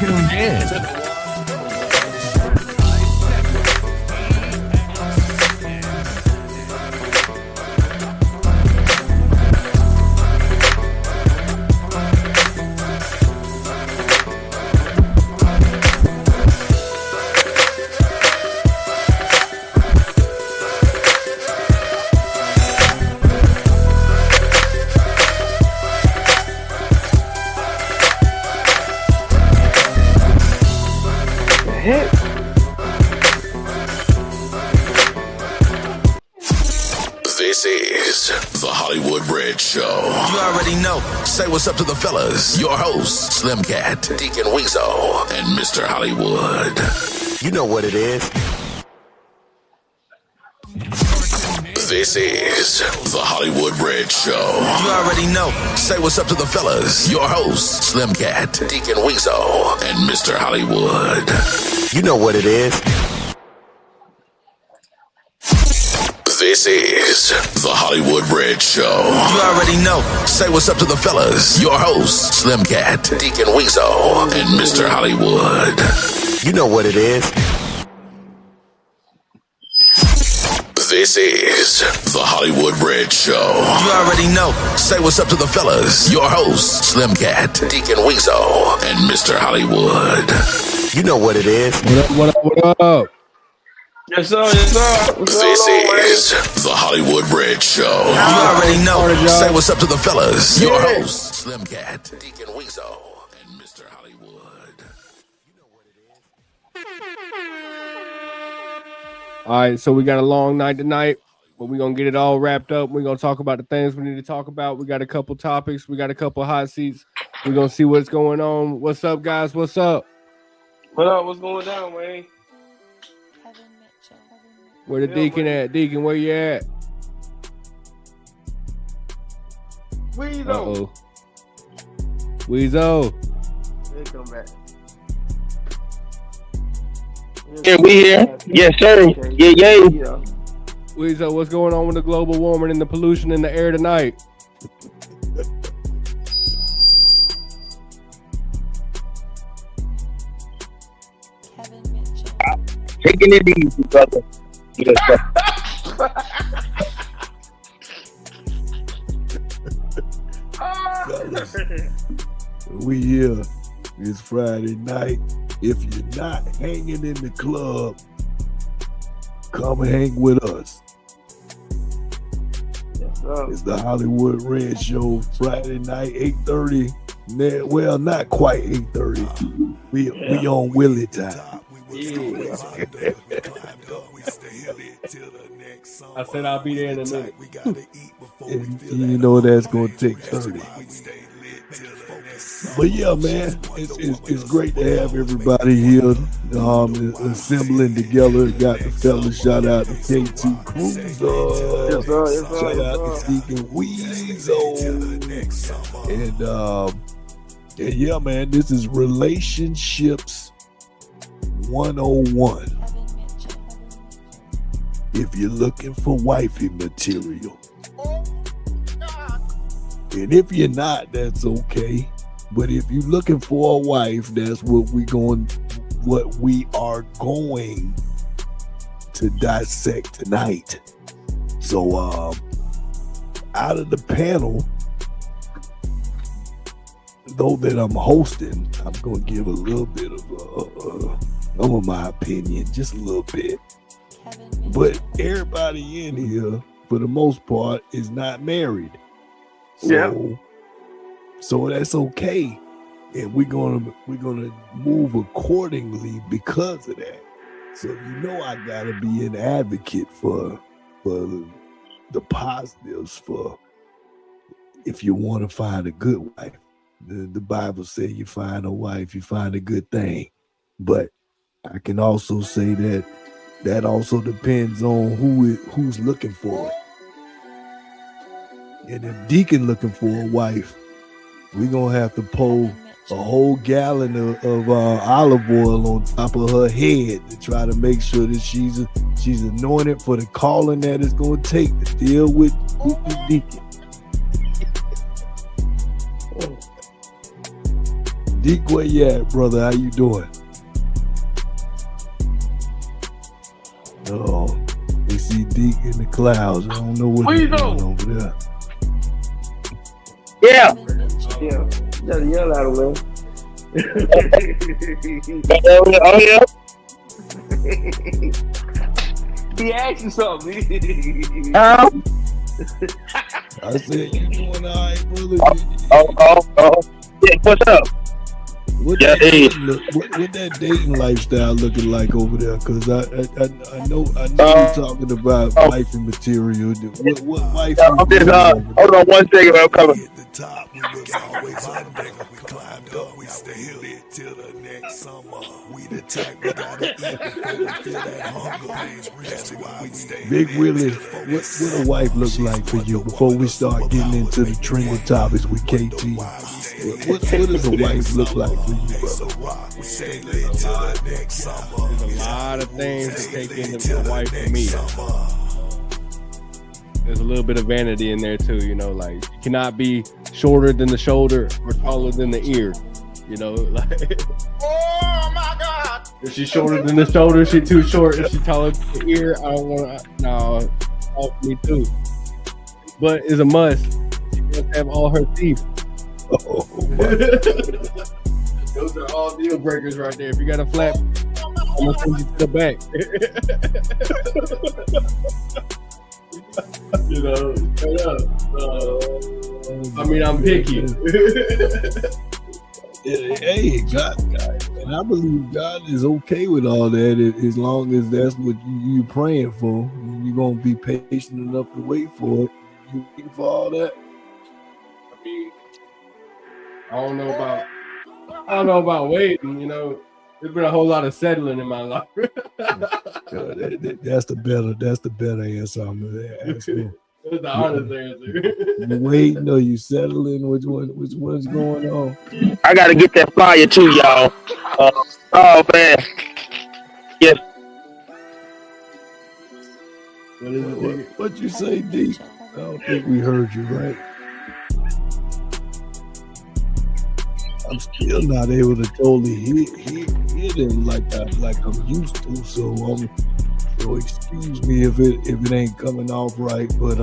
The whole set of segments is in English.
tuned in. This is the Hollywood Bridge Show. You already know. Say what's up to the fellas. Your hosts, Slim Cat, Deacon Weezo, and Mr. Hollywood. You know what it is. This is the Hollywood Bridge Show. You already know. Say what's up to the fellas. Your hosts, Slim Cat, Deacon Weezo, and Mr. Hollywood. You know what it is. This is the Hollywood Bridge Show. You already know. Say what's up to the fellas. Your hosts, Slim Cat, Deacon Weezo, and Mr. Hollywood. You know what it is. This is the Hollywood Bridge Show. You already know. Say what's up to the fellas. Your hosts, Slim Cat, Deacon Weezo, and Mr. Hollywood. You know what it is. What up? Yes, sir. Yes, sir. This is the Hollywood Bridge Show. You already know. Say what's up to the fellas. Your hosts, Slim Cat, Deacon Weezo, and Mr. Hollywood. You know what it is. All right, so we got a long night tonight, but we're going to get it all wrapped up. We're going to talk about the things we need to talk about. We got a couple topics. We got a couple hot seats. We're going to see what's going on. What's up, guys? What's up? What up? What's going down, Wayne? Where the Deacon at? Deacon, where you at? Weezo. Weezo. They come back. Yeah, we here. Yes, sir. Yeah. Weezo, what's going on with the global warming and the pollution in the air tonight? Taking it easy, brother. Yes, sir. We here. It's Friday night. If you're not hanging in the club, come hang with us. Yes, sir. It's the Hollywood Red Show, Friday night, 8:30. Well, not quite 8:30. We on Willie time. I said I'll be there in a minute. You know that's gonna take 30. But yeah, man, it's great to have everybody here, assembling together. Got the fellas. Shout out to K2 Cruiser. Yes, sir. Shout out to Deacon Weezo. And yeah, man, this is Relationships 101. If you're looking for wifey material. And if you're not, that's okay. But if you're looking for a wife, that's what we are going to dissect tonight. So out of the panel, though that I'm hosting, I'm gonna give a little bit of my opinion, just a little bit. But everybody in here, for the most part, is not married. So that's okay, and we're gonna move accordingly because of that. So I gotta be an advocate for the positives. For if you want to find a good wife, the Bible says you find a wife, you find a good thing. But I can also say that also depends on who's looking for it. And if Deacon looking for a wife, we're gonna have to pour a whole gallon of olive oil on top of her head to try to make sure that she's anointed for the calling that it's gonna take to deal with the Deacon. Deke, where you at, brother? How you doing? Oh, they see Deke in the clouds. I don't know what he's doing over there. Yeah. Yeah. Just yell at him, man. Oh, yeah. He asked you something. I said, you doing all right, brother? Oh. Yeah, what's up? What that dating lifestyle looking like over there? Because I know you're talking about wife and material. What wife? I'm just hold on one second, I'm coming. At the top, we was always under. We climbed up, we stayed lit till the next summer. We the type we gotta eat before we feel that hunger. That's why we stay Big Willie, what a wife look like for you before we start getting into the trending topics with KT? What does a wife look like for you, brother? There's a lot of things to take into a wife for me. There's a little bit of vanity in there too, you know, like you cannot be shorter than the shoulder or taller than the ear, you know, like Oh my God! if she's shorter than the shoulder, she's too short. If she's taller than the ear, I don't want to, no, all for me too. But it's a must. She must have all her teeth. Oh, those are all deal breakers right there. If you got a flap, I'm gonna send you to the back. You know, straight up. I mean, I'm picky. Hey, God, and I believe God is okay with all that as long as that's what you're praying for. You're gonna be patient enough to wait for it. You waiting for all that? I mean, I don't know about waiting, you know. There's been a whole lot of settling in my life. That's the better answer I'm gonna ask for. That's the honest answer. You waiting or you settling? Which one's going on? I gotta get that flyer too, y'all. Oh man. Yes. What is it? What you say, D? I don't think we heard you right. I'm still not able to totally hear them like I'm used to. So excuse me if it ain't coming off right, but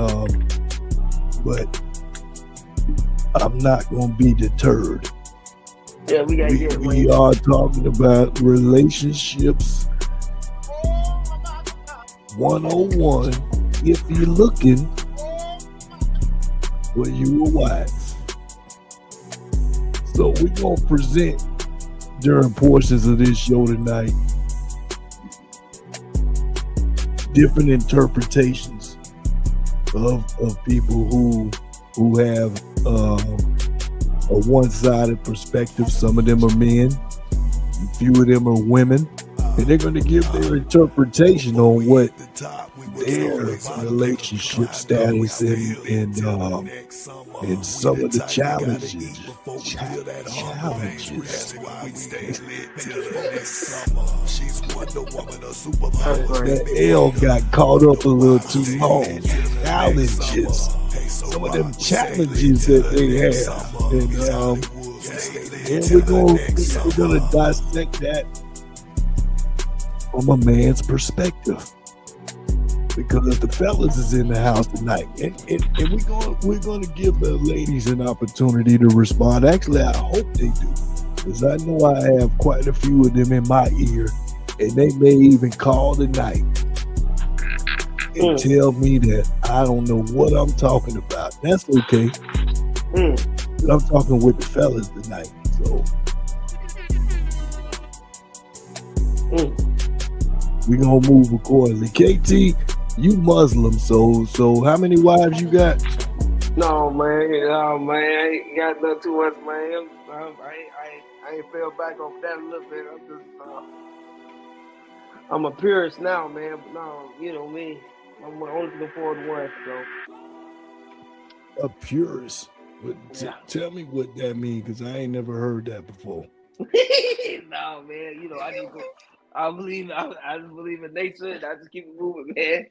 I'm not gonna be deterred. Yeah, we gotta get it. We are talking about relationships 101. If you're looking for you a wife. So we're going to present during portions of this show tonight different interpretations of people who have a one-sided perspective. Some of them are men, a few of them are women, and they're going to give their interpretation on what their relationship status and some of the challenges. That L got caught up a little too long. Challenges. Some of them challenges that they have. And we're gonna dissect that from a man's perspective. Because the fellas is in the house tonight, and we're gonna give the ladies an opportunity to respond. Actually, I hope they do, because I know I have quite a few of them in my ear, and they may even call tonight and tell me that I don't know what I'm talking about. That's okay. But I'm talking with the fellas tonight, so we're gonna move accordingly. KT, you Muslim, so how many wives you got? No, man, I ain't got nothing too much, man. I ain't fell back off that a little bit. I'm a purist now, man. But no, you know me. I'm only looking forward to one. So A purist. Tell me what that means, because I ain't never heard that before. no, man. You know I just go. I just believe in nature, and I just keep it moving, man.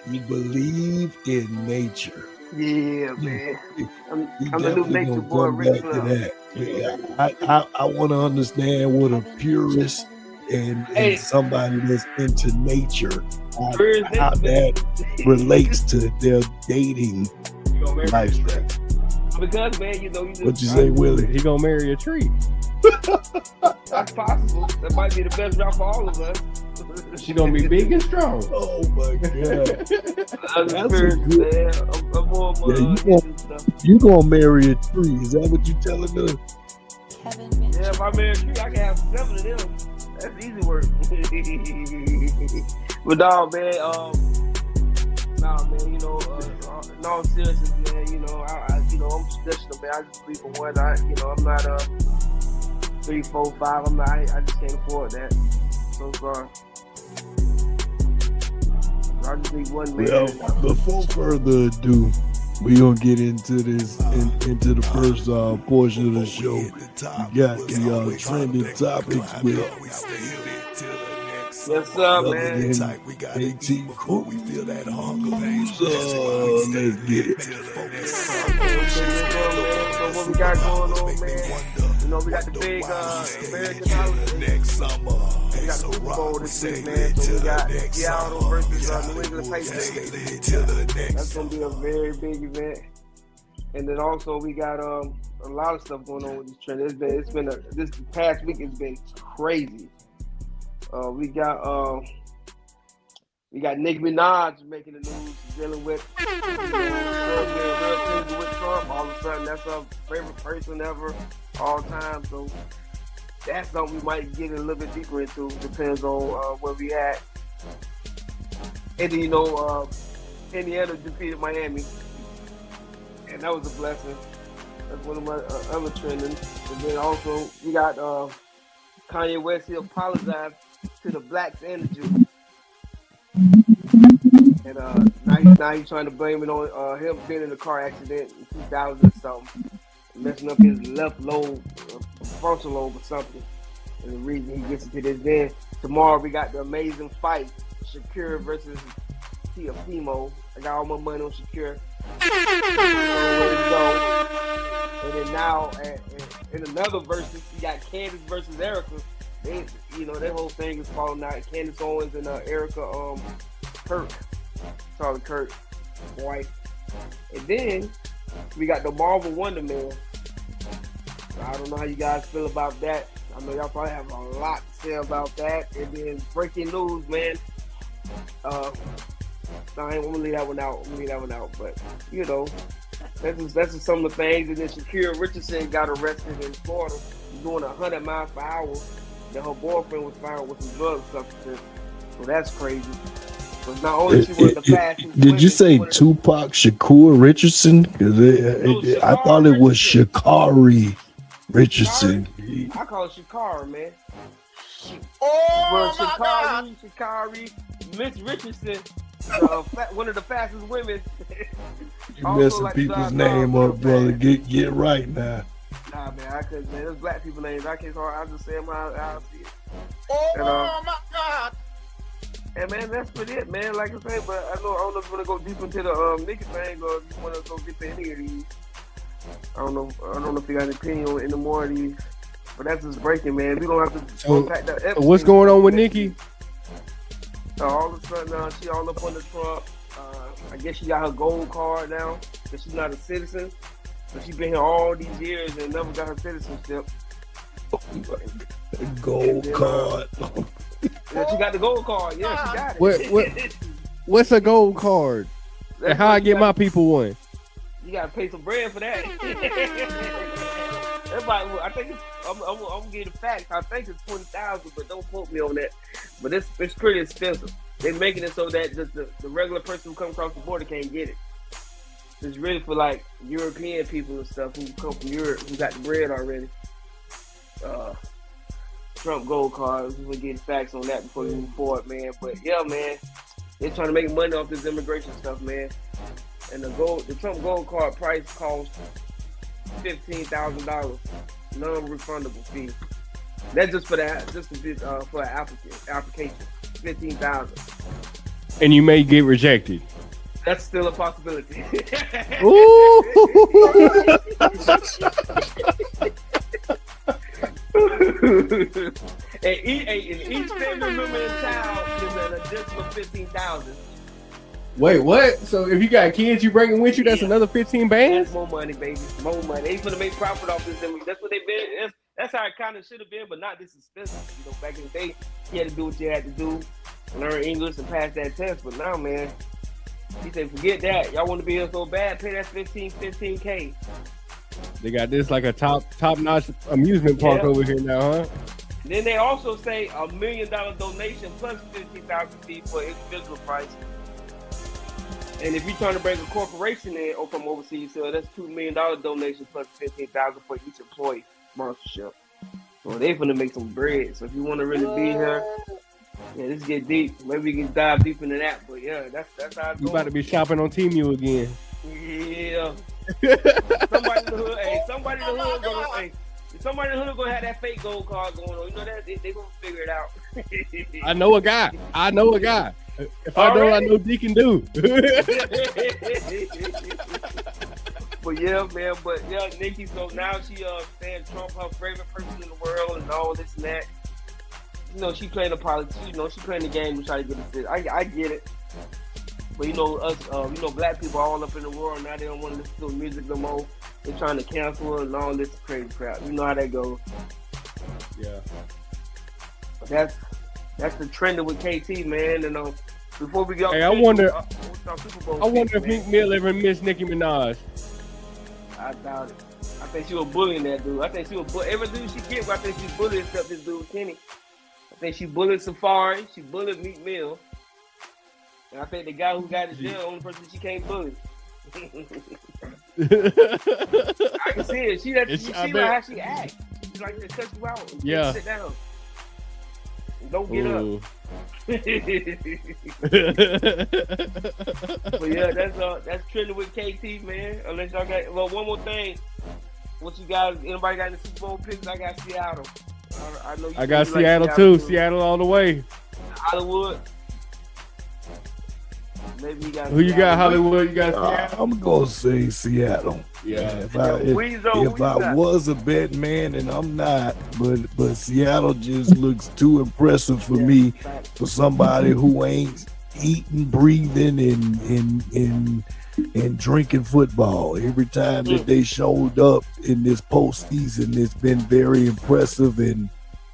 You believe in nature. Yeah, man. I'm the new definitely nature gonna boy, come Rick back to Flair. that. I want to understand what a purist and somebody that's into nature, how that relates to their dating lifestyle. Because, man, you know, What you say, Willie? He gonna marry a tree. That's possible. That might be the best route for all of us. She gonna be big and strong. Oh my God! I'm more you gonna marry a tree? Is that what you telling us? Yeah, if I marry a tree, I can have 7 of them. That's easy work. But nah, man, you know, in all seriousness, man, you know, I'm traditional, man. I just believe in one. I'm not 3, 4, 5. I'm not. I just can't afford that. So sorry. I just need one man. Well, before further ado, we're gonna get into this into the first portion of the show. We got the trending topics with Yes, sir, man. We got AT Crew. We feel that hunger pain. Let's get it. So what we got going on, man? You know, we got the big American holiday. Next summer. We got the Super Bowl this week, man. So we got Seattle versus New England Patriots. That's gonna be a very big event. And then also we got a lot of stuff going on with this trend. This past week has been crazy. We got Nicki Minaj making the news, dealing with real things with Trump. All of a sudden, that's our favorite person ever, all time. So that's something we might get a little bit deeper into. Depends on where we at. And then, you know, Indiana defeated Miami, and that was a blessing. That's one of my other trending. And then also we got Kanye West. He apologized to the blacks and the Jews. And now he's trying to blame it on him being in a car accident in 2000 or something, messing up his left lobe, frontal lobe or something. And the reason he gets into this, then tomorrow we got the amazing fight, Shakira versus Tiafimo. I got all my money on Shakira. And then now, in another versus, you got Candace versus Erica. They, you know, their whole thing is falling out. Candace Owens and Erica Charlie Kirk wife. And then we got the Marvel Wonder Man. I don't know how you guys feel about that. I know y'all probably have a lot to say about that. And then breaking news, man. I ain't want to leave that one out. But you know, that's just some of the things. And then Shakira Richardson got arrested in Florida doing 100 miles per hour. And her boyfriend was found with some drug substances. So that's crazy. But not only she was the fastest. Did you say Tupac Shakur Richardson? Because I thought it was Shakari Richardson. I call it Shakari, man. Shakari, Miss Richardson, one of the fastest women. You messing people's name up, brother. Get right now. Nah, man, I couldn't, man. There's black people names. I can't. I just say them how I see it. Oh my God! And man, that's pretty it, man. Like I said, but I don't know if you want to go deep into the nigga thing or if you want to go get to any of these. I don't know if you got an opinion on any more of these. But that's just breaking, man. We don't have to unpack that. What's going on with Nicki? All of a sudden, she all up on the Trump. I guess she got her gold card now because she's not a citizen. So she's been here all these years and never got her citizenship. Gold card. Yeah, she got the gold card. Yeah, she got it. What's a gold card? And how I get my people one? You gotta pay some bread for that. Everybody, I think I'm gonna give you the facts. I think it's 20,000, but don't quote me on that. But it's pretty expensive. They're making it so that the regular person who comes across the border can't get it. It's really for like European people and stuff who come from Europe who got the bread already. Trump gold cards. We're getting facts on that before we move forward, man. But yeah, man, they're trying to make money off this immigration stuff, man. And the Trump gold card price costs $15,000, non-refundable fee. That's just for an application, $15,000. And you may get rejected. That's still a possibility. Ooh. and each family member in town is an additional 15,000. Wait, what? So if you got kids you bringing with you, that's another 15 bands? That's more money, baby. More money. They gonna make profit off this. That's what they've been. That's how it kind of should have been, but not this expensive. You know, back in the day, you had to do what you had to do, learn English and pass that test. But now, man, he said, forget that. Y'all want to be here so bad, pay that 15K. They got this like a top-notch amusement park over here now, huh? Then they also say $1 million donation plus 15,000 fee for individual price. And if you're trying to bring a corporation in or from overseas, so that's $2 million donation plus 15,000 for each employee sponsorship. So they're gonna make some bread. So if you want to really be here, yeah, this get deep. Maybe we can dive deep into that. But yeah, that's how it's You going. about to be shopping on Temu again. Yeah. Somebody in the hood, somebody in the hood gonna have that fake gold card going on. You know that they gonna figure it out. I know a guy. If I don't, I know Deacon do. But yeah, man. But yeah, Nikki. So now she saying Trump her favorite person in the world and all this and that. You know, she playing the politics. You know, she playing the game to try to get it. I get it. But you know, us, black people all up in the world now. They don't want to listen to music no more. They're trying to cancel and all this crazy crap. You know how that goes. Yeah. That's the trending with KT, man. And before we go, I wonder if Meek Mill ever missed Nicki Minaj. I doubt it. I think she was bullying that dude. I think she was every dude she get. I think she bullied except this dude Kenny. I think she bullied Safari. She bullied Meek Mill. And I think the guy who got in jail, the only person she can't bully. I can see it. She like how she acts. She like to cut you out. Yeah. Sit down. And don't get up. But yeah, that's trending with KT, man. Unless y'all got one more thing. What you got? Anybody got any Super Bowl picks? I got Seattle. I know you. I got Seattle too. Seattle all the way. Hollywood. Maybe you got. Who you got? Hollywood. You got Seattle. I'm gonna say Seattle. Yeah. If I was a betting man, and I'm not, but Seattle just looks too impressive for me, for somebody who ain't eating, breathing, and drinking football. Every time that they showed up in this postseason, it's been very impressive, and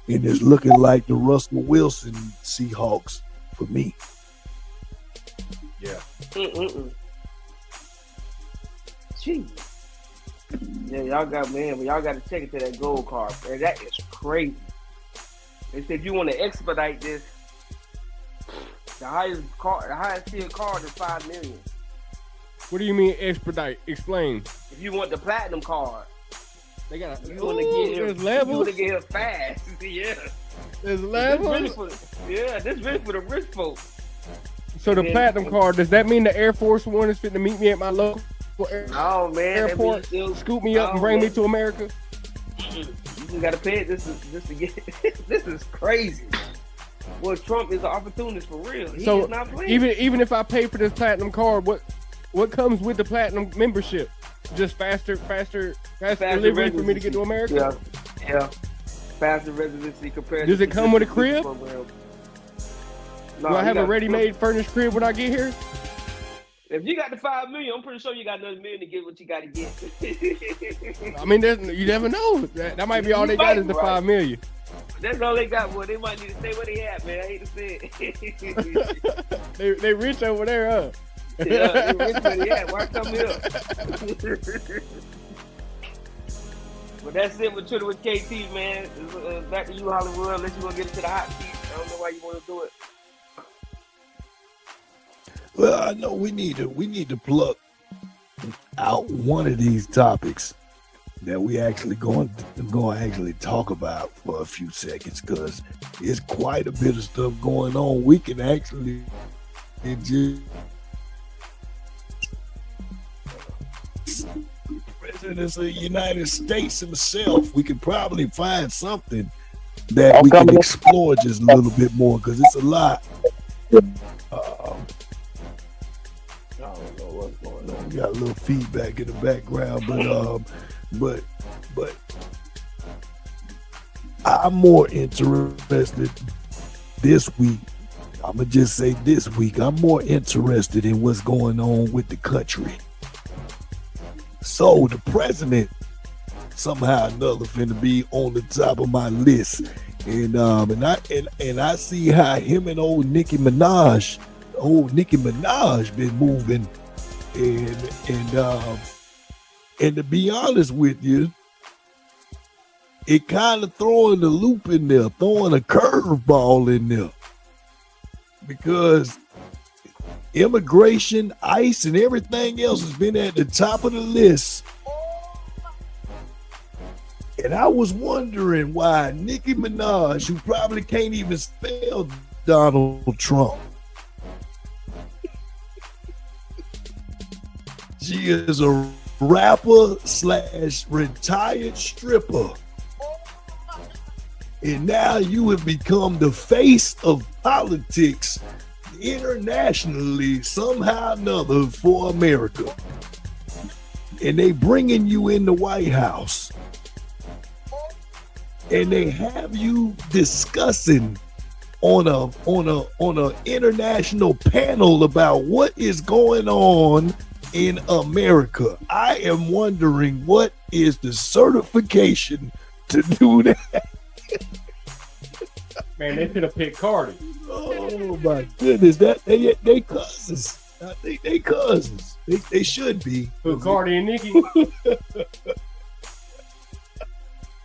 it's looking like the Russell Wilson Seahawks for me. Yeah. Jeez. Yeah, y'all got to check into that gold card. Man, that is crazy. They said if you want to expedite this, the highest tier card is $5 million. What do you mean expedite? Explain. If you want the platinum card, they got. You want to get here. There's levels. You want to get here fast. Yeah. There's levels. This really for the rich folks. So the platinum card, does that mean the Air Force One is fit to meet me at my local airport, scoop me up and bring me to America? You just gotta pay it. This is crazy. Well, Trump is an opportunist for real. He is not playing. Even if I pay for this platinum card, what comes with the platinum membership? Just faster delivery for me to get to America? Yeah. Faster residency compared. Does it come with a crib? No, do I have a ready-made furnished crib when I get here? If you got the $5 million, I'm pretty sure you got another $1 million to get what you got to get. I mean, you never know. That might be all they got is the $5 million. That's all they got, boy. They might need to stay where they at, man. I hate to say it. they rich over there, huh? Yeah, they rich where they at. Why come here? But that's it with Twitter with KT, man. Back to you, Hollywood. Unless you want to get into the hot seat. I don't know why you want to do it. Well, I know we need to pluck out one of these topics that we actually going to actually talk about for a few seconds, because it's quite a bit of stuff going on. We can actually just President of the United States himself. We could probably find something that we can explore just a little bit more, because it's a lot. I don't know what's going on. We got a little feedback in the background, but I'm more interested this week. I'm gonna just say this week, I'm more interested in what's going on with the country. So the president somehow or another finna be on the top of my list, and I see how him and old Nicki Minaj been moving, and to be honest with you, it kind of throwing a loop in there, throwing a curveball in there, because immigration, ICE, and everything else has been at the top of the list. And I was wondering why Nicki Minaj, who probably can't even spell Donald Trump, she is a rapper / retired stripper. And now you have become the face of politics internationally, somehow or another, for America. And they bringing you in the White House. And they have you discussing on a international panel about what is going on in America. I am wondering, what is the certification to do that? Man, they should have picked Cardi. Oh my goodness, that they cousins. I think they cousins. They should be. Who, Cardi and Nicki?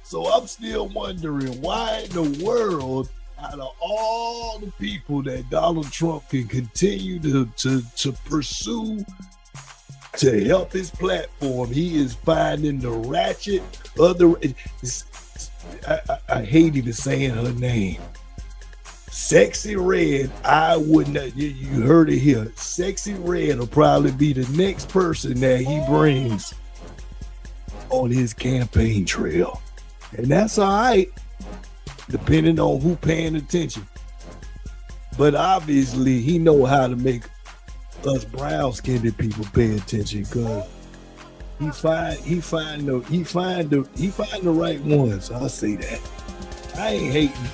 So I'm still wondering why in the world, out of all the people that Donald Trump can continue to pursue to help his platform, he is finding the ratchet other. I hate even saying her name. Sexy Red, I wouldn't. You heard it here. Sexy Red will probably be the next person that he brings on his campaign trail, and that's all right, depending on who paying attention. But obviously, he know how to make us brown-skinned people pay attention, because he find the right ones. I'll say that. I ain't hating.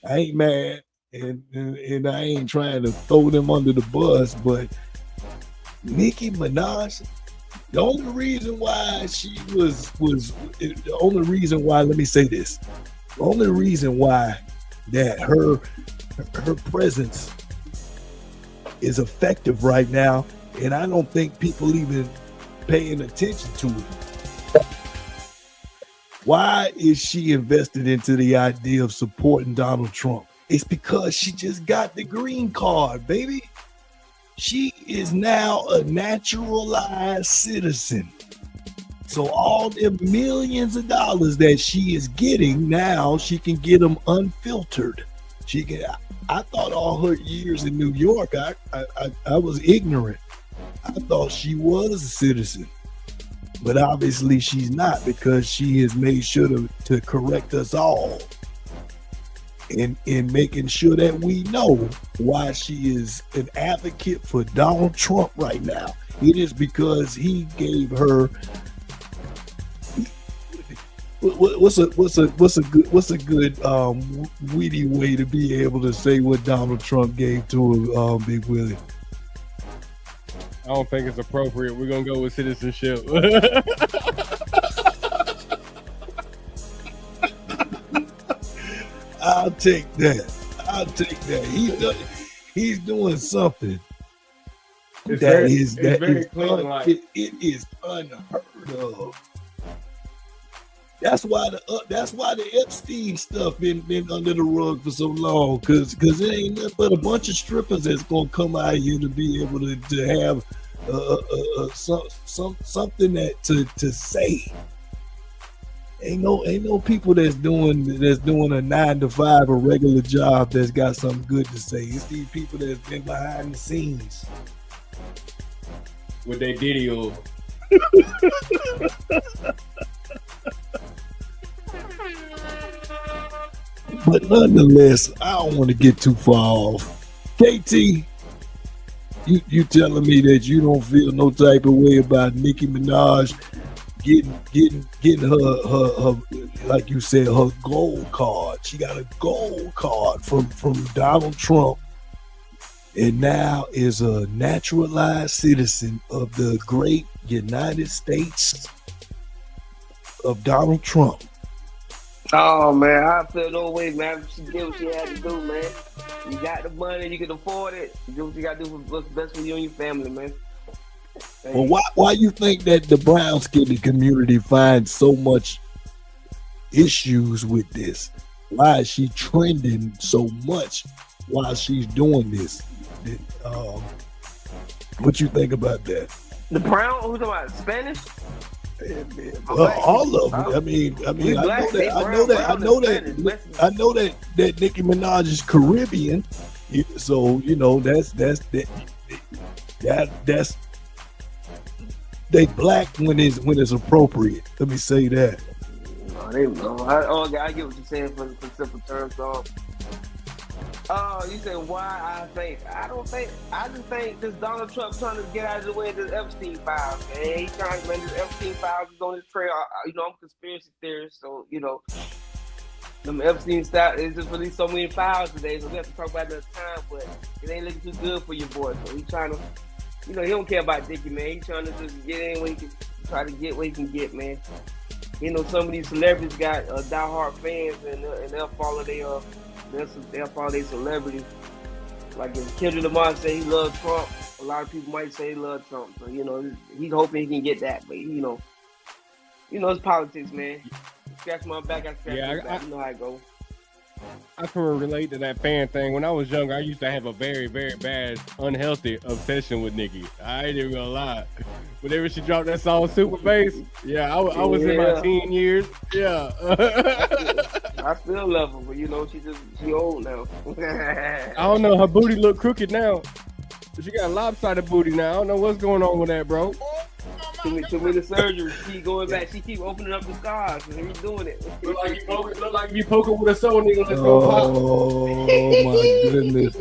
I ain't mad. And I ain't trying to throw them under the bus, but Nicki Minaj, the only reason why the only reason why that her presence is effective right now, and I don't think people even paying attention to it. Why is she invested into the idea of supporting Donald Trump? It's because she just got the green card, baby. She is now a naturalized citizen. So all the millions of dollars that she is getting now, she can get them unfiltered. I thought all her years in New York, I was ignorant. I thought she was a citizen, but obviously she's not, because she has made sure to correct us all in making sure that we know why she is an advocate for Donald Trump right now. It is because he gave her what's a good witty way to be able to say what Donald Trump gave to Big Willie? I don't think it's appropriate. We're gonna go with citizenship. I'll take that. He's doing something. It is unheard of. That's why the Epstein stuff been under the rug for so long, because it ain't nothing but a bunch of strippers that's gonna come out here to be able to have something that to say. Ain't no people that's doing a 9-to-5, a regular job, that's got something good to say. It's these people that's been behind the scenes with their video. But nonetheless, I don't want to get too far off. KT, you telling me that you don't feel no type of way about Nicki Minaj getting her like you said, her gold card. She got a gold card from Donald Trump, and now is a naturalized citizen of the great United States of Donald Trump. Oh man, I feel no way, man. She did what she had to do, man. You got the money, you can afford it. You do what you gotta do for what's best for you and your family, man. Well, why you think that the brown skin community finds so much issues with this? Why is she trending so much while she's doing this? What you think about that? The brown, who's talking about Spanish? All of them. I mean, I know that Nicki Minaj is Caribbean, so you know that's they black when it's appropriate. Let me say that. I get what you're saying for simple terms. You said why I just think this Donald Trump trying to get out of the way of this Epstein files, man. He's trying to man, this Epstein files is on his trail. I'm a conspiracy theorist, so them Epstein style is just released so many files today, so we have to talk about it another time, but it ain't looking too good for your boy. So he's trying to, he don't care about Dickie, man. He's trying to just get in where he can try to get what he can get, man. Some of these celebrities got diehard fans, and they'll follow they'll follow their celebrity. Like if Kendrick Lamar say he loves Trump, a lot of people might say he loves Trump. So he's hoping he can get that, but it's politics, man. Scratch my back, I scratch my back. You know how it goes. I can relate to that fan thing. When I was younger, I used to have a very, very bad, unhealthy obsession with Nicki. I ain't even gonna lie. Whenever she dropped that song Super Bass, I was in my teen years. Yeah. I still love her, but she old now. I don't know, her booty look crooked now. She got a lopsided booty now. I don't know what's going on with that, bro. Too many surgeries. She keep going back. She keep opening up the scars, and he's doing it. Look like you poking with a soul nigga. Let's go pop. Oh my goodness!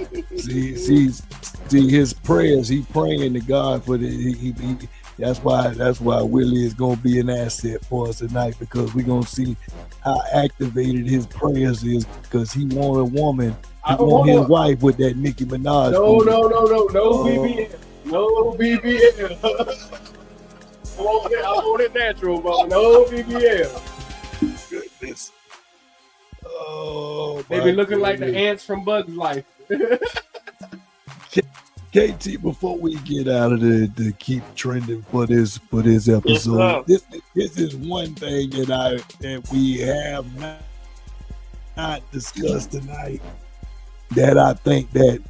See his prayers. He praying to God for the. That's why Willie is gonna be an asset for us tonight, because we're gonna see how activated his prayers is, because he want a woman. He want his wife with that Nicki Minaj. No BBL. No BBL. I want it natural, but no BBL. Goodness. Oh, they be looking like the ants from Bug's Life. KT, before we get out of the keep trending for this episode, this is one thing that we have not discussed tonight that I think that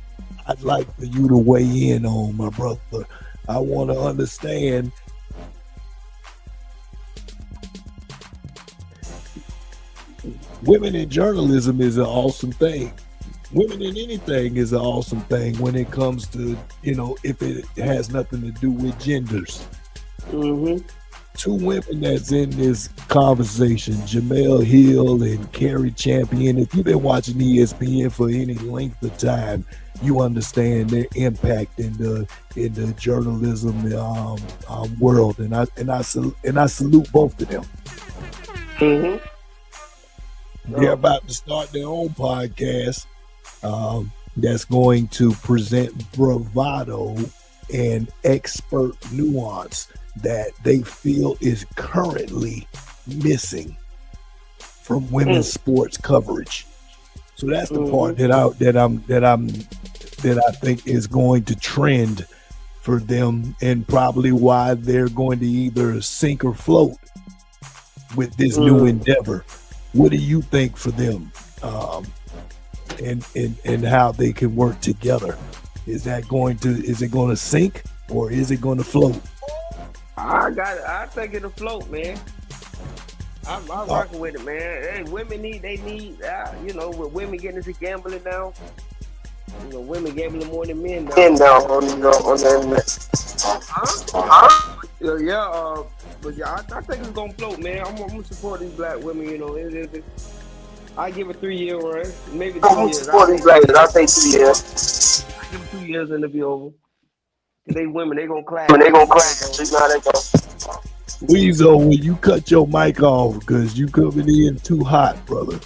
I'd like for you to weigh in on, my brother. I want to understand. Women in journalism is an awesome thing. Women in anything is an awesome thing when it comes to, if it has nothing to do with genders. Mm-hmm. Two women that's in this conversation, Jamel Hill and Carrie Champion. If you've been watching ESPN for any length of time, you understand their impact in the journalism world, and I salute both of them. Mm-hmm. They're about to start their own podcast that's going to present bravado and expert nuance that they feel is currently missing from women's sports coverage. So that's the part that I think is going to trend for them, and probably why they're going to either sink or float with this new endeavor. What do you think for them, and how they can work together? Is it going to sink, or is it going to float? I think it'll float, man. I'm rocking with it, man. Hey, women need, with women getting into gambling now. Women gambling more than men now. On the internet. But I think it's gonna float, man. I'm gonna support these black women. I give it 3 year run, maybe 2 years. I'm supporting black. I think 2 years. I give it 2 years and it'll be over. They women, they gonna clash. When they gonna clash, you know how they go. Weezo, when you cut your mic off, because you coming in too hot, brother.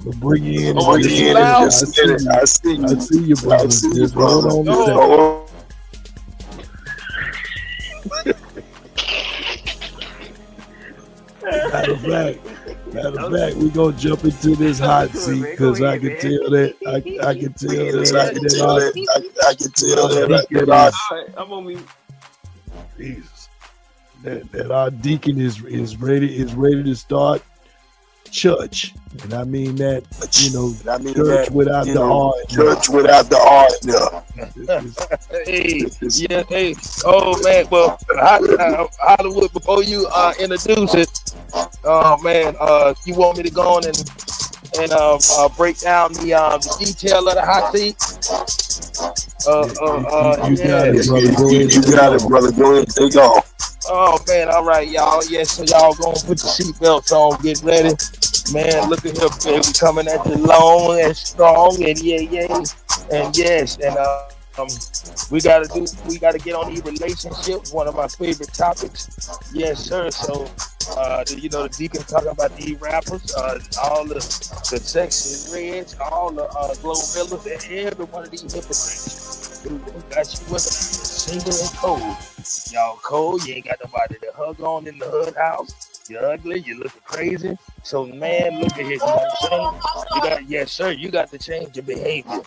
We'll bring you in. Oh, you loud? I see you. I see you, brother. Just hold on a second. Matter of fact, we're gonna jump into this hot seat because I can tell that I'm on mute. Jesus, that our deacon is ready to start church, and I mean that, church without the R. Church without the R. Hey. Oh man, well, Hollywood, before you introduce it, man, you want me to go on and break down the detail of the hot seat? You got it, brother. Go ahead, take off. Oh man, all right, y'all. Yes, so y'all gonna put your seatbelts on, get ready. Man, look at here, baby, coming at you long and strong, and yay, and yes, and we gotta get on the relationship, one of my favorite topics. Yes, sir. So the deacon talking about these rappers, all the sexy reds, all the glow millers, and every one of these hypocrites. We got you with single and cold. Y'all cold, you ain't got nobody to hug on in the hood house. You're ugly, you're looking crazy. So man, look at here, you know what I'm saying? You got to change your behavior.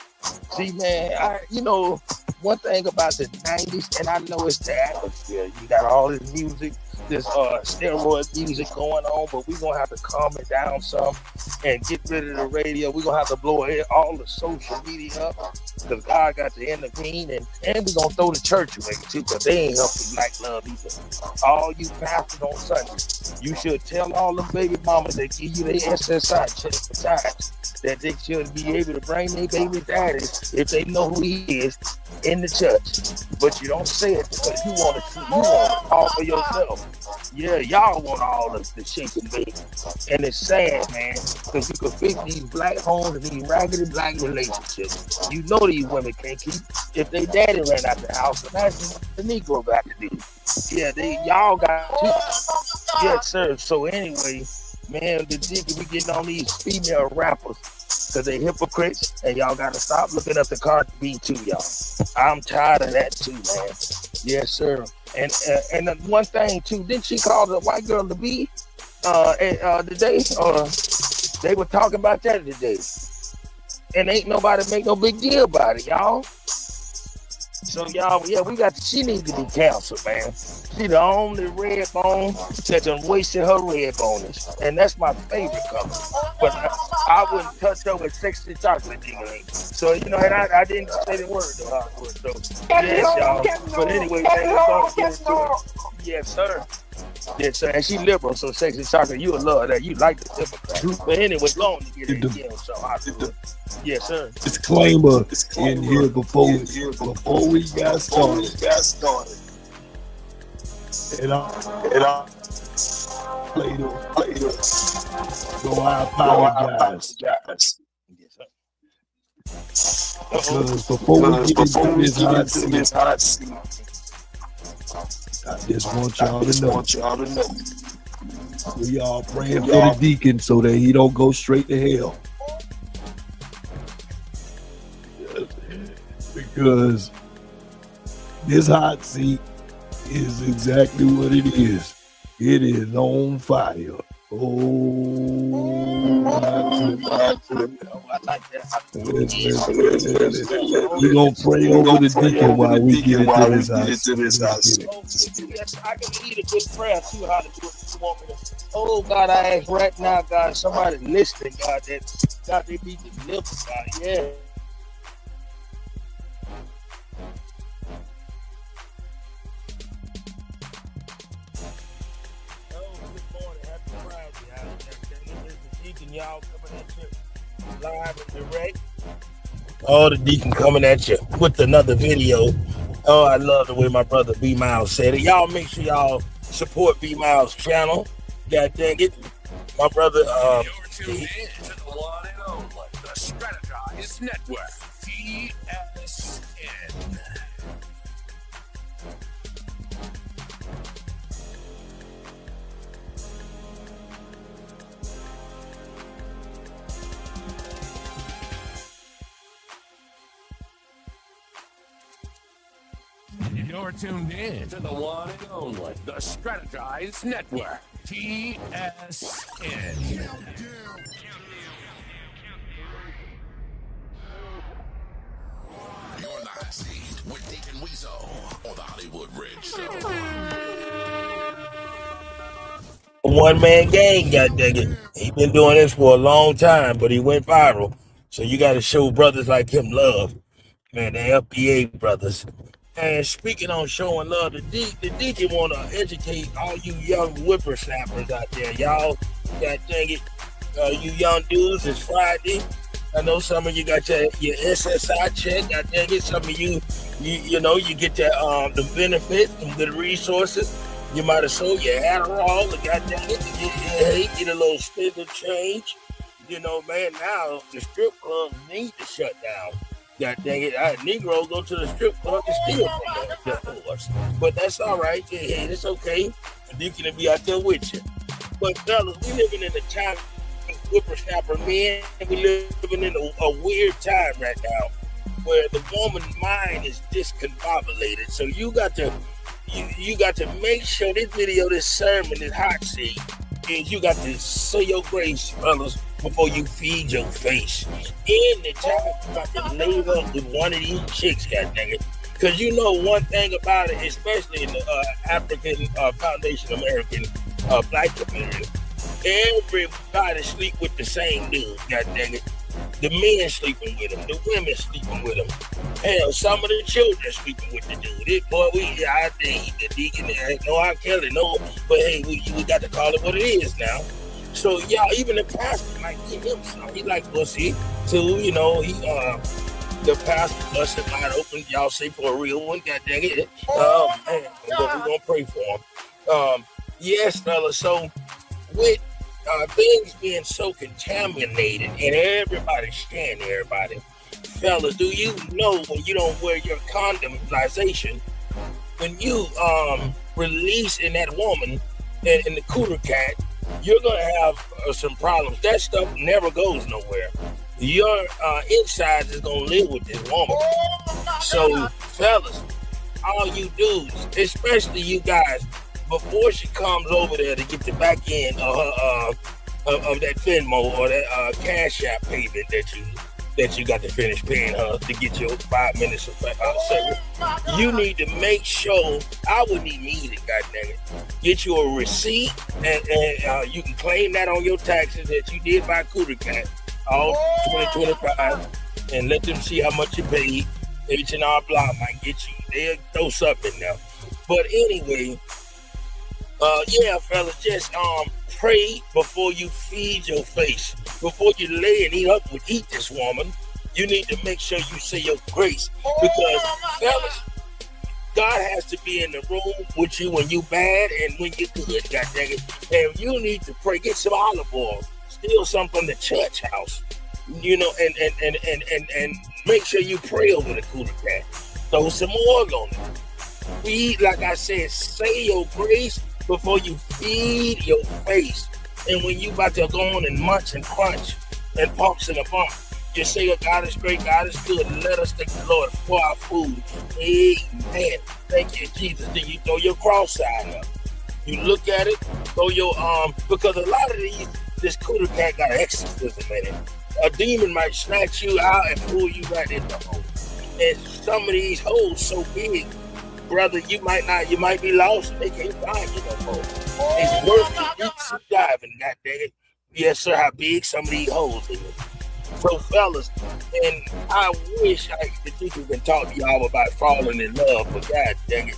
See, man, one thing about the 90s, and I know it's the atmosphere. You got all this music, this steroid music going on, but we're gonna have to calm it down some and get rid of the radio. We're gonna have to blow all the social media up because God got to intervene, and we're gonna throw the church away too, because they ain't helping black love either. All you pastors on Sunday, you should tell all them baby mamas that give you their SSI check for times that they should be able to bring their baby daddies if they know who he is in the church. But you don't say it because you want to all for yourself. Yeah, y'all want all of the shake and bake. And it's sad, man, because you can fix these black homes and these raggedy black relationships. You know these women can't keep. If they daddy ran out the house, imagine what the Negro got to do. Yeah, y'all got to. Yes, sir. So anyway, man, the deacon, we getting on these female rappers because they hypocrites, and y'all got to stop looking up the Cardi B too, y'all. I'm tired of that too, man. Yes, sir. And one thing too, didn't she call the white girl the B today? They were talking about that today, and ain't nobody make no big deal about it, y'all. So y'all, she needs to be canceled, man. She the only red bone that done wasted her red bonus, and that's my favorite color. But I wouldn't touch her with sexy chocolate, nigga. So and I didn't say the word to her. So yes, y'all. But anyway, let's get into it. Yes, sir. Yes, sir. And she liberal, so sexy chocolate, you would love that. You like the Democrat. But anyway, long to get it again. So yes, sir. Disclaimer in here before we got started. And I later. So I apologize. Because before we get into this hot seat, I just want y'all to know. We all praying for the deacon so that he don't go straight to hell. Because this hot seat is exactly what it is. It is on fire. Oh, I like that. We're going to pray over the deacon while we get into this house. Yes, I can lead a good prayer too, how to do it if you want me to. Oh, God, I ask right now, God, somebody listening, God, that they be delivered, God, yeah. Y'all coming at you live and direct. Oh, the deacon coming at you with another video. Oh, I love the way my brother B Miles said it. Y'all make sure y'all support B Miles' channel. God dang it. My brother, You're tuned in to the one and only, the Strategized Network, TSN. You're tuned in to the one and only, the Strategize Network, TSN. You're in the hot seat with Deacon Weasel on the Hollywood Bridge Show. One man gang, goddammit. He been doing this for a long time, but he went viral. So you got to show brothers like him love, man. The FBA brothers. And speaking on showing love, the deacon want to educate all you young whippersnappers out there, y'all. God dang it, you young dudes, it's Friday. I know some of you got your SSI check. God dang it, some of you know, you get the benefits, the good resources. You might have sold your Adderall, God dang it, get a little spending change. You know, man, now the strip clubs need to shut down. God dang it, Negro go to the strip club and steal from the Hwrs. But that's all right. Hey, it's okay. The deacon will be out there with you. But fellas, we living in a time of whippersnapper men, and we living in a weird time right now where the woman's mind is discombobulated. So you got to make sure this video, this sermon, this hot seat, is you got to say your grace, fellas, before you feed your face. In the time, you got to lay up with one of these chicks, goddammit. Because you know one thing about it, especially in the African Foundation American black community, everybody sleep with the same dude, goddammit. The men sleeping with him, the women sleeping with him. Hell, some of the children sleeping with the dude. The deacon, no R. Kelly, no, but hey, we got to call it what it is now. So y'all, even the pastor might give him some. He like pussy too, you know. The pastor busted wide open. Y'all say for a real one, god dang it. Man, but we're gonna pray for him. Yes, fellas. So with things being so contaminated and everybody scaring everybody, fellas, do you know when you don't wear your condomization, when you release in that woman in the cooter cat, you're gonna have some problems. That stuff never goes nowhere. Your insides is gonna live with this woman. So, fellas, all you dudes, especially you guys, before she comes over there to get the back end of her of that Venmo or that Cash App payment that you got to finish paying her to get your 5 minutes of service, you need to make sure. I wouldn't even need it, goddammit. Get you a receipt and you can claim that on your taxes that you did buy Cooter Cat all 2025 and let them see how much you paid. H&R Block might get you. They'll throw something in there. But anyway, yeah, fellas, just pray before you feed your face. Before you lay and eat this woman, you need to make sure you say your grace. Because, fellas, God has to be in the room with you when you bad and when you good, god dang it. And you need to pray. Get some olive oil. Steal some from the church house. You know, and make sure you pray over the cooler cat. Throw some oil on it. Feed, like I said, say your grace before you feed your face. And when you about to go on and munch and crunch and pumps in a bump, just say, oh, God is great, God is good, and let us thank the Lord for our food. Amen. Thank you, Jesus. Then you throw your cross sign up. You look at it, throw your because a lot of this cooter cat got exorcism in it. A demon might snatch you out and pull you right in the hole. And some of these holes so big, brother, you might be lost and they can't find you no more. It's worth the deep sea diving, god dang it. Yes, sir, how big some of these holes is. So, fellas, and I wish the deacon can talk to y'all about falling in love, but god dang it,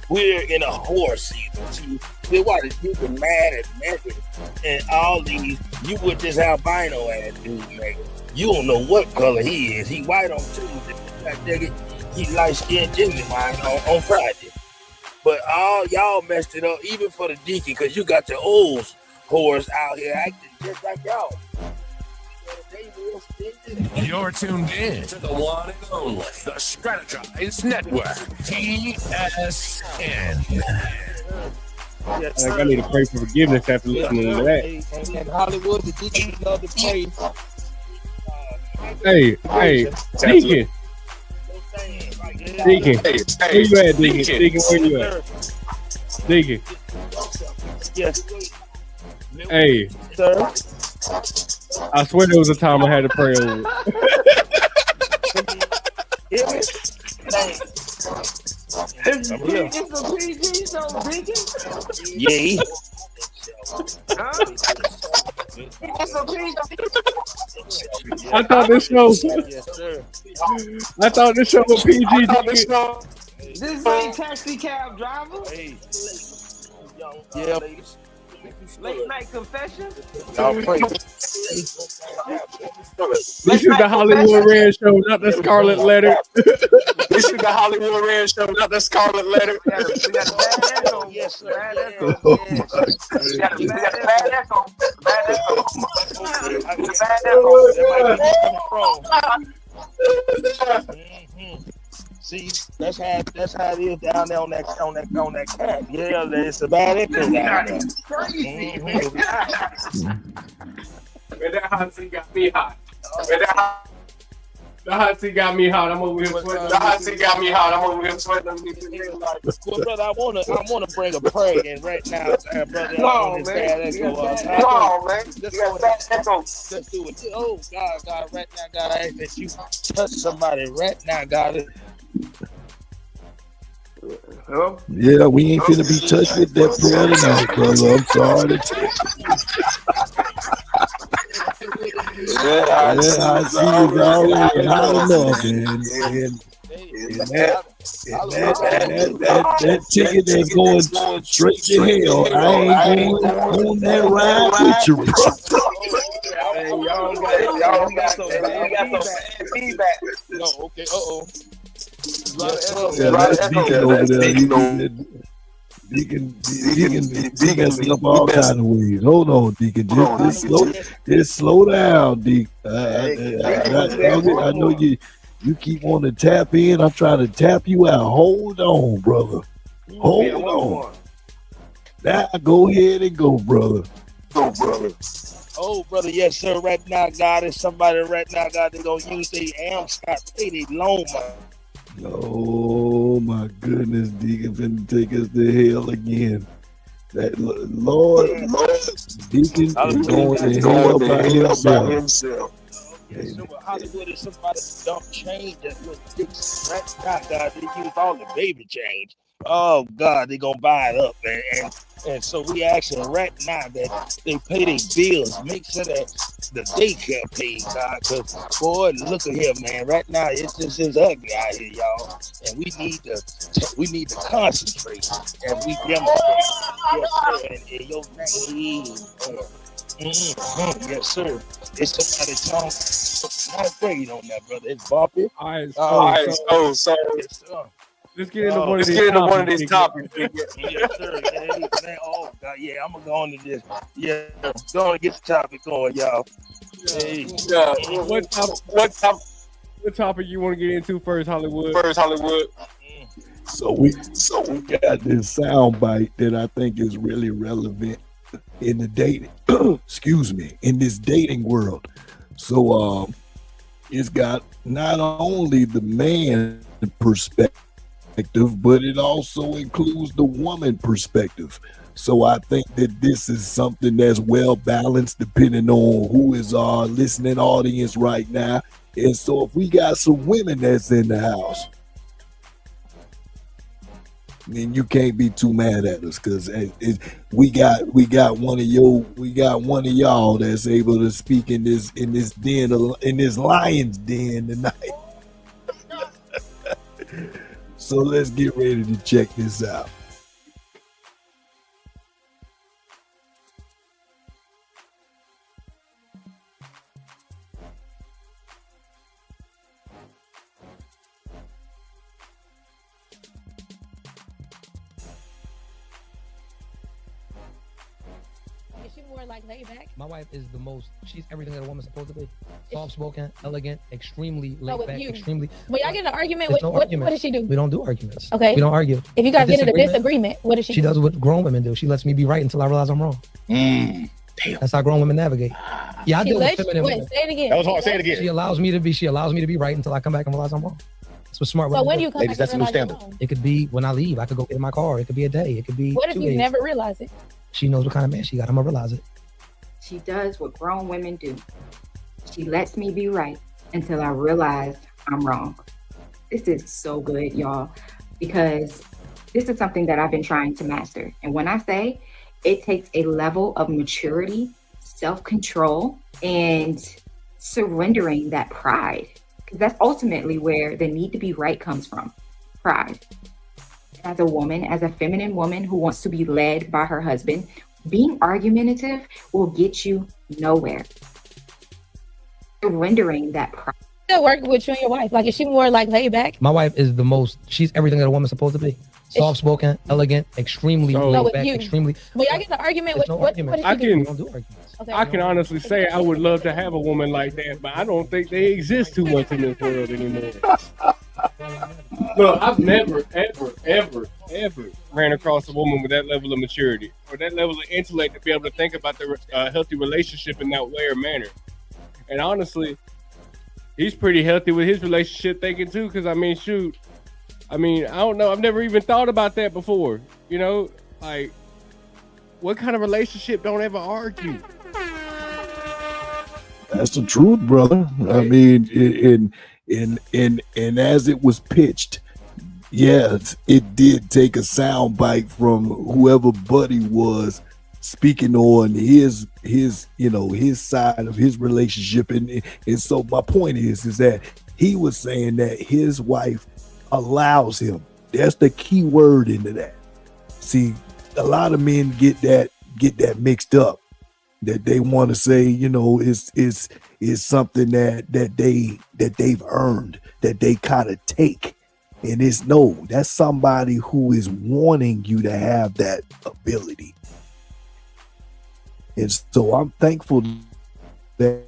we're in a Hwrs season. See, that's why the deacon mad at Megan and all these. You with this albino ass dude, Megan. You don't know what color he is. He white on Tuesday. God dang it. He light-skinned genuine on Friday. But all y'all messed it up, even for the deacon, because you got the old Hwrs out here acting just like y'all. You're tuned in to the one and only, the Strategize Network, TSN. Yes, I need to pray for forgiveness after listening to that. And Hollywood, the deacon love to pray. Hey, deacon. Deacon, where you at, Deacon? Deacon, where you at? Deacon. Yes. Hey. Sir. I swear there was a time I had to pray over. It's a PG show, Deacon. Yay. Huh? It's a PG. I thought this show. Yes, sir. I thought this show was PG. This ain't taxi cab driver. Hey. Yeah. Late night confession. Y'all pray. This is the Hollywood Red Show, not the Scarlet Letter. This is the Hollywood Red Show, not the Scarlet Letter. We got a bad echo. Yes, sir. Bad echo. Oh my We got a bad echo. Bad echo. See, that's how it is down there on that cat. Yeah, it's a bad echo down there. Crazy. Man, that hot seat got me hot. The hot seat got me hot. I'm over here sweating. The hot seat got me hot. I'm over here sweating. Well, brother, I wanna bring a prayer in right now, brother. No, man. Let's do it. Oh, God, right now, God, I ask that you touch somebody right now, God. Hello? Yeah, we ain't finna be touched with that prayer tonight, brother. I'm sorry to tell you. I see it's already hot enough, that ticket that's going straight to hell. I ain't going on that ride with you, bro. Y'all got some feedback. No, okay, Yeah, that's Deacon over there. Deacon messing up all kinds of ways. Hold on, Deacon. Just slow down, Deacon. I know you keep wanting to tap in. I'm trying to tap you out. Hold on, brother. Hold on. Now go ahead and go, brother. Oh, brother, yes, sir. Right now, God, is somebody right now, God, they're going to use the Amscott pay their loan money. Oh my goodness, Deacon finna take us to hell again. That Lord, Deacon is going to hell by himself. Yes, sir. Hollywood is somebody who don't change that with dicks. Right now, God, they use all the baby change. Oh God, they gonna buy it up, and so we asking right now that they pay their bills. Make sure that the daycare pays, God. Cause boy, look at here, man. Right now, it's just is ugly out here, y'all. And we need to concentrate and we demonstrate. Yes, sir. And in your name, yes, sir. It's somebody talking. Not afraid on that, brother. It's bumpy. All right, So Yes, sir. let's get into one of these topics. Yes, sir. Man, oh, God, yeah, I'm going to go into this. Yeah, go on and get the topic going, y'all. Hey. What topic you want to get into first, Hollywood? So we got this sound bite that I think is really relevant in the dating, in this dating world. So it's got not only the man perspective, but it also includes the woman perspective. So I think that this is something that's well balanced depending on who is our listening audience right now. And so if we got some women that's in the house, then you can't be too mad at us, because we got one of y'all that's able to speak in this lion's den tonight. So let's get ready to check this out. Like laid back. My wife is she's everything that a woman's supposed to be. Soft spoken, elegant, extremely laid back, extremely. When y'all get in an argument, what does she do? We don't do arguments. Okay. We don't argue. If you guys get in a disagreement, what does she do? She does what grown women do. She lets me be right until I realize I'm wrong. Damn. That's how grown women navigate. Yeah, I deal with feminine women. Say it again. That was hard. Say it again. She allows me to be right until I come back and realize I'm wrong. That's what smart So women when do. you come Ladies, back that's and a new realize you're standard. wrong? It could be when I leave. I could go get in my car. It could be a day. It could be What if 2 you days. never realize it? She knows what kind of man she got. I'm gonna realize it. She does what grown women do. She lets me be right until I realize I'm wrong. This is so good, y'all, because this is something that I've been trying to master. And when I say it takes a level of maturity, self-control, and surrendering that pride, because that's ultimately where the need to be right comes from, pride. As a woman, as a feminine woman who wants to be led by her husband, being argumentative will get you nowhere. Surrendering that pride. Still working with you and your wife. Like, is she more like laid back? My wife is the most. She's everything that a woman's supposed to be. Soft-spoken, elegant, extremely So- laid with back, you. extremely. But y'all get the argument. There's What, no what argument. does I she do? can- We don't do arguments. Okay. I can honestly say I would love to have a woman like that, but I don't think they exist too much in this world anymore. Look, I've never, ever ran across a woman with that level of maturity or that level of intellect to be able to think about the healthy relationship in that way or manner. And honestly, he's pretty healthy with his relationship thinking too, because I mean, shoot, I don't know. I've never even thought about that before. You know, like, what kind of relationship don't ever argue? That's the truth, brother. I mean, and as it was pitched, yes, it did take a sound bite from whoever Buddy was speaking on his side of his relationship, and so my point is that he was saying that his wife allows him. That's the key word into that. See, a lot of men get that mixed up. That they want to say, is something that they've earned, that they kind of take. And that's somebody who is wanting you to have that ability. And so I'm thankful that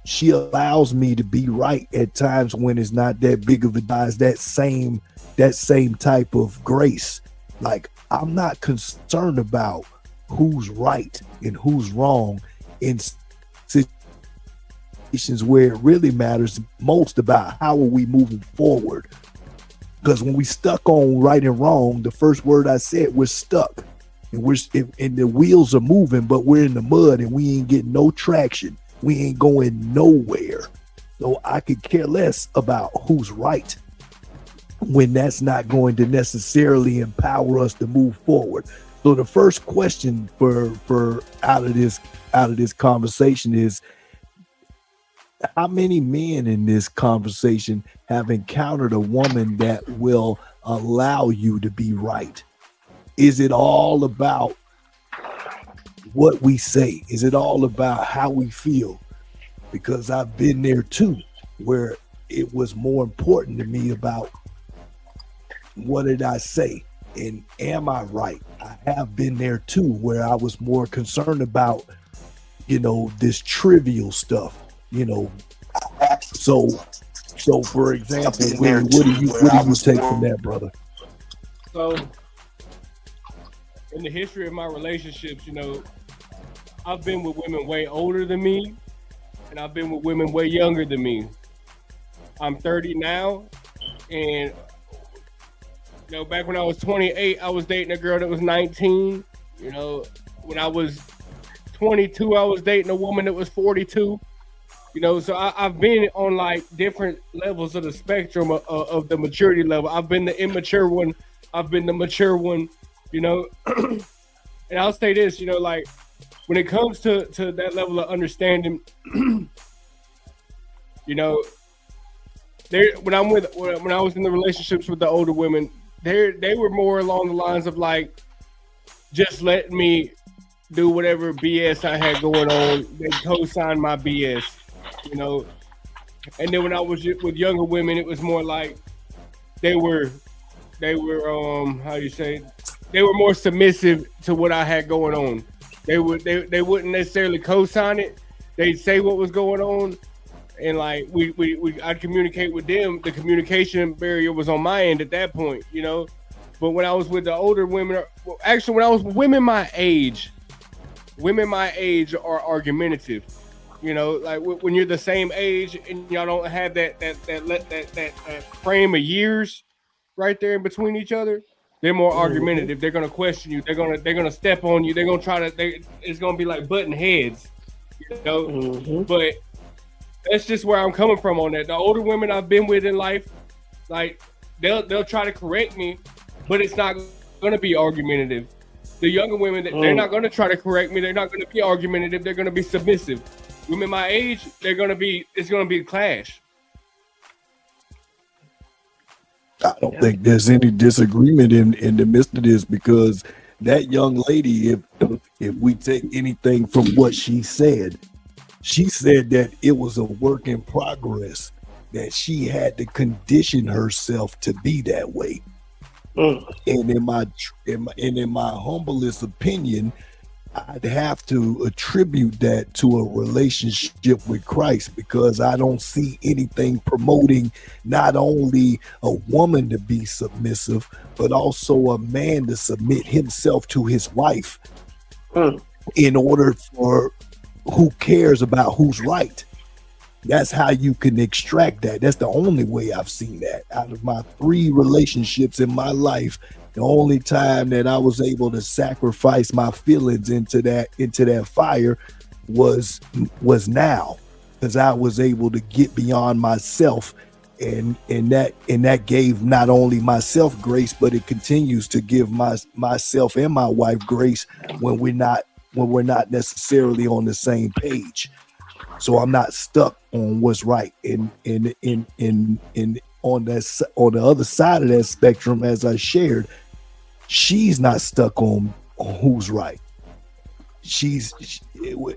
she allows me to be right at times when it's not that big of a size, that same type of grace. Like, I'm not concerned about who's right and who's wrong in situations where it really matters most about how are we moving forward. Because when we stuck on right and wrong, the first word I said, we're stuck. And the wheels are moving, but we're in the mud and we ain't getting no traction. We ain't going nowhere. So I could care less about who's right when that's not going to necessarily empower us to move forward. So the first question for out of this conversation is, how many men in this conversation have encountered a woman that will allow you to be right? Is it all about what we say? Is it all about how we feel? Because I've been there too, where it was more important to me about what did I say and am I right? I have been there too, where I was more concerned about, this trivial stuff, So for example, what do you take from that, brother? So, in the history of my relationships, I've been with women way older than me, and I've been with women way younger than me. I'm 30 now, and back when I was 28, I was dating a girl that was 19. When I was 22, I was dating a woman that was 42. So I've been on like different levels of the spectrum of the maturity level. I've been the immature one. I've been the mature one, And I'll say this, like when it comes to that level of understanding, when I was in the relationships with the older women, they were more along the lines of like, just let me do whatever BS I had going on. They co-signed my BS, And then when I was with younger women, it was more like they were how do you say? They were more submissive to what I had going on. They wouldn't necessarily co-sign it. They'd say what was going on, and like I'd communicate with them. The communication barrier was on my end at that point, But when I was with the older women, actually when I was with women my age are argumentative. You know, like when you're the same age and y'all don't have that frame of years right there in between each other, they're more argumentative. They're gonna question you. They're gonna step on you. They're gonna try to. It's gonna be like butting heads, you know. But that's just where I'm coming from on that. The older women I've been with in life, like they'll try to correct me, but it's not gonna be argumentative. The younger women, they're not gonna try to correct me. They're not gonna be argumentative. They're gonna be submissive. Women my age, it's gonna be a clash. I don't think there's any disagreement in the midst of this, because that young lady, if we take anything from what she said that it was a work in progress, that she had to condition herself to be that way. And in my humblest opinion, I'd have to attribute that to a relationship with Christ, because I don't see anything promoting not only a woman to be submissive, but also a man to submit himself to his wife in order for who cares about who's right. That's how you can extract that. That's the only way I've seen that. Out of my 3 relationships in my life, the only time that I was able to sacrifice my feelings into that fire was now, because I was able to get beyond myself, and that gave not only myself grace, but it continues to give myself and my wife grace when we're not necessarily on the same page. So I'm not stuck on what's right. And on the other side of that spectrum, as I shared, she's not stuck on who's right. She's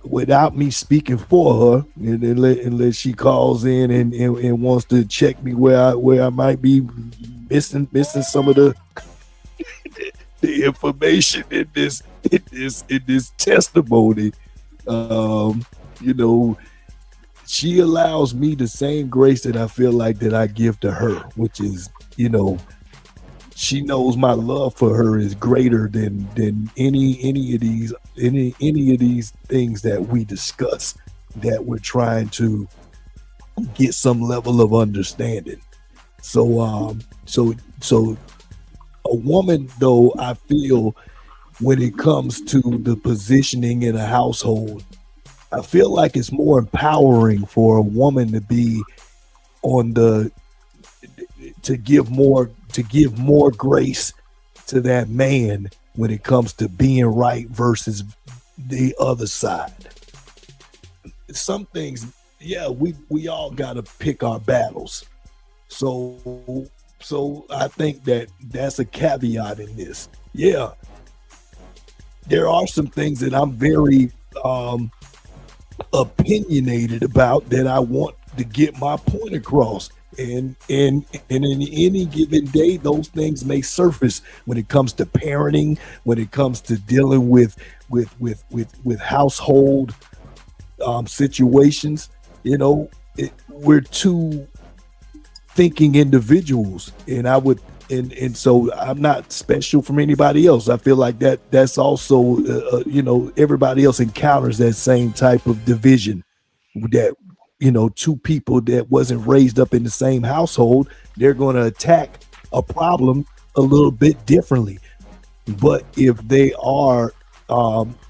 without me speaking for her, unless she calls in and wants to check me where I might be missing some of the information in this testimony. You know, she allows me the same grace that I feel like that I give to her, which is, you know, she knows my love for her is greater than any of these things that we discuss, that we're trying to get some level of understanding. So a woman, though, I feel, when it comes to the positioning in a household, I feel like it's more empowering for a woman to be to give more grace to that man when it comes to being right versus the other side. Some things, yeah, we all got to pick our battles. So I think that's a caveat in this. Yeah, there are some things that I'm very opinionated about, that I want to get my point across. And in any given day, those things may surface when it comes to parenting, when it comes to dealing with household situations. You know, we're two thinking individuals, and so I'm not special from anybody else. I feel like that's also you know, everybody else encounters that same type of division, that, you know, two people that wasn't raised up in the same household, they're going to attack a problem a little bit differently. But if they are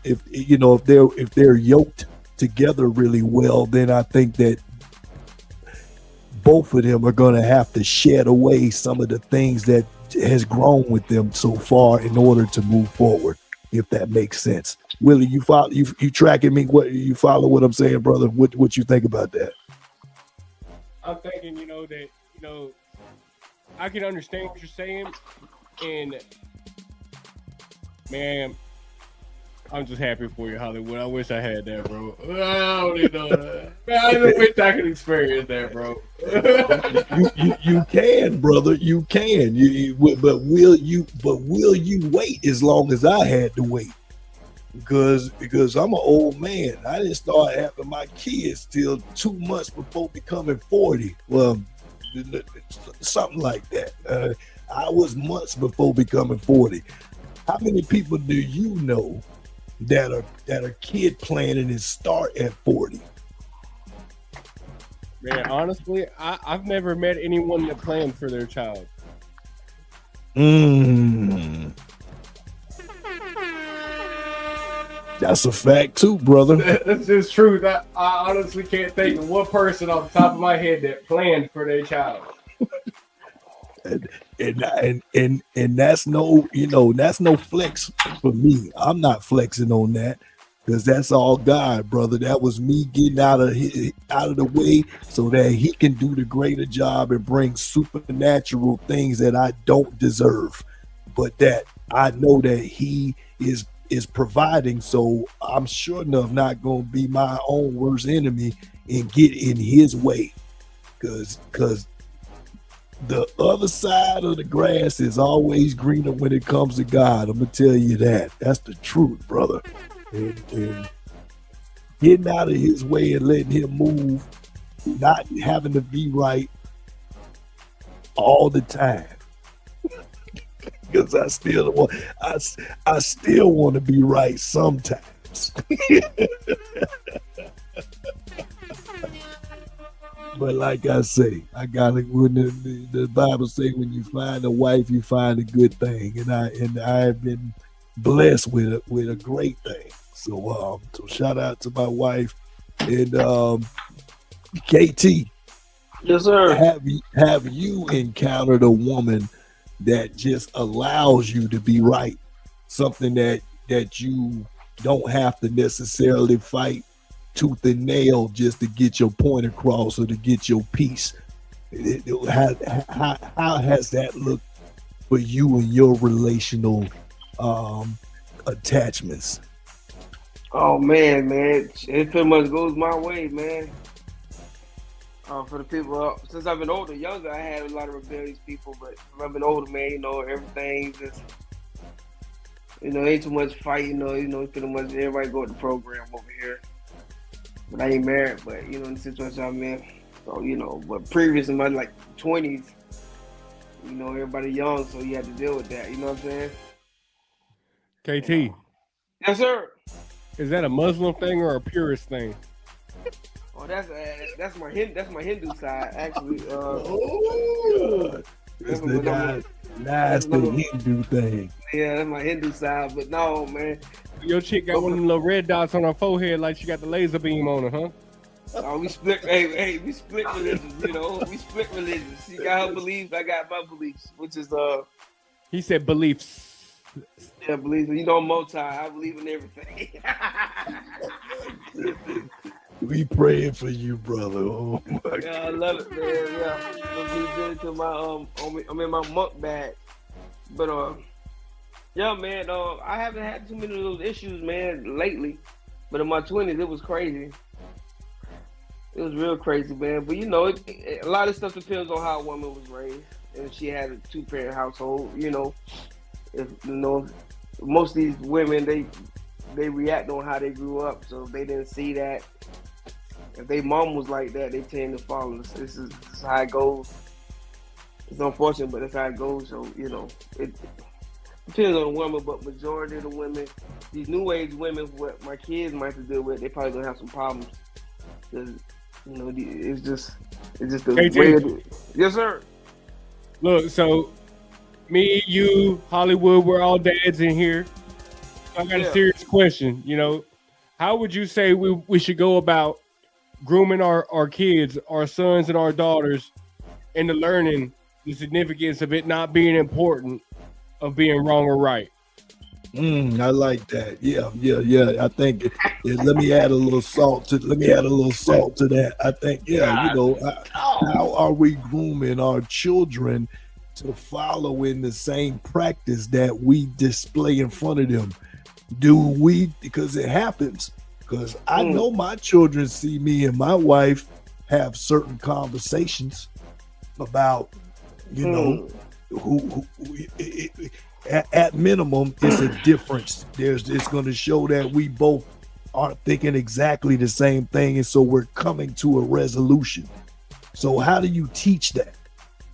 if they're yoked together really well, then I think that both of them are going to have to shed away some of the things that has grown with them so far in order to move forward, if that makes sense. Willie, you tracking me? What you follow what I'm saying, brother? What you think about that? I'm thinking, I can understand what you're saying, and man, I'm just happy for you, Hollywood. I wish I had that, bro. I don't even know that. Man, I just wish I could experience that, bro. you can, brother. You can. But will you wait as long as I had to wait? Because I'm an old man. I didn't start having my kids till 2 months before becoming 40. Well, something like that. I was months before becoming 40. How many people do you know that are kid planning and start at 40? Man, honestly, I've never met anyone that planned for their child. That's a fact too, brother. That's just true. That I honestly can't think of one person off the top of my head that planned for their child. And that's no, that's no flex for me. I'm not flexing on that because that's all God, brother. That was me getting out of the way so that he can do the greater job and bring supernatural things that I don't deserve, but that I know that he is providing. So I'm sure enough not going to be my own worst enemy and get in his way, because the other side of the grass is always greener when it comes to God. I'm gonna tell you that. That's the truth, brother. And getting out of his way and letting him move, not having to be right all the time. Because I still want to be right sometimes. But like I say, I gotta. When the Bible say, when you find a wife, you find a good thing, and I have been blessed with a great thing. So shout out to my wife and KT. Yes, sir. Have you encountered a woman that just allows you to be right? Something that you don't have to necessarily fight tooth and nail just to get your point across or to get your piece. How has that looked for you and your relational attachments? Oh man, it pretty much goes my way, man. For the people, since I've been older, younger, I had a lot of rebellious people, but since I've been older, man, everything just, ain't too much fighting, pretty much everybody go to the program over here. But I ain't married, but in the situation I'm in, so but previous in my 20s, everybody young, so you had to deal with that. You know what I'm saying? KT. Yes, sir. Is that a Muslim thing or a purist thing? Oh, that's my Hindu side, actually. It's the Hindu thing. Yeah, that's my Hindu side, but no, man. Your chick got one of them little red dots on her forehead like she got the laser beam on her, huh? Oh, we split. Hey, we split religions. We split religions. She got her beliefs, I got my beliefs, which is He said beliefs. Yeah, beliefs. Multi. I believe in everything. We praying for you, brother. Oh my God. Yeah, I love it, man. Yeah, I'm in my monk bag, but yeah, man. I haven't had too many of those issues, man, lately. But in my 20s, it was crazy. It was real crazy, man. But a lot of stuff depends on how a woman was raised, and she had a 2-parent household. If most of these women they react on how they grew up, so if they didn't see that, if their mom was like that, they tend to follow. This is how it goes. It's unfortunate, but that's how it goes. So it depends on the woman, but majority of the women, these new age women, what my kids might have to deal with, they probably gonna have some problems. It's just the way it is. Yes, sir. Look, so me, you, Hollywood, we're all dads in here. So I got a serious question. How would you say we should go about grooming our kids, our sons and our daughters, into learning the significance of it not being important of being wrong or right? I like that. Yeah. I think let me add a little salt to that. I think, how are we grooming our children to follow in the same practice that we display in front of them? Do we, because it happens, because I know my children see me and my wife have certain conversations about, who at minimum, it's a difference. It's going to show that we both aren't thinking exactly the same thing, and so we're coming to a resolution. So how do you teach that?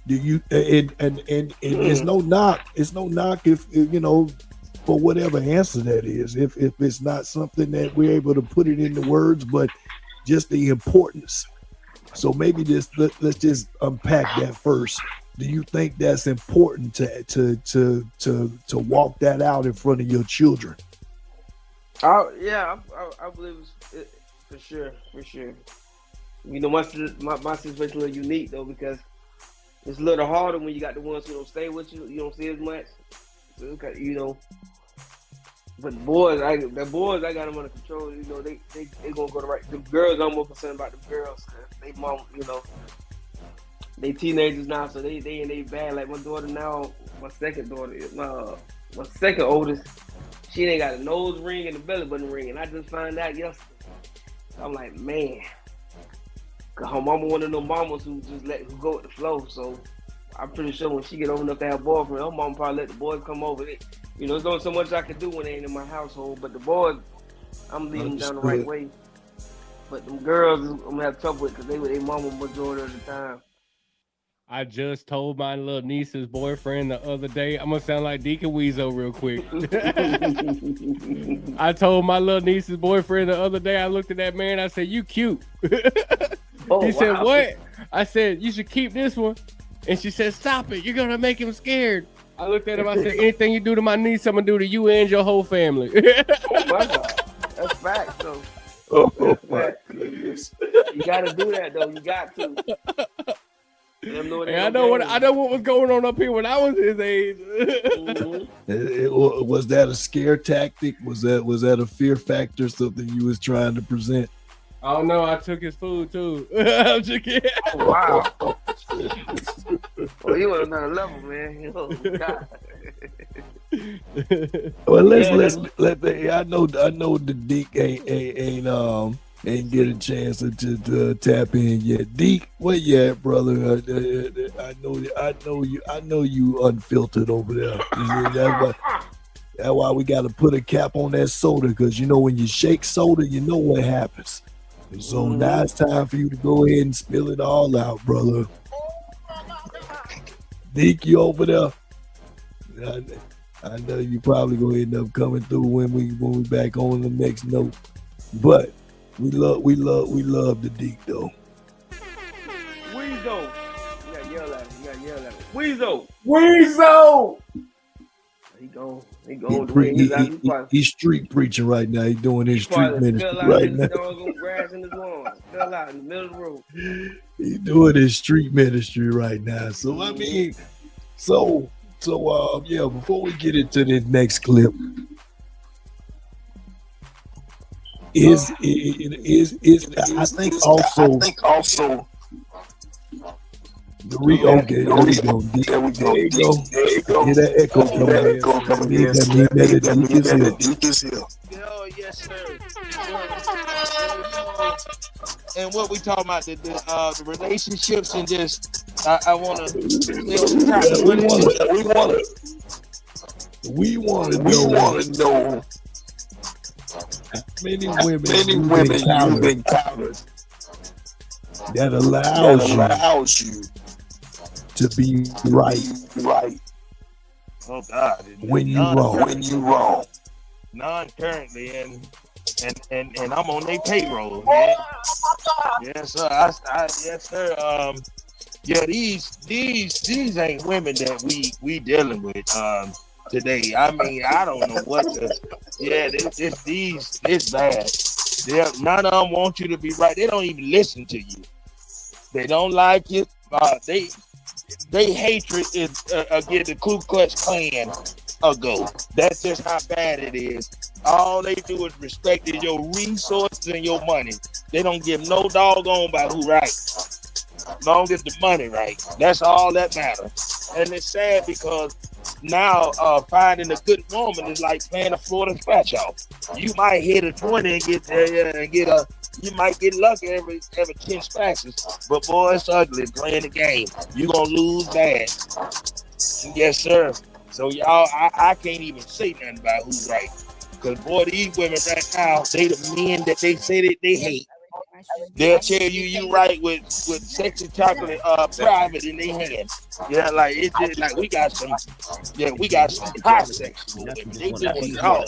Do you and it's no knock. It's no knock if for whatever answer that is. If it's not something that we're able to put it into words, but just the importance So maybe let's just unpack that first. Do you think that's important to walk that out in front of your children? I believe it's for sure. You know, my situation's a little unique though, because it's a little harder when you got the ones who don't stay with you. You don't see as much. So, you know, but the boys, I got them under control. You know, they gonna go the right. The girls, I'm more concerned about the girls. They mom, you know, they teenagers now, so they in they bad. Like my daughter now, my second daughter, my second oldest, she ain't got a nose ring and a belly button ring, and I just found out yesterday. I'm like, man, cause her mama one of them mamas who just who go with the flow. So I'm pretty sure when she get old enough to have a boyfriend, her mama probably let the boys come over. You know, there's only so much I can do when they ain't in my household, but the boys, I'm leading them down the right way. But them girls, I'm gonna have trouble with because they with their mama majority of the time. I just told my little niece's boyfriend the other day. I'm gonna sound like Deacon Weezo real quick. I told my little niece's boyfriend the other day. I looked at that man. I said, "You cute." He said, "What?" I said, "You should keep this one." And she said, "Stop it! You're gonna make him scared." I looked at him. I said, "Anything you do to my niece, I'm gonna do to you and your whole family." Oh my God, that's facts though. Oh my goodness! You gotta do that though. You got to. I know what was going on up here when I was his age. Was that a scare tactic? Was that a fear factor? Something you was trying to present? I don't know. I took his food too. I'm just kidding. Oh, wow. Well, you on another level, man. Oh, God. Well, let's I know the Deke ain't get a chance to tap in yet. Deke, where you at, brother? I know you unfiltered over there. That's why we got to put a cap on that soda, because you know when you shake soda, you know what happens. And so now it's time for you to go ahead and spill it all out, brother. Deke, you over there? I know you probably gonna end up coming through when we back on the next note, but we love the Deke though. Weezo, you gotta yell at him. Weezo. He's street preaching right now. He's doing his street ministry right now. Grass in his lawn. Fell out in the middle of the road. He's doing his street ministry right now. So I mean, yeah. Before we get into this next clip, I think also. There we go. There we go. Hear that echo coming in. That Deke is here. Oh, yes, sir. And what we talking about, the relationships, and just I want to. We want to know how many women you've encountered that allows you to be right. Oh God! When you wrong. None currently, and I'm on their payroll. Man. Yes, sir. Yes, sir. Yeah, these ain't women that we dealing with today. I mean, I don't know what the. Yeah, it's bad. None of them want you to be right. They don't even listen to you. They don't like it. They hatred is against the Ku Klux Klan ago. That's just how bad it is. All they do is respect your resources and your money. They don't give no doggone about who right. Long as the money right. That's all that matters. And it's sad because now finding a good woman is like playing a Florida scratch off. You might hit a 20 and you might get lucky every 10 scratches, but boy, it's ugly playing the game. You're gonna lose bad. Yes, sir. So y'all, I can't even say nothing about who's right. Because boy, these women right now, they the men that they say that they hate. they'll tell you right with sex and chocolate private in their hand. Yeah, like it's just like we got some hot sex. They doing it all.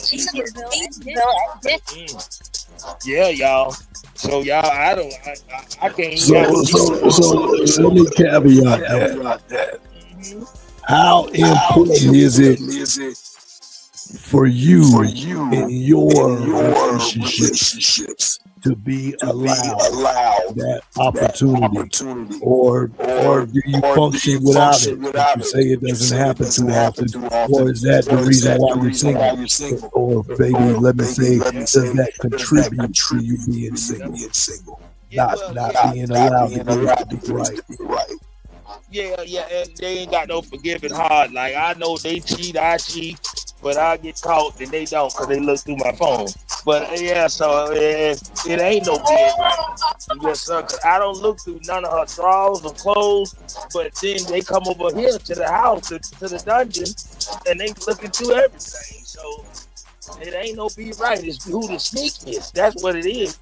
Yeah, y'all. So y'all, I can't. So let me caveat that. How important is it for you in your relationships to be allowed that opportunity, or do you function without it? You say it doesn't happen too often, or is that the reason why you're single? Or maybe let me say, does that contribute to you being single? Not being allowed to be right. Yeah, and they ain't got no forgiving heart. Like, I know they cheat, I cheat, but I get caught and they don't because they look through my phone. But yeah, so it ain't no being right. Yes, sir. 'Cause I don't look through none of her drawers or clothes, but then they come over here to the house, to the dungeon, and they looking through everything. So it ain't no be right. It's who the sneak is. That's what it is.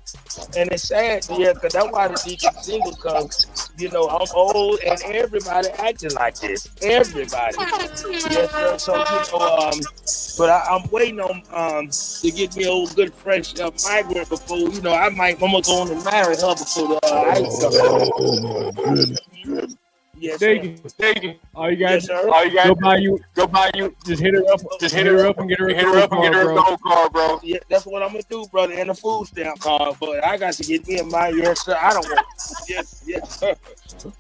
And it's sad, yeah, because that's why the deacon single comes. You know, I'm old and everybody acting like this. Everybody. Yes, sir. So, you know, but I'm waiting on to get me a good fresh migrant before, you know, I'm gonna go on and marry her before the ice comes. Yes, thank you. All you guys, go buy you. Just hit her up and get her a gold card, bro. Yeah, that's what I'm gonna do, brother. And a food stamp card, but I got to get me a yes, sir. I don't want. Yes, sir.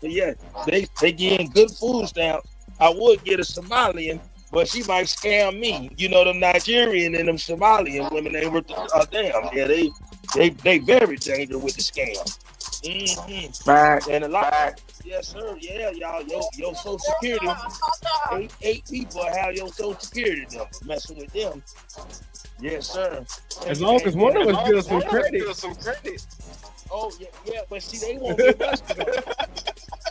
Yeah, they getting good food stamps. I would get a Somalian, but she might scam me. You know, them Nigerian and them Somalian women, they were damn. Yeah, they very dangerous with the scam. Back and a lot. Yes, sir. Yeah, y'all. Your Social Security. Eight people have your Social Security number. Messing with them. Yes, sir. As long as one of us gives some credit. Oh yeah. But see, they won't give us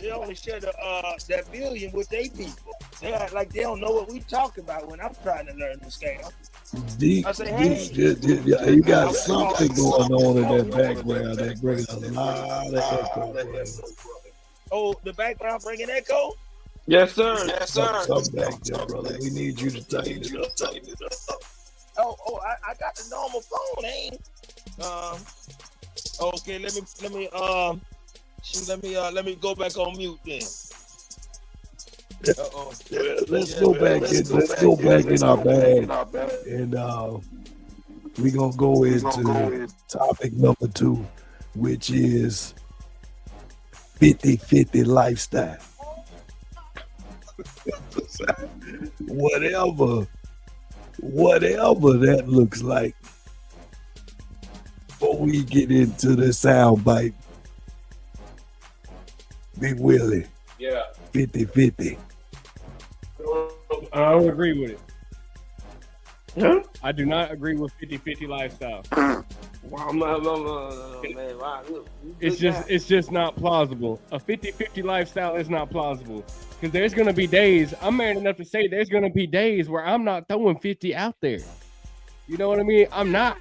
They only share that billion with their people. They act like they don't know what we talk about when I'm trying to learn the scam. I say, hey, you got something going on in that background that brings a lot of echo. Oh, the background bringing echo? Yes, sir. Something back there, brother. We need you to tighten it up. Oh, I got the normal phone, ain't? Okay, let me go back on mute then. Let's go back in our bag, and we're gonna go into topic number 2, which is 50-50 lifestyle. whatever that looks like. Before we get into the sound bite, Big Willie. Yeah. 50-50. I don't agree with it. Huh? I do not agree with 50-50 lifestyle. Wow, man. Wow. It's just not plausible. A 50-50 lifestyle is not plausible. Because there's going to be days, I'm man enough to say there's going to be days where I'm not throwing 50 out there. You know what I mean? I'm not.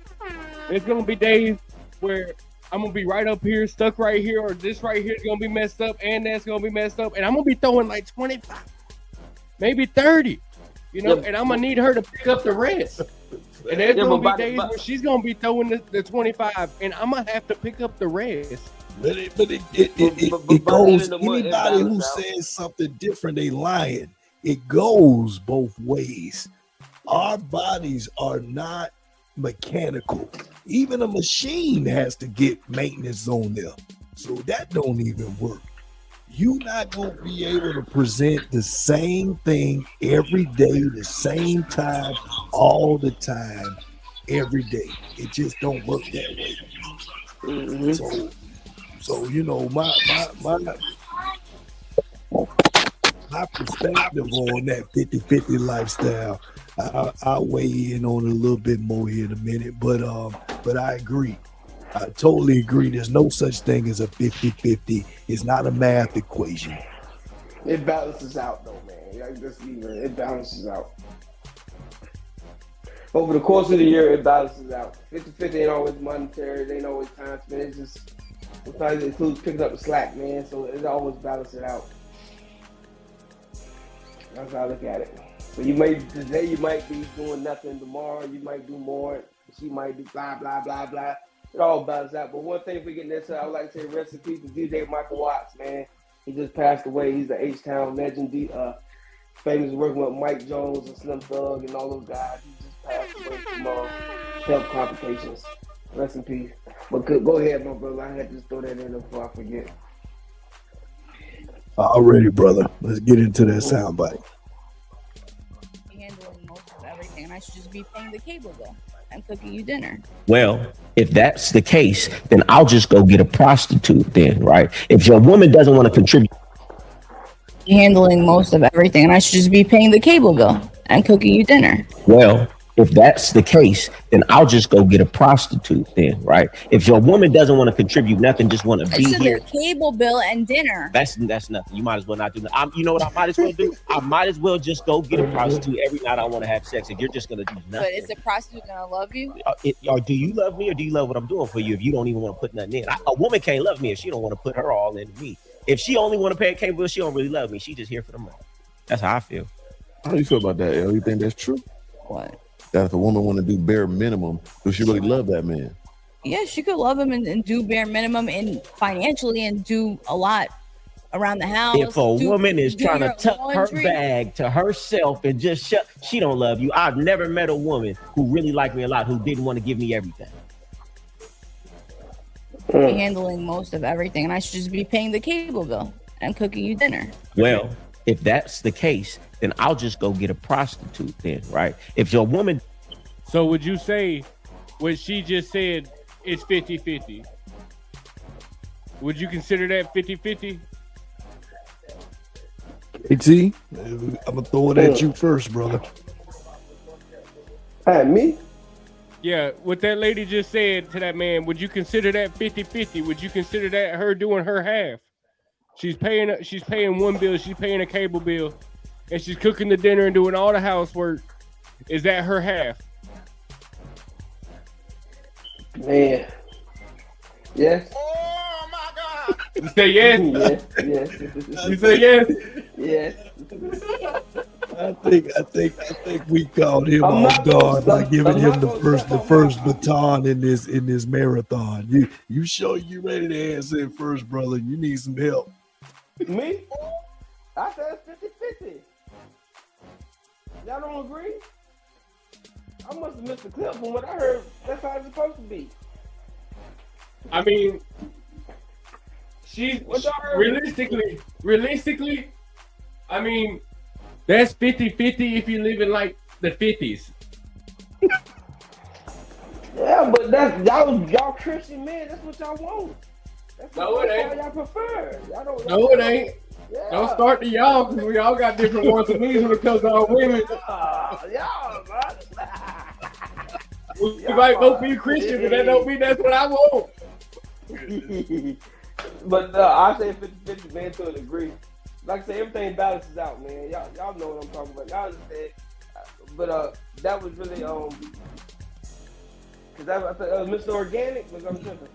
There's going to be days where I'm going to be right up here, stuck right here, or this right here is going to be messed up, and that's going to be messed up, and I'm going to be throwing like 25, maybe 30, you know, and I'm going to need her to pick up the rest. And there's going to be days where she's going to be throwing the 25, and I'm going to have to pick up the rest. But it goes, anybody who says something different, they lying. It goes both ways. Our bodies are not mechanical. Even a machine has to get maintenance on them. So that don't even work. You're not going to be able to present the same thing every day, the same time, all the time, every day. It just don't work that way. Mm-hmm. So you know, my perspective on that 50-50 lifestyle, I'll weigh in on it a little bit more here in a minute, but I agree. I totally agree. There's no such thing as a 50-50. It's not a math equation. It balances out though, man. It balances out. Over the course of the year, it balances out. 50-50 ain't always monetary. It ain't always time spent. It's just Sometimes it includes picking up the slack, man. So it always balances it out. That's how I look at it. So today you might be doing nothing. Tomorrow you might do more. She might be blah blah blah blah. It all balances out. But one thing, if we get this, I would like to say rest in peace to DJ Michael Watts, man. He just passed away. He's the H-Town legend. Famous working with Mike Jones and Slim Thug and all those guys. He just passed away from health complications. Rest in peace. But go ahead, my brother. I had to just throw that in there before I forget. Already, brother. Let's get into that soundbite. Handling most of everything, and I should just be paying the cable bill and cooking you dinner. Well, if that's the case, then I'll just go get a prostitute then, right? If your woman doesn't want to contribute. Handling most of everything, and I should just be paying the cable bill and cooking you dinner. Well, if that's the case, then I'll just go get a prostitute then, right? If your woman doesn't want to contribute nothing, just want to be here. The cable bill and dinner. That's nothing. You might as well not do that. You know what I might as well do? I might as well just go get a prostitute every night I want to have sex. If you're just going to do nothing. But is the prostitute going to love you? Or do you love me, or do you love what I'm doing for you if you don't even want to put nothing in? A woman can't love me if she don't want to put her all into me. If she only want to pay a cable bill, she don't really love me. She just here for the money. That's how I feel. How do you feel about that, El? You think that's true? What? That if a woman want to do bare minimum, does she really love that man? Yeah, she could love him and do bare minimum and financially and do a lot around the house. If a woman is trying to tuck her bag to herself and just she don't love you. I've never met a woman who really liked me a lot who didn't want to give me everything. Handling most of everything, and I should just be paying the cable bill and cooking you dinner. Well, if that's the case, then I'll just go get a prostitute then, right? If your woman... So would you say what she just said is 50-50? Would you consider that 50-50? AT, I'm going to throw it at you first, brother. Me? Yeah, what that lady just said to that man, would you consider that 50-50? Would you consider that her doing her half? She's paying one bill, she's paying a cable bill, and she's cooking the dinner and doing all the housework. Is that her half? Man. Yes. Oh my God. You say yes? Yes. You say yes? Yes. I think we caught him off guard by giving him the first baton in this marathon. You sure you ready to answer it first, brother? You need some help. Me? I said it's 50-50. Y'all don't agree? I must have missed the clip from what I heard. That's how it's supposed to be. I mean, realistically, I mean, that's 50-50 if you live in like the 50s. Yeah, but that's y'all Christian men. That's what y'all want. That's no, it ain't. Y'all prefer. No, it ain't. Yeah. Don't start to y'all because we all got different wants and needs when it comes to our women. Y'all, man. We might both be Christian, but that don't mean that's what I want. But I say 50-50, man, to a degree. Like I say, everything balances out, man. Y'all know what I'm talking about. Y'all understand. But that was really because I thought Mr. Organic was on something.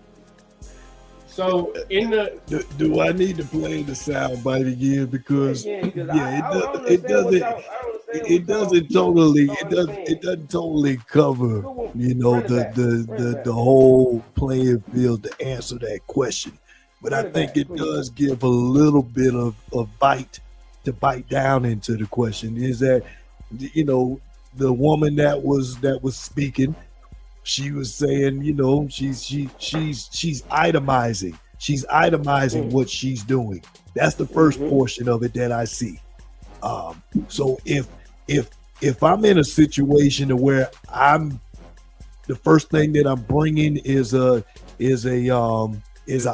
So in the do I need to play the sound bite again? Because it doesn't totally cover, you know, the whole playing field to answer that question. But I think it does give a little bit of bite to bite down into the question. Is that, you know, the woman that was speaking, she was saying, you know, she's itemizing. She's itemizing what she's doing. That's the first portion of it that I see. So if I'm in a situation where the first thing that I'm bringing is an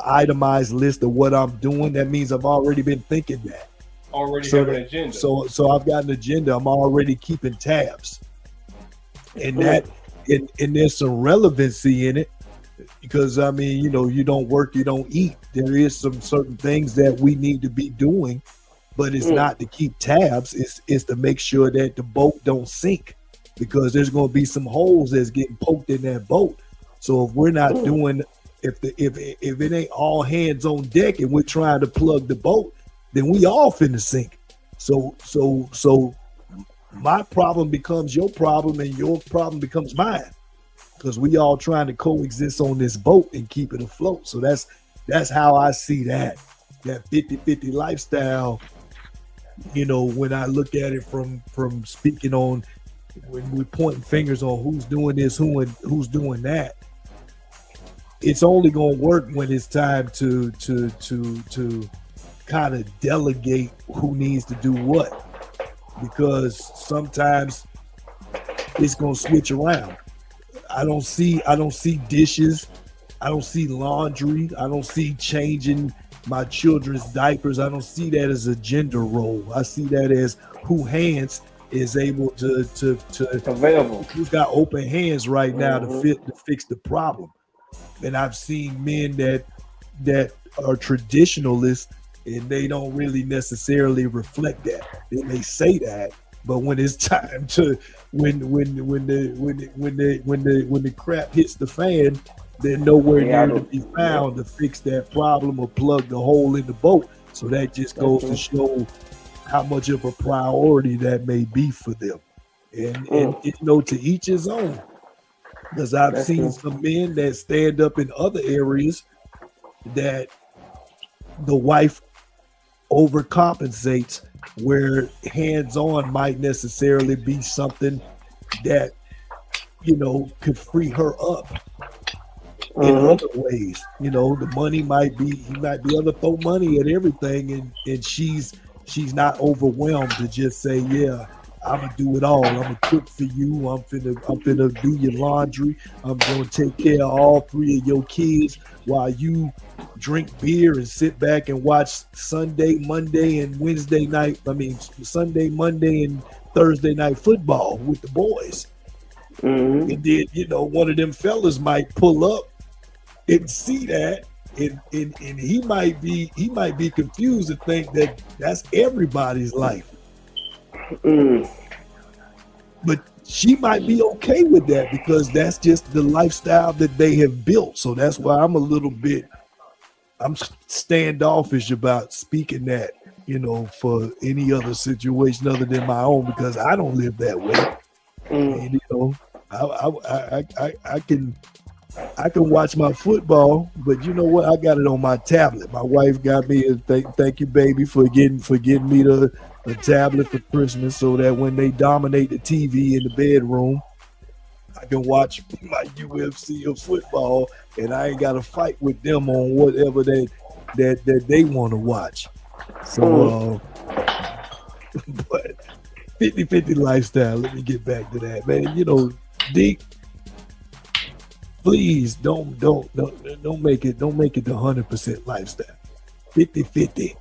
itemized list of what I'm doing, that means I've already been thinking that. Have an agenda. So I've got an agenda. I'm already keeping tabs, and that. And there's some relevancy in it because, I mean, you know, you don't work, you don't eat. There is some certain things that we need to be doing, but it's not to keep tabs. It's to make sure that the boat don't sink because there's going to be some holes that's getting poked in that boat. So if we're not doing if it ain't all hands on deck and we're trying to plug the boat, then we all finna sink. So my problem becomes your problem and your problem becomes mine, because we all trying to coexist on this boat and keep it afloat. So that's how I see that 50-50 lifestyle. You know, when I look at it from speaking on, when we're pointing fingers on who's doing this, who's doing that, it's only gonna work when it's time to kind of delegate who needs to do what, because sometimes it's gonna switch around. I don't see dishes, I don't see laundry, I don't see changing my children's diapers. I don't see that as a gender role. I see that as who hands is able to available, who's got open hands right now to fix the problem. And I've seen men that are traditionalists, and they don't really necessarily reflect that. They may say that, but when it's time to when the crap hits the fan, they're nowhere near to be found to fix that problem or plug the hole in the boat. So that just goes to show how much of a priority that may be for them. And you know, to each his own. Because I've seen some men that stand up in other areas that the wife overcompensates, where hands-on might necessarily be something that, you know, could free her up in other ways. You know, the money he might be able to throw money at everything, and she's not overwhelmed to just say, yeah, I'm gonna do it all. I'm gonna cook for you. I'm finna do your laundry. I'm gonna take care of all 3 of your kids while you drink beer and sit back and watch Sunday, Monday, and Wednesday night. Sunday, Monday, and Thursday night football with the boys. And then, you know, one of them fellas might pull up and see that, and he might be confused and think that that's everybody's life. But she might be okay with that, because that's just the lifestyle that they have built. So that's why I'm standoffish about speaking that, you know, for any other situation other than my own, because I don't live that way. And, you know, I can watch my football, but you know what? I got it on my tablet. My wife got me thank you, baby, for getting me a tablet for Christmas, so that when they dominate the TV in the bedroom, I can watch my UFC or football, and I ain't got to fight with them on whatever that they want to watch. So, but 50-50 lifestyle. Let me get back to that, man. You know, Deke, please don't make it the 100% lifestyle. 50-50.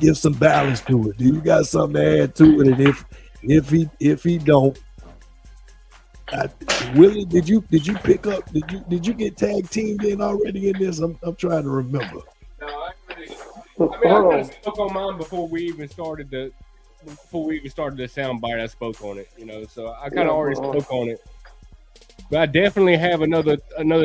Give some balance to it. Do you got something to add to it? And if he don't, Willie, did you pick up? Did you get tag teamed in already in this? I'm trying to remember. No, I kind of spoke on mine before we even started the sound bite. I spoke on it, you know, so I kind of already spoke on it. But I definitely have another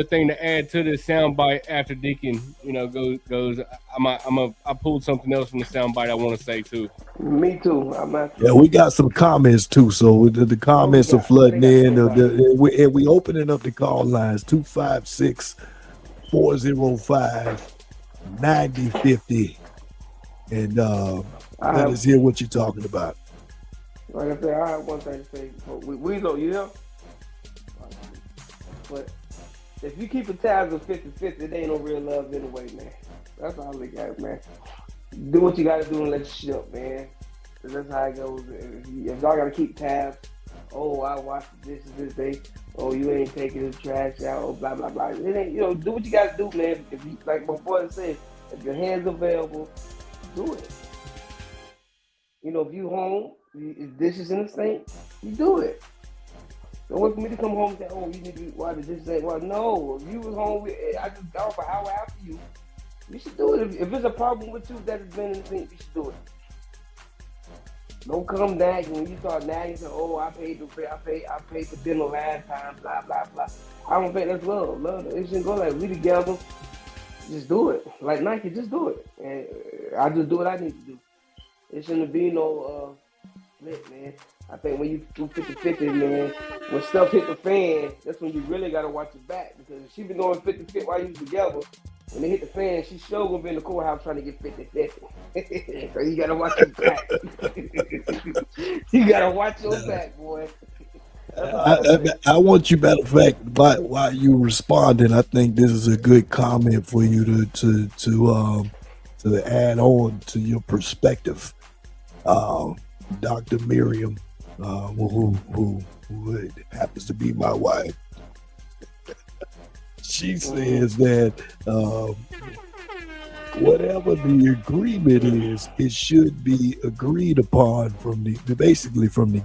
thing to add to this soundbite after Deacon, you know, goes. I pulled something else from the soundbite I want to say too. Me too. Yeah, we got some comments too. So the comments are flooding in. And we opening up the call lines 256-405-9050, and let us hear what you're talking about. Like I said, I have one thing to say. Weezo, you here? But if you keep a tabs of 50-50, it ain't no real love anyway, man. That's all they got, man. Do what you got to do and let you ship, man. That's how it goes. If y'all got to keep tabs, oh, I washed the dishes this day. Oh, you ain't taking the trash out. Oh, blah, blah, blah. It ain't, you know, do what you got to do, man. If you, like my boy said, if your hand's available, do it. You know, if you home, dishes in the sink, you do it. Don't wait for me to come home and say, oh, you need to why the dishes ain't well. No, if you was home, I just got off an hour after you. You should do it. If it's a problem with you that has been in the sink, you should do it. Don't come nagging when you start nagging. Say, "Oh, I paid for dinner last time." Blah blah blah. I don't think that's love. Love, it shouldn't go like we together. Just do it. Like Nike, just do it. And I just do what I need to do. It shouldn't be no split, man. I think when you do 50-50, man, when stuff hit the fan, that's when you really gotta watch your back. Because if she been going 50-50 while you together, when they hit the fan, she's sure gonna be in the courthouse trying to get 50-50. So you gotta watch your back. You gotta watch your back, boy. I want you, matter of fact, while you responding, I think this is a good comment for you to add on to your perspective. Dr. Miriam, who happens to be my wife, she says that whatever the agreement is, it should be agreed upon from the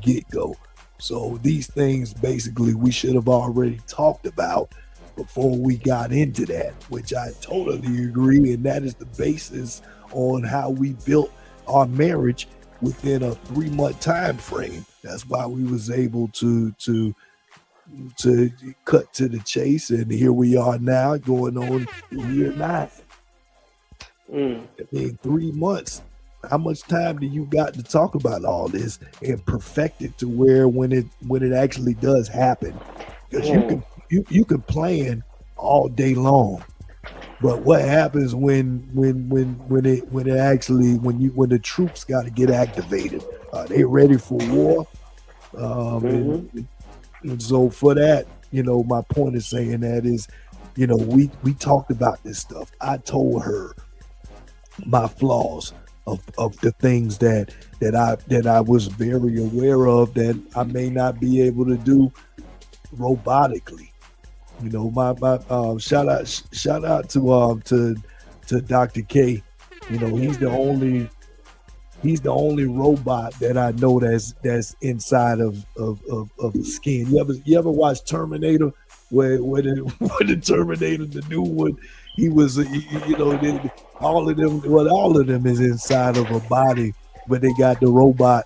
get-go. So these things basically we should have already talked about before we got into that, which I totally agree, and that is the basis on how we built our marriage within a 3-month time frame. That's why we was able to cut to the chase, and here we are now going on year 9. I mean, 3 months. How much time do you got to talk about all this and perfect it to where when it actually does happen? Because you can plan all day long, but what happens when the troops got to get activated? Are they ready for war? And so for that, my point is saying that is, we talked about this stuff. I told her my flaws of the things that I was very aware of that I may not be able to do robotically. My shout out to Dr. K. He's the only robot that I know that's inside of the skin. You ever watch Terminator where the Terminator, the new one, he was all of them is inside of a body, but they got the robot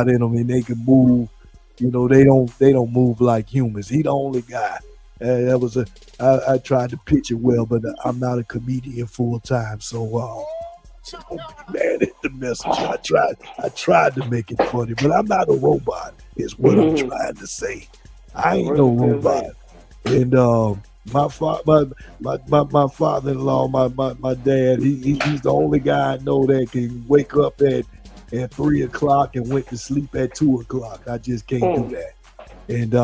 in them, and they can move. They don't move like humans. He the only guy. I tried to pitch it well, but I'm not a comedian full time, so don't be mad at the message. I tried to make it funny, but I'm not a robot. Is what I'm trying to say. I ain't no robot. And my father-in-law, my dad, he's the only guy I know that can wake up at 3 o'clock and went to sleep at 2 o'clock. I just can't do that. And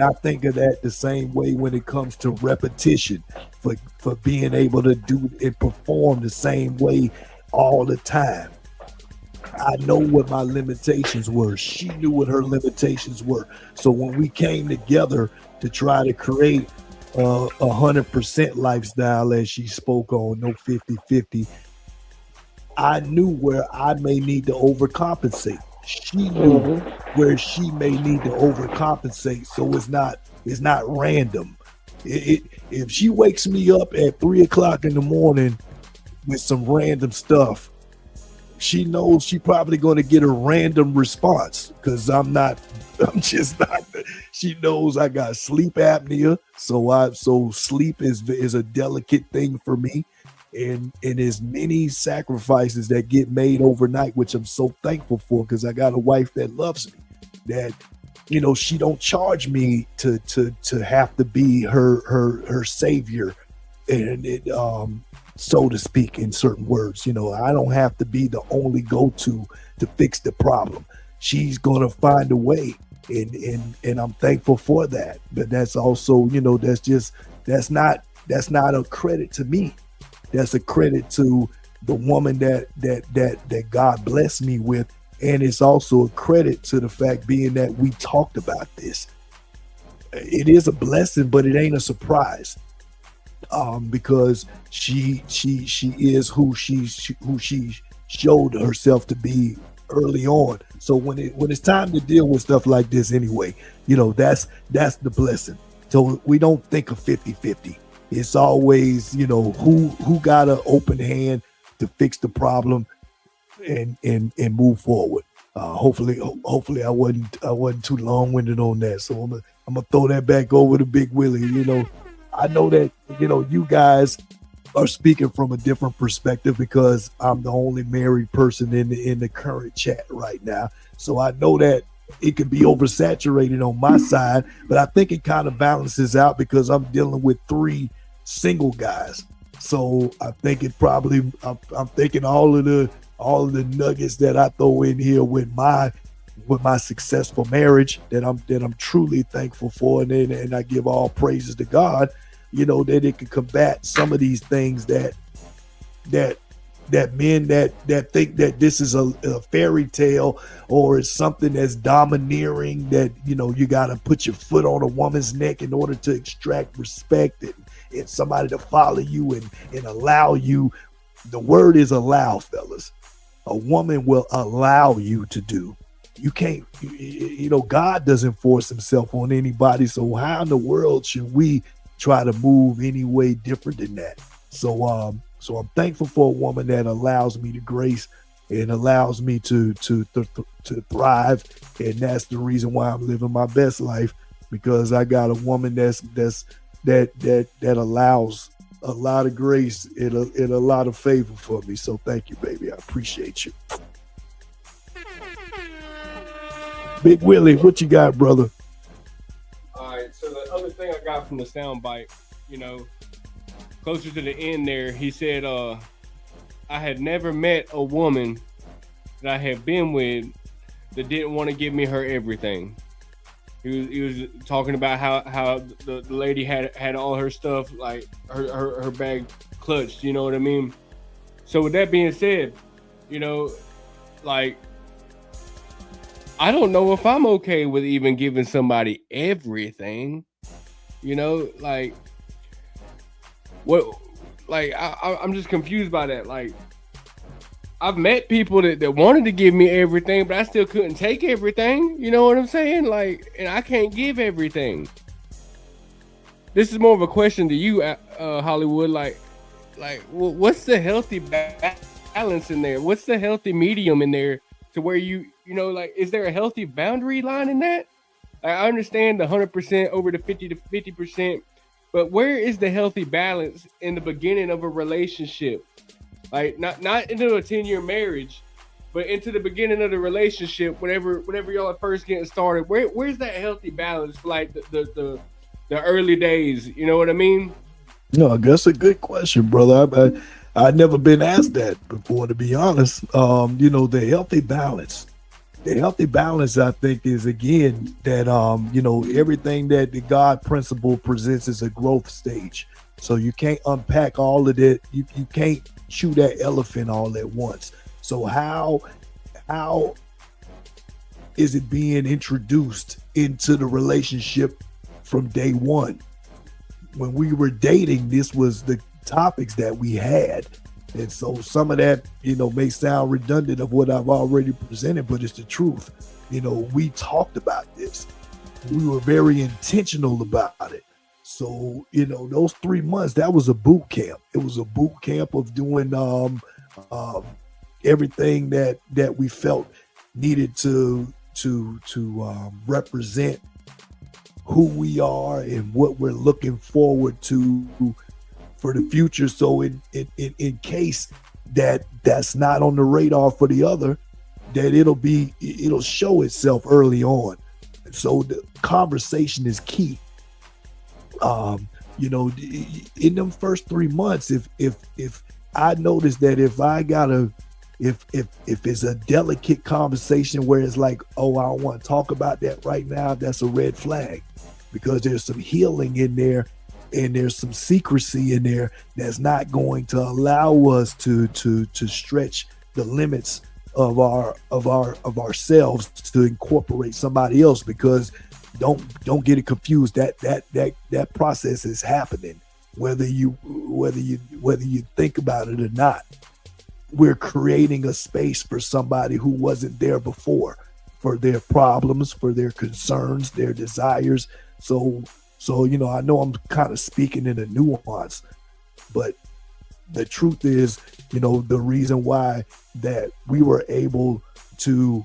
I think of that the same way when it comes to repetition, for being able to do and perform the same way all the time. I know what my limitations were. She knew what her limitations were. So when we came together to try to create 100% lifestyle, as she spoke on, no 50-50, I knew where I may need to overcompensate. She knew where she may need to overcompensate, so it's not random. If she wakes me up at 3 o'clock in the morning with some random stuff, she knows she probably going to get a random response, because she knows I got sleep apnea, so sleep is a delicate thing for me. And as many sacrifices that get made overnight, which I'm so thankful for, because I got a wife that loves me, that she don't charge me to have to be her savior, and so to speak, in certain words. I don't have to be the only go-to to fix the problem. She's gonna find a way, and I'm thankful for that. But that's also, that's not a credit to me. That's a credit to the woman that God blessed me with, and it's also a credit to the fact being that we talked about this. It is a blessing, but it ain't a surprise, because she is who she showed herself to be early on. So when it's time to deal with stuff like this anyway, that's the blessing. So we don't think of 50-50. It's always, who got an open hand to fix the problem and move forward. Hopefully I wasn't too long-winded on that. So I'm gonna throw that back over to Big Willie. You know, I know that you guys are speaking from a different perspective because I'm the only married person in the current chat right now. So I know that it could be oversaturated on my side, but I think it kind of balances out because I'm dealing with 3 single guys. So I think it probably I'm thinking all of the nuggets that I throw in here with my successful marriage that I'm truly thankful for, and I give all praises to God, that it can combat some of these things that men that think that this is a fairy tale or it's something that's domineering, that you got to put your foot on a woman's neck in order to extract respect and somebody to follow you and allow you. The word is allow, fellas. A woman will allow you to do. You can't, God doesn't force himself on anybody. So how in the world should we try to move any way different than that? So I'm thankful for a woman that allows me to grace and allows me to thrive. And that's the reason why I'm living my best life, because I got a woman that allows a lot of grace and a lot of favor for me. So thank you, baby. I appreciate you. Big Willie, what you got, brother? All right. So the other thing I got from the soundbite, closer to the end there, he said, I had never met a woman that I had been with that didn't want to give me her everything. He was talking about how the lady had all her stuff, like her bag clutched, you know what I mean? So with that being said, I don't know if I'm okay with even giving somebody everything, I'm just confused by that. Like, I've met people that wanted to give me everything, but I still couldn't take everything. You know what I'm saying? Like, and I can't give everything. This is more of a question to you, Hollywood. Like, what's the healthy balance in there? What's the healthy medium in there to where is there a healthy boundary line in that? I understand the 100% over the 50 to 50%, but where is the healthy balance in the beginning of a relationship? Like, not into a 10-year marriage, but into the beginning of the relationship, whenever y'all are first getting started, where's that healthy balance for like the early days? You know what I mean? No, that's a good question, brother. I've never been asked that before, to be honest. The healthy balance. The healthy balance, I think, is again that everything that the God principle presents is a growth stage. So you can't unpack all of that. You can't chew that elephant all at once. So how is it being introduced into the relationship from day one? When we were dating, this was the topics that we had. And so some of that, may sound redundant of what I've already presented, but it's the truth. We talked about this. We were very intentional about it. So, those 3 months, that was a boot camp. It was a boot camp of doing everything that we felt needed to represent who we are and what we're looking forward to for the future. So in case that's not on the radar for the other, that it'll show itself early on. So the conversation is key. In them first 3 months, if I notice that if it's a delicate conversation where it's like, oh, I don't want to talk about that right now, that's a red flag, because there's some healing in there and there's some secrecy in there that's not going to allow us to stretch the limits of ourselves to incorporate somebody else. Because don't get it confused, that process is happening whether you think about it or not. We're creating a space for somebody who wasn't there before, for their problems, for their concerns, their desires. So I know I'm kind of speaking in a nuance, but the truth is, the reason why that we were able to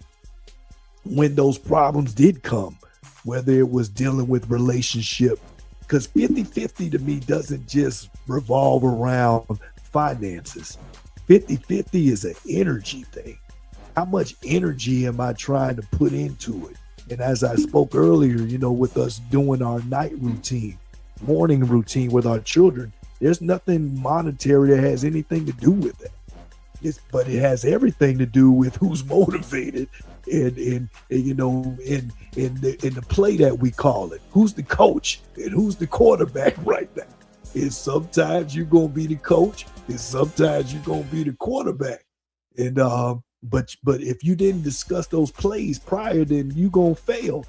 when those problems did come, whether it was dealing with relationship, because 50-50 to me doesn't just revolve around finances. 50-50 is an energy thing. How much energy am I trying to put into it? And as I spoke earlier, you know, with us doing our night routine, morning routine with our children, there's nothing monetary that has anything to do with it. But it has everything to do with who's motivated and you know, in the play that we call it. Who's the coach and who's the quarterback right now? And sometimes you're gonna be the coach, and sometimes you're gonna be the quarterback. And but if you didn't discuss those plays prior, then you're gonna fail,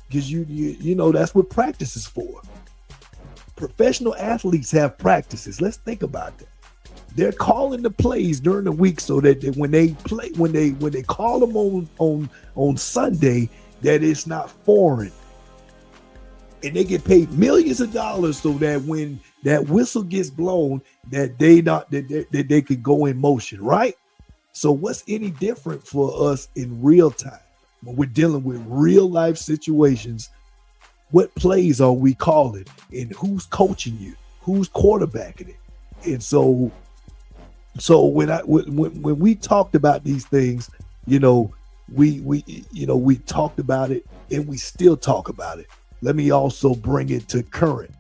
because you know that's what practice is for. Professional athletes have practices. Let's think about that. They're calling the plays during the week so that when they play, when they call them on Sunday, that it's not foreign. And they get paid millions of dollars so that when that whistle gets blown, that they could go in motion, right? So what's any different for us in real time when we're dealing with real life situations? What plays are we calling, and who's coaching you? Who's quarterbacking it? And so when we talked about these things, you know, we talked about it, and we still talk about it. Let me also bring it to current.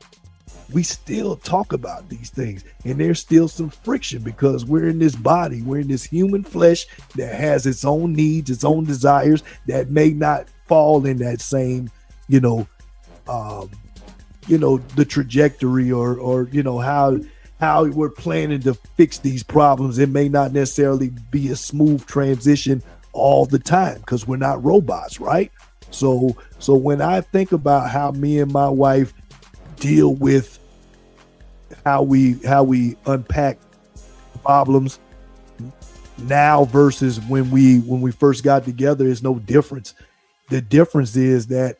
We still talk about these things, and there's still some friction because we're in this body, we're in this human flesh that has its own needs, its own desires that may not fall in that same, the trajectory or how we're planning to fix these problems. It may not necessarily be a smooth transition all the time because we're not robots, right? So when I think about how me and my wife deal with how we unpack problems now versus when we first got together, is no difference. The difference is that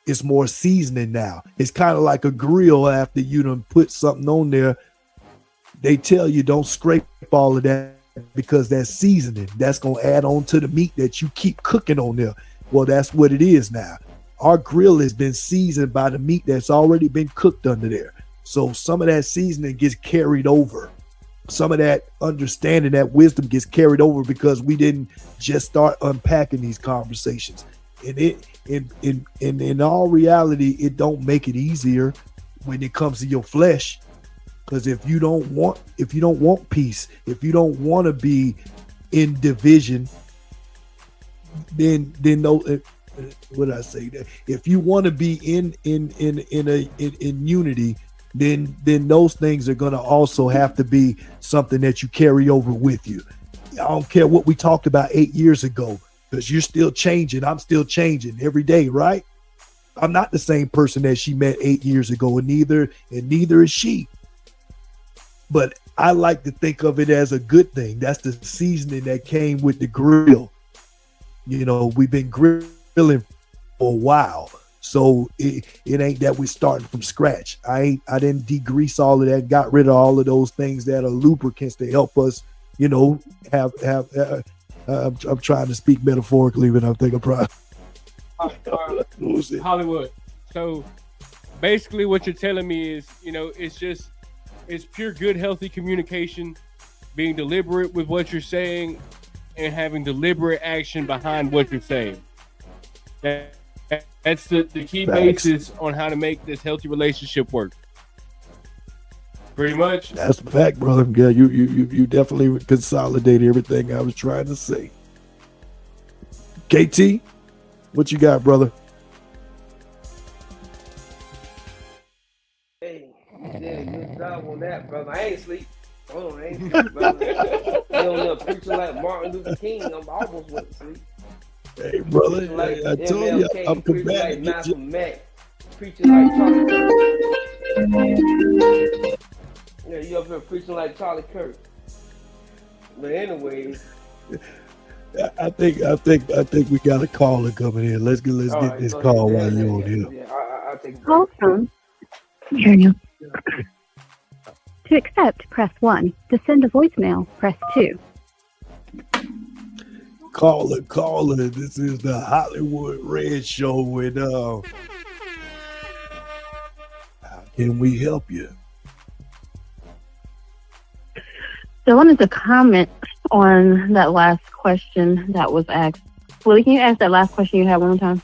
it's more seasoning now. It's kind of like a grill. After you done put something on there, they tell you don't scrape all of that because that's seasoning. That's going to add on to the meat that you keep cooking on there. Well, that's what it is now. Our grill has been seasoned by the meat that's already been cooked under there. So some of that seasoning gets carried over. Some of that understanding, that wisdom gets carried over because we didn't just start unpacking these conversations. And in all reality, it don't make it easier when it comes to your flesh. Because if you don't want peace, if you don't want to be in division, then no. What did I say? If you want to be in unity, then those things are going to also have to be something that you carry over with you. I don't care what we talked about 8 years ago, because you're still changing. I'm still changing every day, right? I'm not the same person that she met 8 years ago, and neither is she. But I like to think of it as a good thing. That's the seasoning that came with the grill. You know, we've been grilling for a while, so it ain't that we're starting from scratch. I didn't degrease all of that, got rid of all of those things that are lubricants to help us, have I'm trying to speak metaphorically, but I'm thinking probably Hollywood. So basically what you're telling me is, it's pure good, healthy communication, being deliberate with what you're saying and having deliberate action behind what you're saying. That's the key basis on how to make this healthy relationship work. Pretty much. That's a fact, brother. Yeah, you definitely consolidated everything I was trying to say. KT, what you got, brother? Hey, you did a good job on that, brother. I ain't sleep. Oh, I ain't sleep, brother. You don't know, preaching like Martin Luther King. I'm almost went to sleep. Hey, brother, like I told you, I'm preaching like combating. Malcolm X, preaching like Charlie Kirk. Yeah, you up here preaching like Charlie Kirk. But anyway, I think we got a caller coming in. Let's get this call while you're on here. Yeah, I think. Call from. Hear you. To accept, press 1. To send a voicemail, press 2. Caller. This is the Hollywood Red Show. And how can we help you? So I wanted to comment on that last question that was asked. Willie, can you ask that last question you had one more time?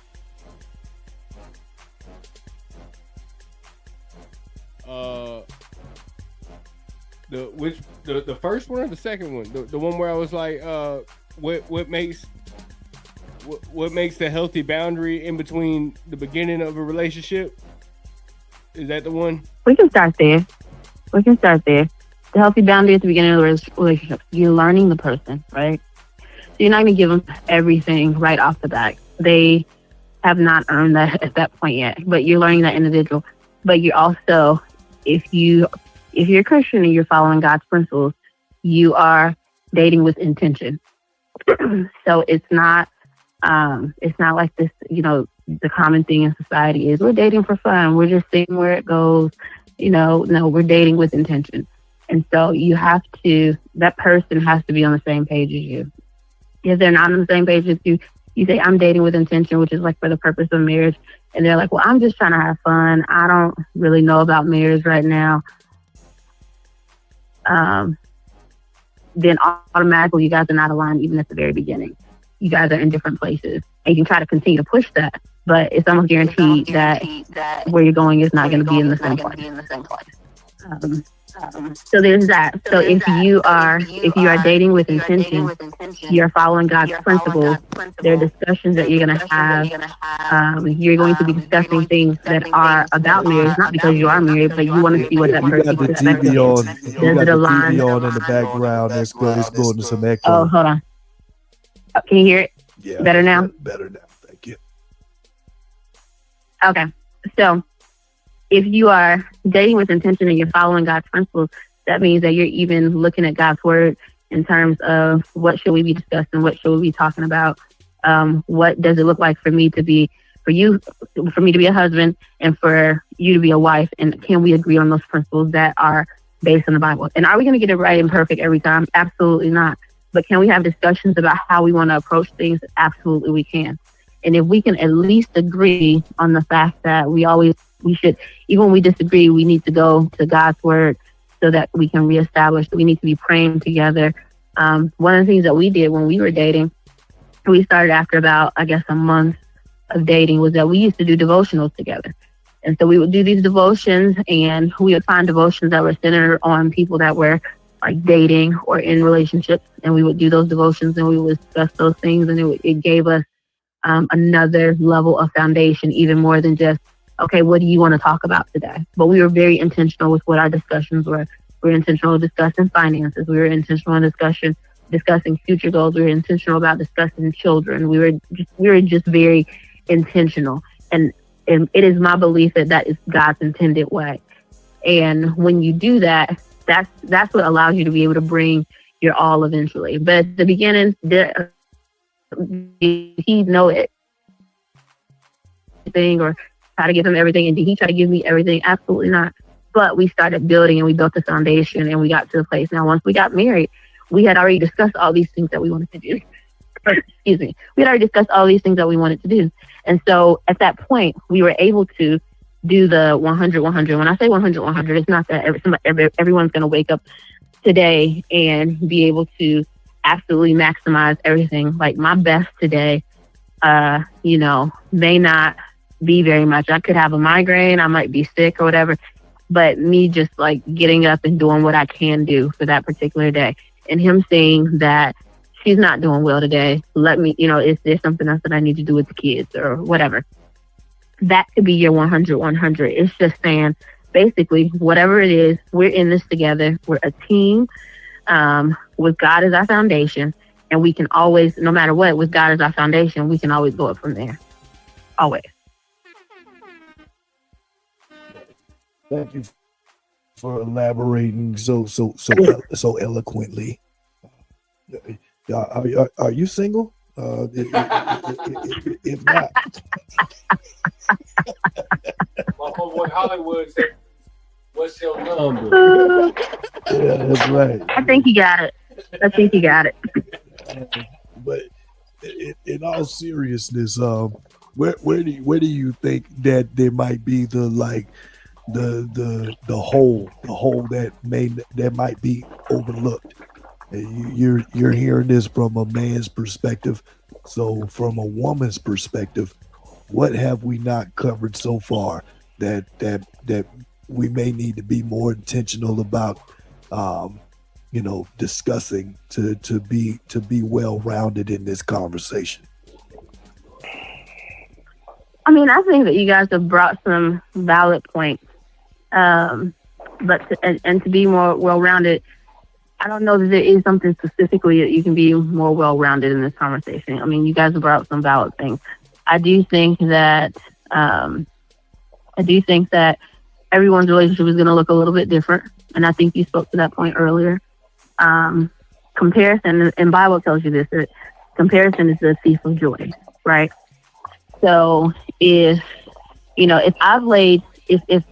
The first one or the second one? The one where I was like, what makes the healthy boundary in between the beginning of a relationship? Is that the one? We can start there. The healthy boundary at the beginning of the relationship. You're learning the person, right? So you're not going to give them everything right off the bat. They have not earned that at that point yet, but you're learning that individual. But you're also, if you're a Christian and you're following God's principles, you are dating with intention. So it's not like this, the common thing in society is we're dating for fun. We're just seeing where it goes. No, we're dating with intention. And so that person has to be on the same page as you. If they're not on the same page as you, you say, I'm dating with intention, which is like for the purpose of marriage. And they're like, well, I'm just trying to have fun. I don't really know about marriage right now. Then automatically you guys are not aligned even at the very beginning. You guys are in different places. And you can try to continue to push that, but it's almost guaranteed that where you're going is not going to be in the same place. So there's that. So if you are dating with intention, you're following God's principles. There are discussions that you're going to have. You're going to be discussing things that are about marriage, not because you are married, but you want to see what that person's perspective is. Does it align? TV on in the background. It's going to some echo. Oh, hold on. Can you hear it? Yeah. Better now? Better now. Thank you. Okay. So if you are dating with intention and you're following God's principles, that means that you're even looking at God's word in terms of what should we be discussing, what should we be talking about, what does it look like for me to be a husband and for you to be a wife, and can we agree on those principles that are based on the Bible? And are we going to get it right and perfect every time? Absolutely not. But can we have discussions about how we want to approach things? Absolutely we can. And if we can at least agree on the fact that we should, even when we disagree, we need to go to God's word so that we can reestablish, we need to be praying together. One of the things that we did when we were dating, we started after about, I guess, a month of dating, was that we used to do devotionals together. And so we would do these devotions, and we would find devotions that were centered on people that were like dating or in relationships. And we would do those devotions and we would discuss those things. And it gave us another level of foundation, even more than just, okay, what do you want to talk about today? But we were very intentional with what our discussions were. We were intentional in discussing finances. We were intentional in discussing future goals. We were intentional about discussing children. We were just very intentional. And it is my belief that is God's intended way. And when you do that, that's what allows you to be able to bring your all eventually. But at the beginning, he know it thing or try to give him everything, and did he try to give me everything? Absolutely not. But we started building and we built the foundation and we got to the place. Now, once we got married, we had already discussed all these things that we wanted to do. Excuse me. We had already discussed all these things that we wanted to do. And so at that point, we were able to do the 100-100. When I say 100-100, it's not that everyone's going to wake up today and be able to absolutely maximize everything. Like my best today, may not be very much. I could have a migraine, I might be sick or whatever, but me just like getting up and doing what I can do for that particular day. And him saying that she's not doing well today, let me, is there something else that I need to do with the kids or whatever? That could be your 100-100. It's just saying, basically, whatever it is, we're in this together. We're a team with God as our foundation. And we can always, no matter what, with God as our foundation, we can always go up from there. Always. Thank you for elaborating so eloquently. Are you single? If not, my homeboy Hollywood said, "What's your number?" Yeah, that's right. I think you got it. But in all seriousness, where do you think that there might be the hole that might be overlooked? And you're hearing this from a man's perspective. So from a woman's perspective, what have we not covered so far that we may need to be more intentional about, discussing to be well rounded in this conversation? I mean, I think that you guys have brought some valid points, but to be more well rounded, I don't know that there is something specifically that you can be more well-rounded in this conversation. I mean, you guys have brought up some valid things. I do think that everyone's relationship is going to look a little bit different, and I think you spoke to that point earlier. Comparison, and Bible tells you this, that comparison is the thief of joy, right? So if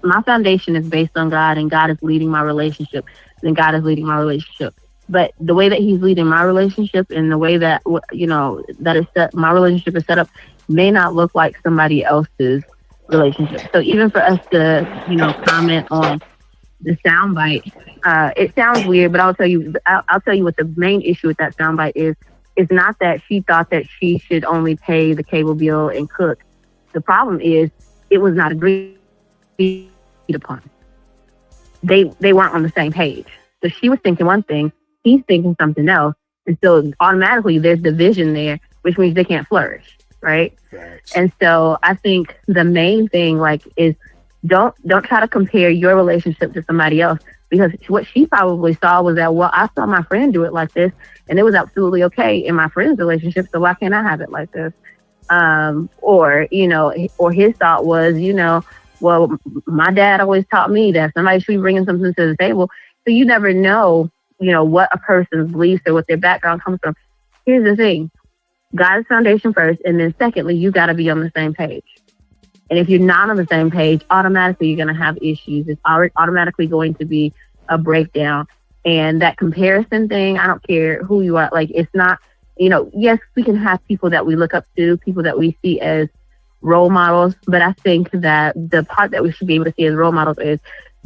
my foundation is based on God and God is leading my relationship, then God is leading my relationship. But the way that He's leading my relationship and the way that that is set, my relationship is set up, may not look like somebody else's relationship. So even for us to comment on the soundbite, it sounds weird, but I'll tell you what the main issue with that soundbite is. It's not that she thought that she should only pay the cable bill and cook. The problem is it was not agreed upon. They weren't on the same page. So she was thinking one thing, he's thinking something else. And so automatically there's division there, which means they can't flourish, right? Thanks. And so I think the main thing is don't try to compare your relationship to somebody else, because what she probably saw was that, well, I saw my friend do it like this and it was absolutely okay in my friend's relationship, so why can't I have it like this? Or his thought was, well, my dad always taught me that somebody should be bringing something to the table. So you never know, what a person's beliefs or what their background comes from. Here's the thing. God's foundation first, and then secondly, you got to be on the same page. And if you're not on the same page, automatically you're going to have issues. It's automatically going to be a breakdown. And that comparison thing, I don't care who you are. It's not, yes, we can have people that we look up to, people that we see as role models, but I think that the part that we should be able to see as role models is,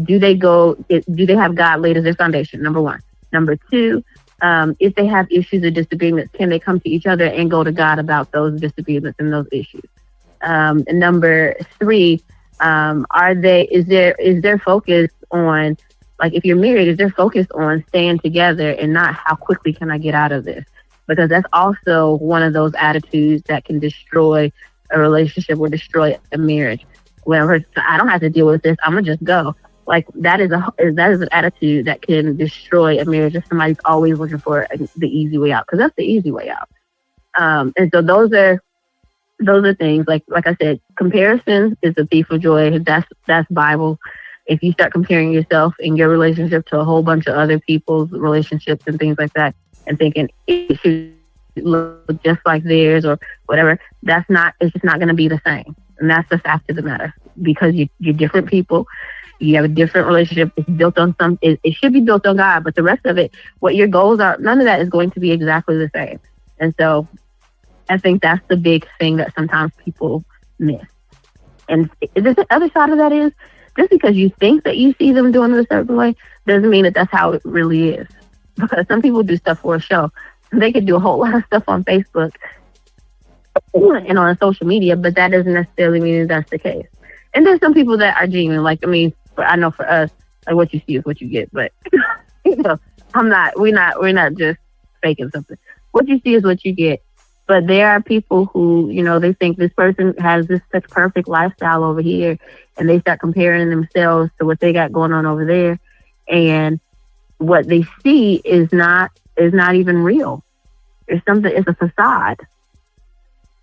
do they have God laid as their foundation? Number one. Number two, if they have issues or disagreements, can they come to each other and go to God about those disagreements and those issues? And number three, is their focus on, if you're married, is their focus on staying together and not how quickly can I get out of this? Because that's also one of those attitudes that can destroy a relationship or destroy a marriage. Well, I don't have to deal with this, I'm gonna just go. That is an attitude that can destroy a marriage if somebody's always looking for the easy way out, because that's the easy way out. And so those are things like I said, comparison is the thief of joy. That's Bible. If you start comparing yourself and your relationship to a whole bunch of other people's relationships and things like that, and thinking it should look just like theirs or whatever, it's just not going to be the same. And that's the fact of the matter, because you're different people. You have a different relationship. It's built on it should be built on God, but the rest of it, what your goals are, none of that is going to be exactly the same. And so I think that's the big thing that sometimes people miss. And the other side of that is, just because you think that you see them doing it a certain way doesn't mean that that's how it really is. Because some people do stuff for a show. They could do a whole lot of stuff on Facebook and on social media, but that doesn't necessarily mean that that's the case. And there's some people that are genuine. I know for us, what you see is what you get. But we're not just faking something. What you see is what you get. But there are people who, they think this person has this such perfect lifestyle over here, and they start comparing themselves to what they got going on over there, and what they see is not even real. It's a facade.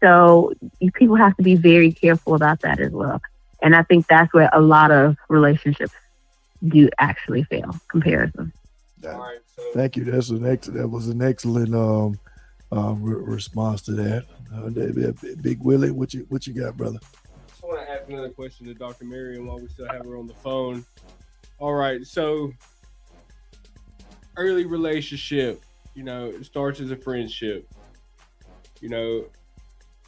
So people have to be very careful about that as well. And I think that's where a lot of relationships do actually fail, comparison. Thank you. That was an excellent response to that. Big Willie, what you got, brother? I just want to ask another question to Dr. Marion while we still have her on the phone. All right, so early relationship, it starts as a friendship. you know,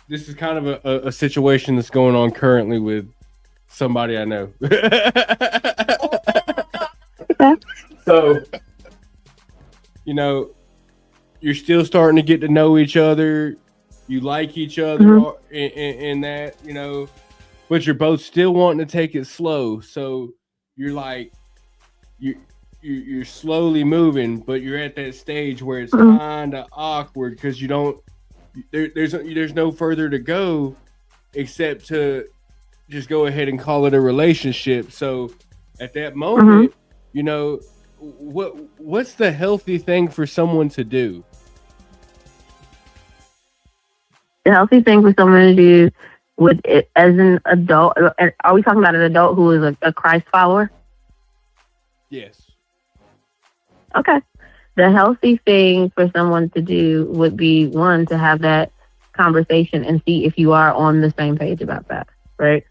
this is kind of a situation that's going on currently with somebody I know. So, you know, you're still starting to get to know each other. You like each other in that, you know, but you're both still wanting to take it slow. So you're like, you're slowly moving, but you're at that stage where it's kind of awkward because you don't. There's no further to go except to just go ahead and call it a relationship. So at that moment, you know, what's the healthy thing for someone to do? The healthy thing for someone to do with it as an adult. Are we talking about an adult who is a Christ follower? Yes. Okay. The healthy thing for someone to do would be, one, to have that conversation and see if you are on the same page about that, right?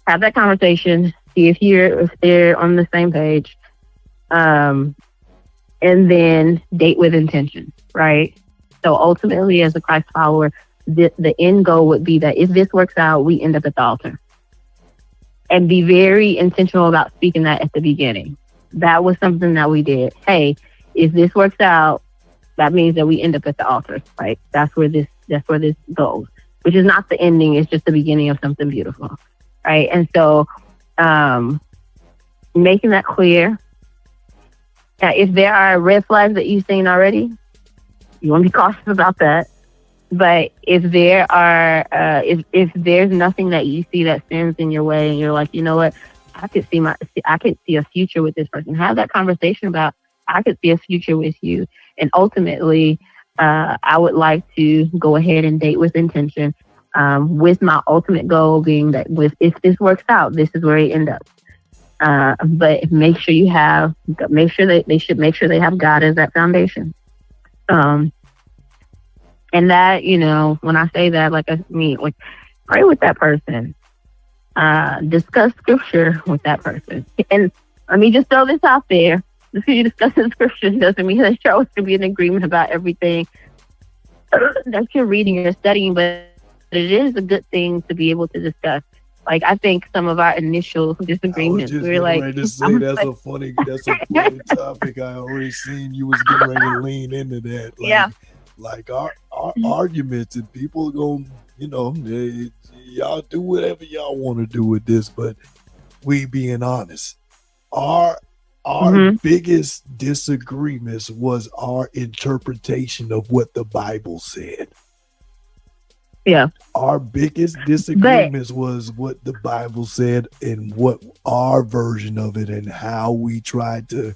Have that conversation, see if they're on the same page, and then date with intention, right? So ultimately, as a Christ follower, the end goal would be that if this works out, we end up at the altar. And be very intentional about speaking that at the beginning. That was something that we did. Hey, if this works out, that means that we end up at the altar, right? That's where this goes, which is not the ending. It's just the beginning of something beautiful, right? And so making that clear. Now, if there are red flags that you've seen already, you want to be cautious about that. But if there are, if there's nothing that you see that stands in your way, and you're like, you know what, I could see a future with this person. Have that conversation about, I could see a future with you. And ultimately, I would like to go ahead and date with intention, with my ultimate goal being that if this works out, this is where we end up. But make sure they have God as that foundation. And that, you know, when I say that, pray with that person, discuss scripture with that person. And let me just throw this out there. Just because you discuss the scripture doesn't mean that you're always going to be in agreement about everything that you're reading or studying, but it is a good thing to be able to discuss. Like, I think some of our initial disagreements, we were like, that's a funny topic. I already seen you was getting ready to lean into that. Like our arguments, and people are going, you know, y'all do whatever y'all want to do with this, but we being honest, our biggest disagreements was our interpretation of what the Bible said. Yeah. Our biggest disagreements was what the Bible said and what our version of it and how we tried to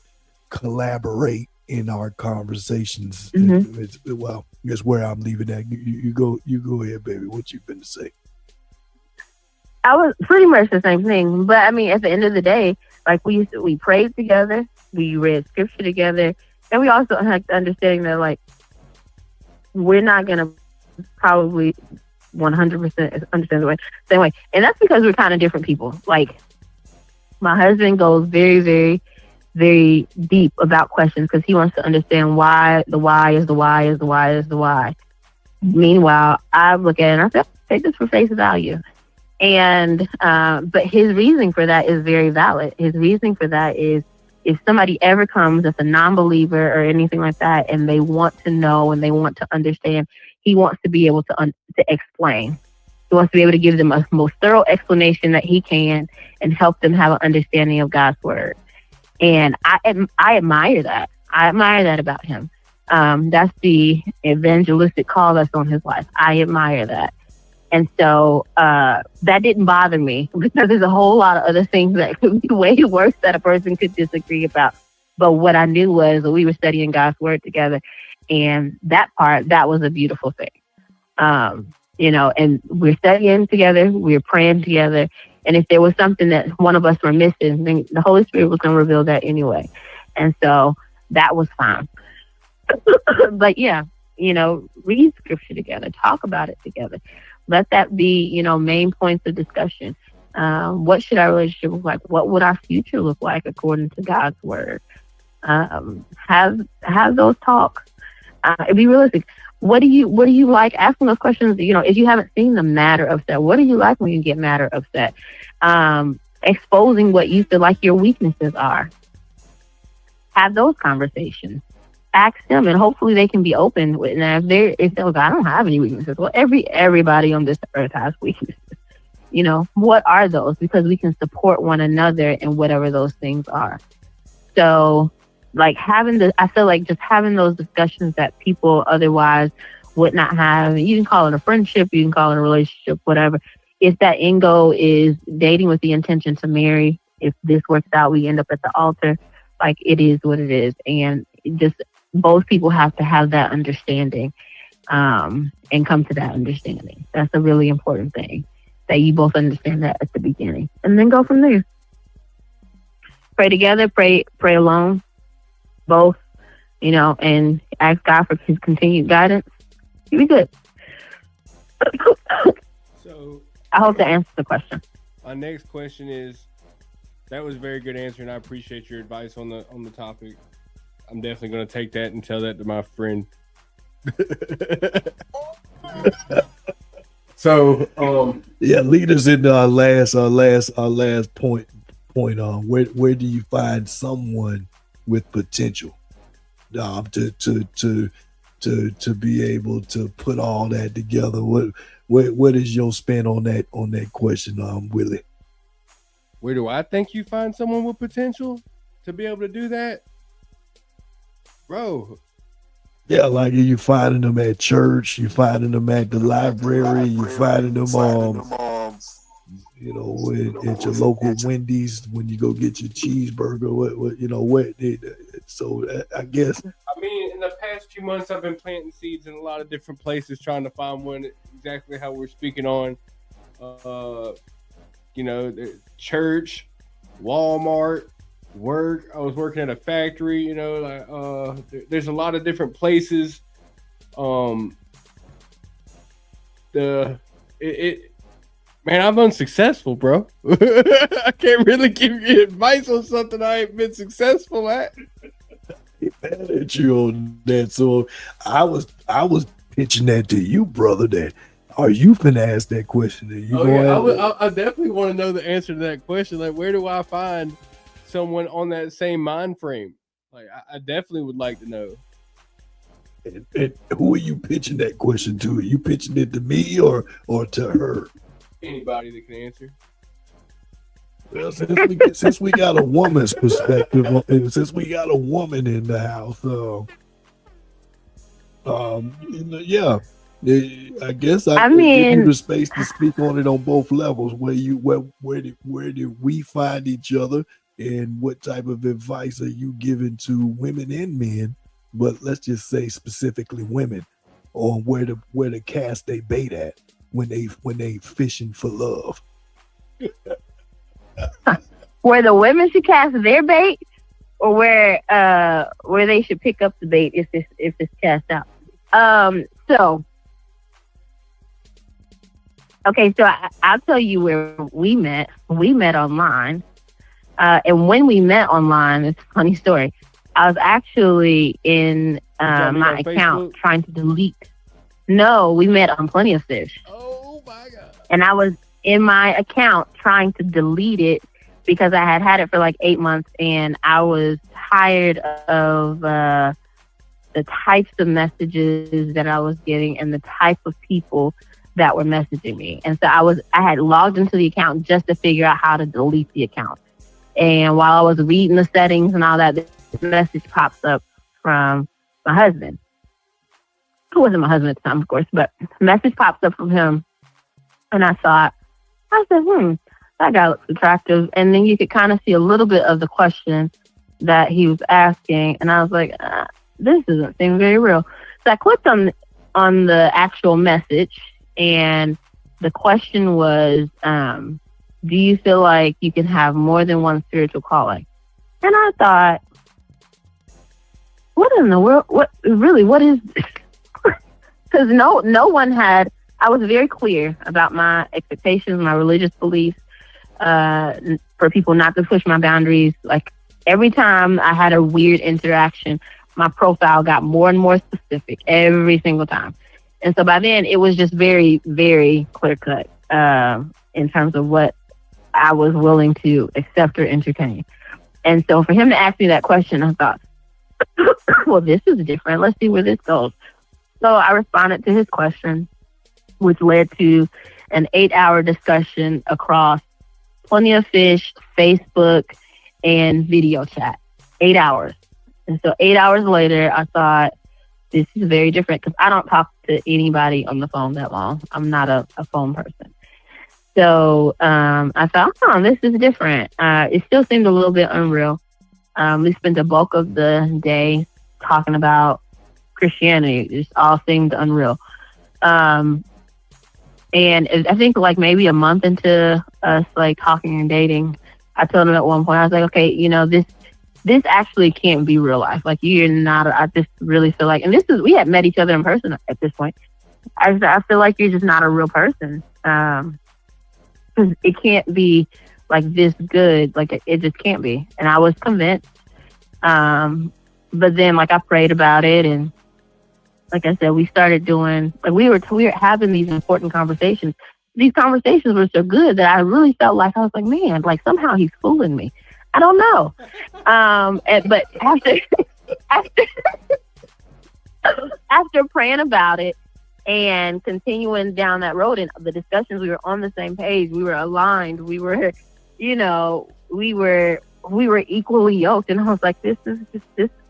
collaborate in our conversations. Well, that's where I'm leaving that. You go ahead, baby. What you been to say? I was pretty much the same thing, but I mean, at the end of the day, like we prayed together, we read scripture together, and we also had the understanding that like we're not gonna probably 100% understand the same way, and that's because we're kind of different people. Like my husband goes very, very, very deep about questions because he wants to understand why the why is the why is the why is the why. Meanwhile, I look at it and I say, take this for face value. And but his reasoning for that is very valid. His reasoning for that is if somebody ever comes that's a non-believer or anything like that, and they want to know and they want to understand, he wants to be able to explain. He wants to be able to give them a most thorough explanation that he can and help them have an understanding of God's word. And I admire that. I admire that about him. That's the evangelistic call that's on his life. I admire that. And so that didn't bother me because there's a whole lot of other things that could be way worse that a person could disagree about. But what I knew was that we were studying God's word together. And that was a beautiful thing. You know, and we're studying together, we're praying together. And if there was something that one of us were missing, then the Holy Spirit was going to reveal that anyway. And so that was fine. But yeah, you know, read scripture together, talk about it together. Let that be, you know, main points of discussion. What should our relationship look like? What would our future look like according to God's word? Have those talks. Be realistic. What do you like? Asking those questions. If you haven't seen them mad or upset, what do you like when you get mad or upset? Exposing what you feel like your weaknesses are. Have those conversations. Ask them, and hopefully they can be open with. And if they're like, I don't have any weaknesses. Well, everybody on this earth has weaknesses. What are those? Because we can support one another in whatever those things are. So, I feel like just having those discussions that people otherwise would not have. You can call it a friendship, you can call it a relationship, whatever. If that end goal is dating with the intention to marry, if this works out, we end up at the altar. It is what it is, and just both people have to have that understanding, and come to that understanding. That's a really important thing, that you both understand that at the beginning, and then go from there. Pray together, pray alone, both, and ask God for his continued guidance. You'll be good. So I hope that answers the question. My next question is, that was a very good answer, and I appreciate your advice on the topic. I'm definitely going to take that and tell that to my friend. So, lead us into our last point on where do you find someone with potential to be able to put all that together? What is your spin on that question, Willie? Where do I think you find someone with potential to be able to do that, bro? Yeah, you finding them at church, you finding them at the library, you finding them at your local Wendy's when you go get your cheeseburger. So I guess. I mean, in the past few months, I've been planting seeds in a lot of different places, trying to find one exactly how we're speaking on. The church, Walmart, work. I was working at a factory. There's a lot of different places. Man, I'm unsuccessful, bro. I can't really give you advice on something I ain't been successful at. Mad at you on that. So I was pitching that to you, brother. That are you finna ask that question? I definitely want to know the answer to that question. Where do I find someone on that same mind frame? I definitely would like to know. And who are you pitching that question to? Are you pitching it to me or to her? Anybody that can answer. Well, since we got a woman's perspective, and since we got a woman in the house, I guess I give you the space to speak on it on both levels. Where did we find each other, and what type of advice are you giving to women and men? But let's just say specifically women, on where to cast their bait at when they fishing for love. Where the women should cast their bait, or where they should pick up the bait if it's cast out. So I'll tell you where we met. We met online, and when we met online, it's a funny story. I was actually in my account trying to delete. No, we met on Plenty of Fish. Oh my God! And I was in my account trying to delete it because I had it for 8 months, and I was tired of the types of messages that I was getting and the type of people that were messaging me. And so I had logged into the account just to figure out how to delete the account. And while I was reading the settings and all that, this message pops up from my husband. Who wasn't my husband at the time, of course, but a message pops up from him. And I said, that guy looks attractive. And then you could kind of see a little bit of the question that he was asking. And I was like, this doesn't seem very real. So I clicked on the actual message, and the question was, do you feel like you can have more than one spiritual calling? And I thought, what in the world? What is this? Because no one had. I was very clear about my expectations, my religious beliefs, for people not to push my boundaries. Every time I had a weird interaction my profile got more and more specific every single time. And so by then it was just very, very clear cut in terms of what I was willing to accept or entertain. And so for him to ask me that question, I thought, well, this is different. Let's see where this goes. So I responded to his question, which led to an 8-hour discussion across Plenty of Fish, Facebook, and video chat. 8 hours. And so 8 hours later, I thought, this is very different because I don't talk to anybody on the phone that long. I'm not a phone person. So I thought, this is different. It still seemed a little bit unreal. We spent the bulk of the day talking about Christianity. It just all seemed unreal. And I think like maybe a month into us like talking and dating, I told him at one point, I was like, okay, you know, this actually can't be real life. Like you're not, I just really feel like, and we had met each other in person at this point. I feel like you're just not a real person. Cause it can't be like this good. Like it just can't be. And I was convinced. But then like I prayed about it, and like I said, we started doing, like we were having these important conversations. These conversations were so good that I really felt like, I was like, man, like somehow he's fooling me. I don't know. But after praying about it and continuing down that road and the discussions, we were on the same page. We were aligned. We were, you know, we were equally yoked. And I was like, this.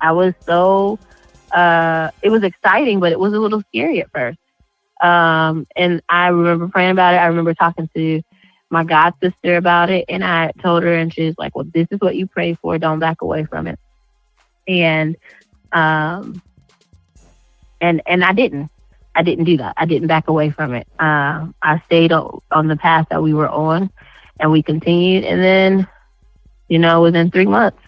I was so, it was exciting, but it was a little scary at first. And I remember praying about it. I remember talking to my god sister about it, and I told her, and she's like, well, this is what you pray for. Don't back away from it. And I didn't do that. I didn't back away from it. I stayed on the path that we were on, and we continued. And then, you know, within 3 months,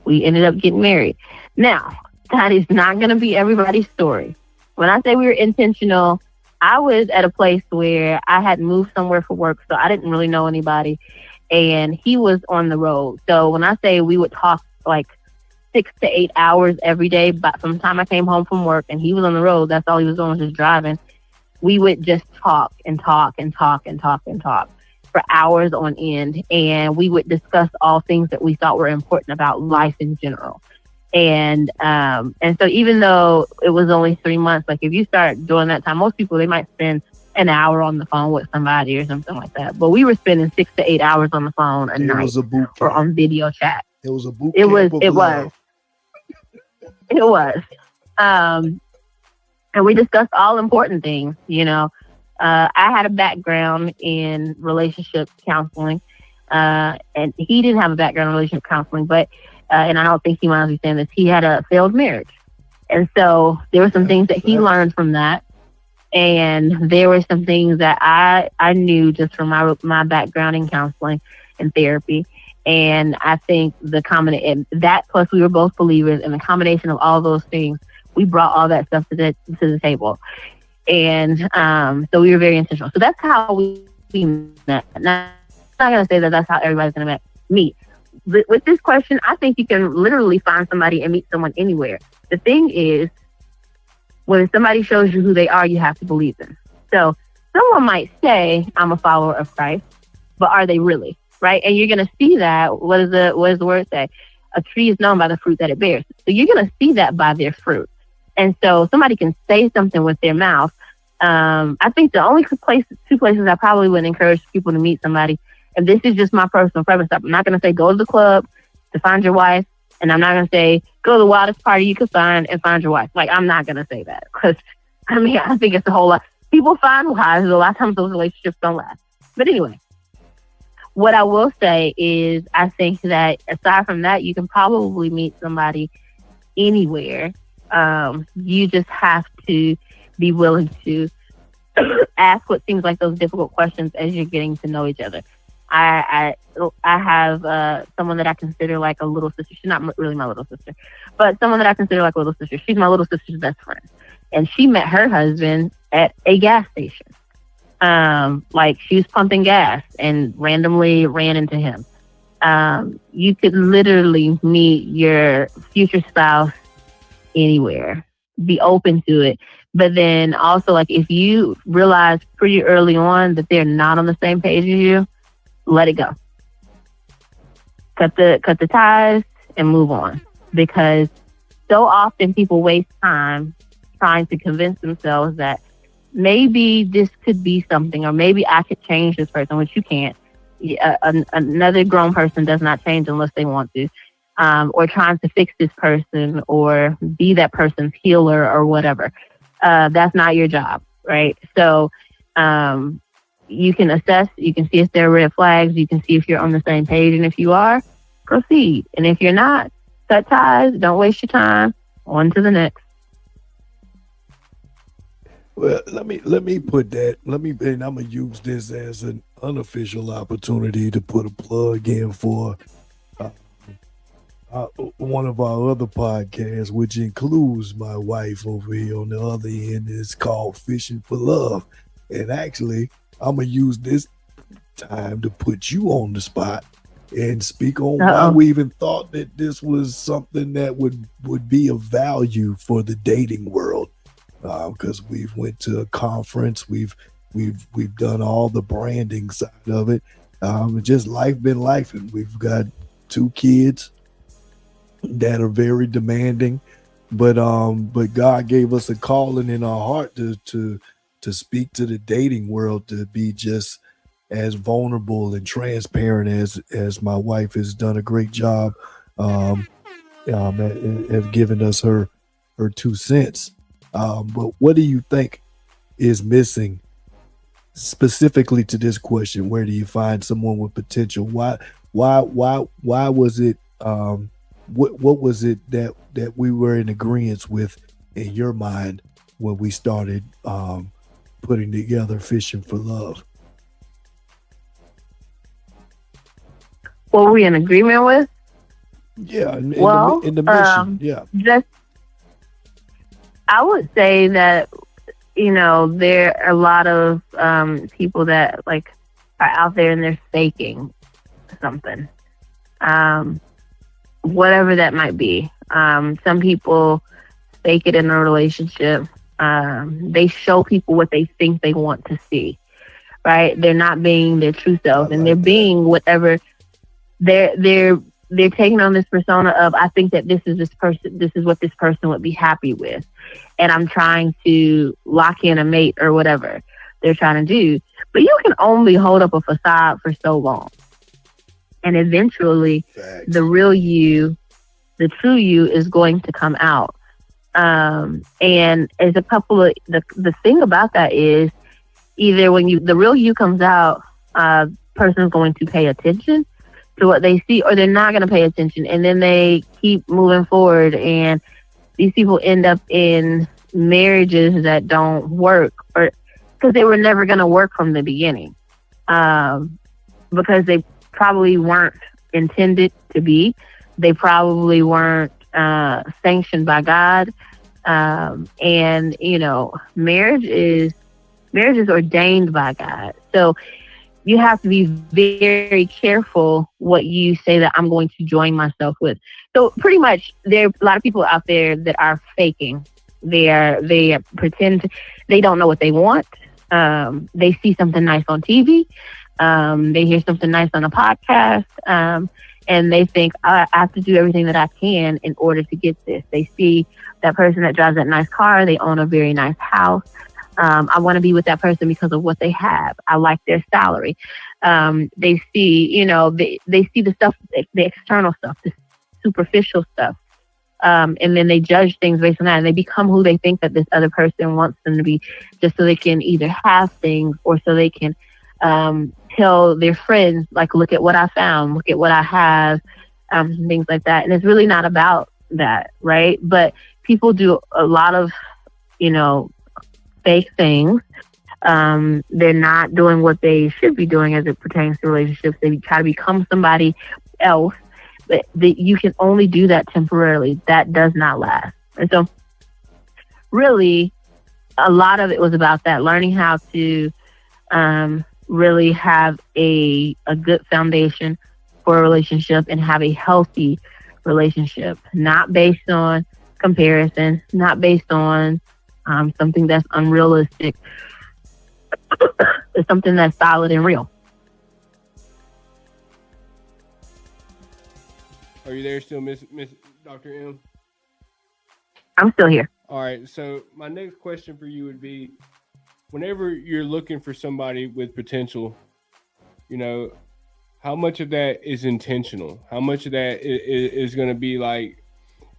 we ended up getting married. Now, that is not going to be everybody's story. When I say we were intentional, I was at a place where I had moved somewhere for work, so I didn't really know anybody, and he was on the road. So when I say we would talk like 6 to 8 hours every day, but from the time I came home from work and he was on the road, that's all he was doing was just driving. We would just talk and talk and talk and talk and talk for hours on end, and we would discuss all things that we thought were important about life in general. And so even though it was only 3 months, like if you start doing that time, most people, they might spend an hour on the phone with somebody or something like that. But we were spending 6 to 8 hours on the phone a night or on video chat. It was a boot It camp. was. And we discussed all important things, you know. I had a background in relationship counseling, and he didn't have a background in relationship counseling, but and I don't think he minds me saying this, he had a failed marriage. And so there were some things that he learned from that. And there were some things that I knew just from my background in counseling and therapy. And I think that plus we were both believers, and the combination of all those things, we brought all that stuff to the table. And so we were very intentional. So that's how we met. Now, I'm not going to say that that's how everybody's going to meet. With this question, I think you can literally find somebody and meet someone anywhere. The thing is, when somebody shows you who they are, you have to believe them. So someone might say, I'm a follower of Christ, but are they really? Right? And you're going to see that. What does the word say? A tree is known by the fruit that it bears. So you're going to see that by their fruit. And so somebody can say something with their mouth. I think the only two places I probably would encourage people to meet somebody, and this is just my personal preference, I'm not going to say go to the club to find your wife, and I'm not going to say go to the wildest party you could find and find your wife. Like, I'm not going to say that, because, I mean, I think it's a whole lot. People find wives, a lot of times those relationships don't last. But anyway, what I will say is I think that aside from that, you can probably meet somebody anywhere. You just have to be willing to ask what seems like those difficult questions as you're getting to know each other. I have someone that I consider like a little sister. She's not really my little sister, but someone that I consider like a little sister. She's my little sister's best friend. And she met her husband at a gas station. Like she was pumping gas and randomly ran into him. You could literally meet your future spouse anywhere. Be open to it. But then also, like, if you realize pretty early on that they're not on the same page as you, let it go. Cut the ties and move on. Because so often people waste time trying to convince themselves that maybe this could be something, or maybe I could change this person, which you can't. Another grown person does not change unless they want to. Or trying to fix this person or be that person's healer or whatever. That's not your job, right? So you can assess, you can see if there are red flags, you can see if you're on the same page, and if you are, proceed. And if you're not, cut ties, don't waste your time, on to the next. Well, let me put that. And I'm gonna use this as an unofficial opportunity to put a plug in for one of our other podcasts, which includes my wife over here on the other end. Is called Fishing for Love. And actually, I'm gonna use this time to put you on the spot and speak on why we even thought that this was something that would be of value for the dating world. Because we've went to a conference, we've done all the branding side of it. Just life been life, and we've got 2 kids that are very demanding, but God gave us a calling in our heart to speak to the dating world, to be just as vulnerable and transparent as my wife has done a great job have given us her 2 cents. But what do you think is missing specifically to this question? Where do you find someone with potential? Why was it? What was it that we were in agreement with in your mind when we started putting together Fishing for Love? What were we in agreement with? Yeah, in the mission. Yeah. Just, I would say that, there are a lot of people that like are out there and they're faking something. Whatever that might be. Some people fake it in a relationship. They show people what they think they want to see, right? They're not being their true self, and they're being whatever. They're taking on this persona of, I think that this is what this person would be happy with, and I'm trying to lock in a mate or whatever they're trying to do. But you can only hold up a facade for so long. And eventually, the real you, the true you, is going to come out. And as a couple of the thing about that is, either when the real you comes out, person's going to pay attention to what they see, or they're not going to pay attention, and then they keep moving forward, and these people end up in marriages that don't work, or because they were never going to work from the beginning, because they probably weren't intended to be. They probably weren't sanctioned by God. And marriage is ordained by God. So you have to be very careful what you say that I'm going to join myself with. So pretty much there are a lot of people out there that are faking. They pretend they don't know what they want. They see something nice on TV. They hear something nice on a podcast, and they think, I have to do everything that I can in order to get this. They see that person that drives that nice car. They own a very nice house. I want to be with that person because of what they have. I like their salary. They see, they see the stuff, the external stuff, the superficial stuff. And then they judge things based on that, and they become who they think that this other person wants them to be, just so they can either have things, or so they can tell their friends, like, look at what I found, look at what I have, things like that. And it's really not about that, right? But people do a lot of, fake things. They're not doing what they should be doing as it pertains to relationships. They try to become somebody else, but you can only do that temporarily. That does not last. And so really, a lot of it was about that, learning how to really have a good foundation for a relationship and have a healthy relationship, not based on comparison, not based on something that's unrealistic. It's something that's solid and real. Are you there still, Miss Dr. M? I'm still here. All right. So my next question for you would be, whenever you're looking for somebody with potential, you know, how much of that is intentional? How much of that is going to be like,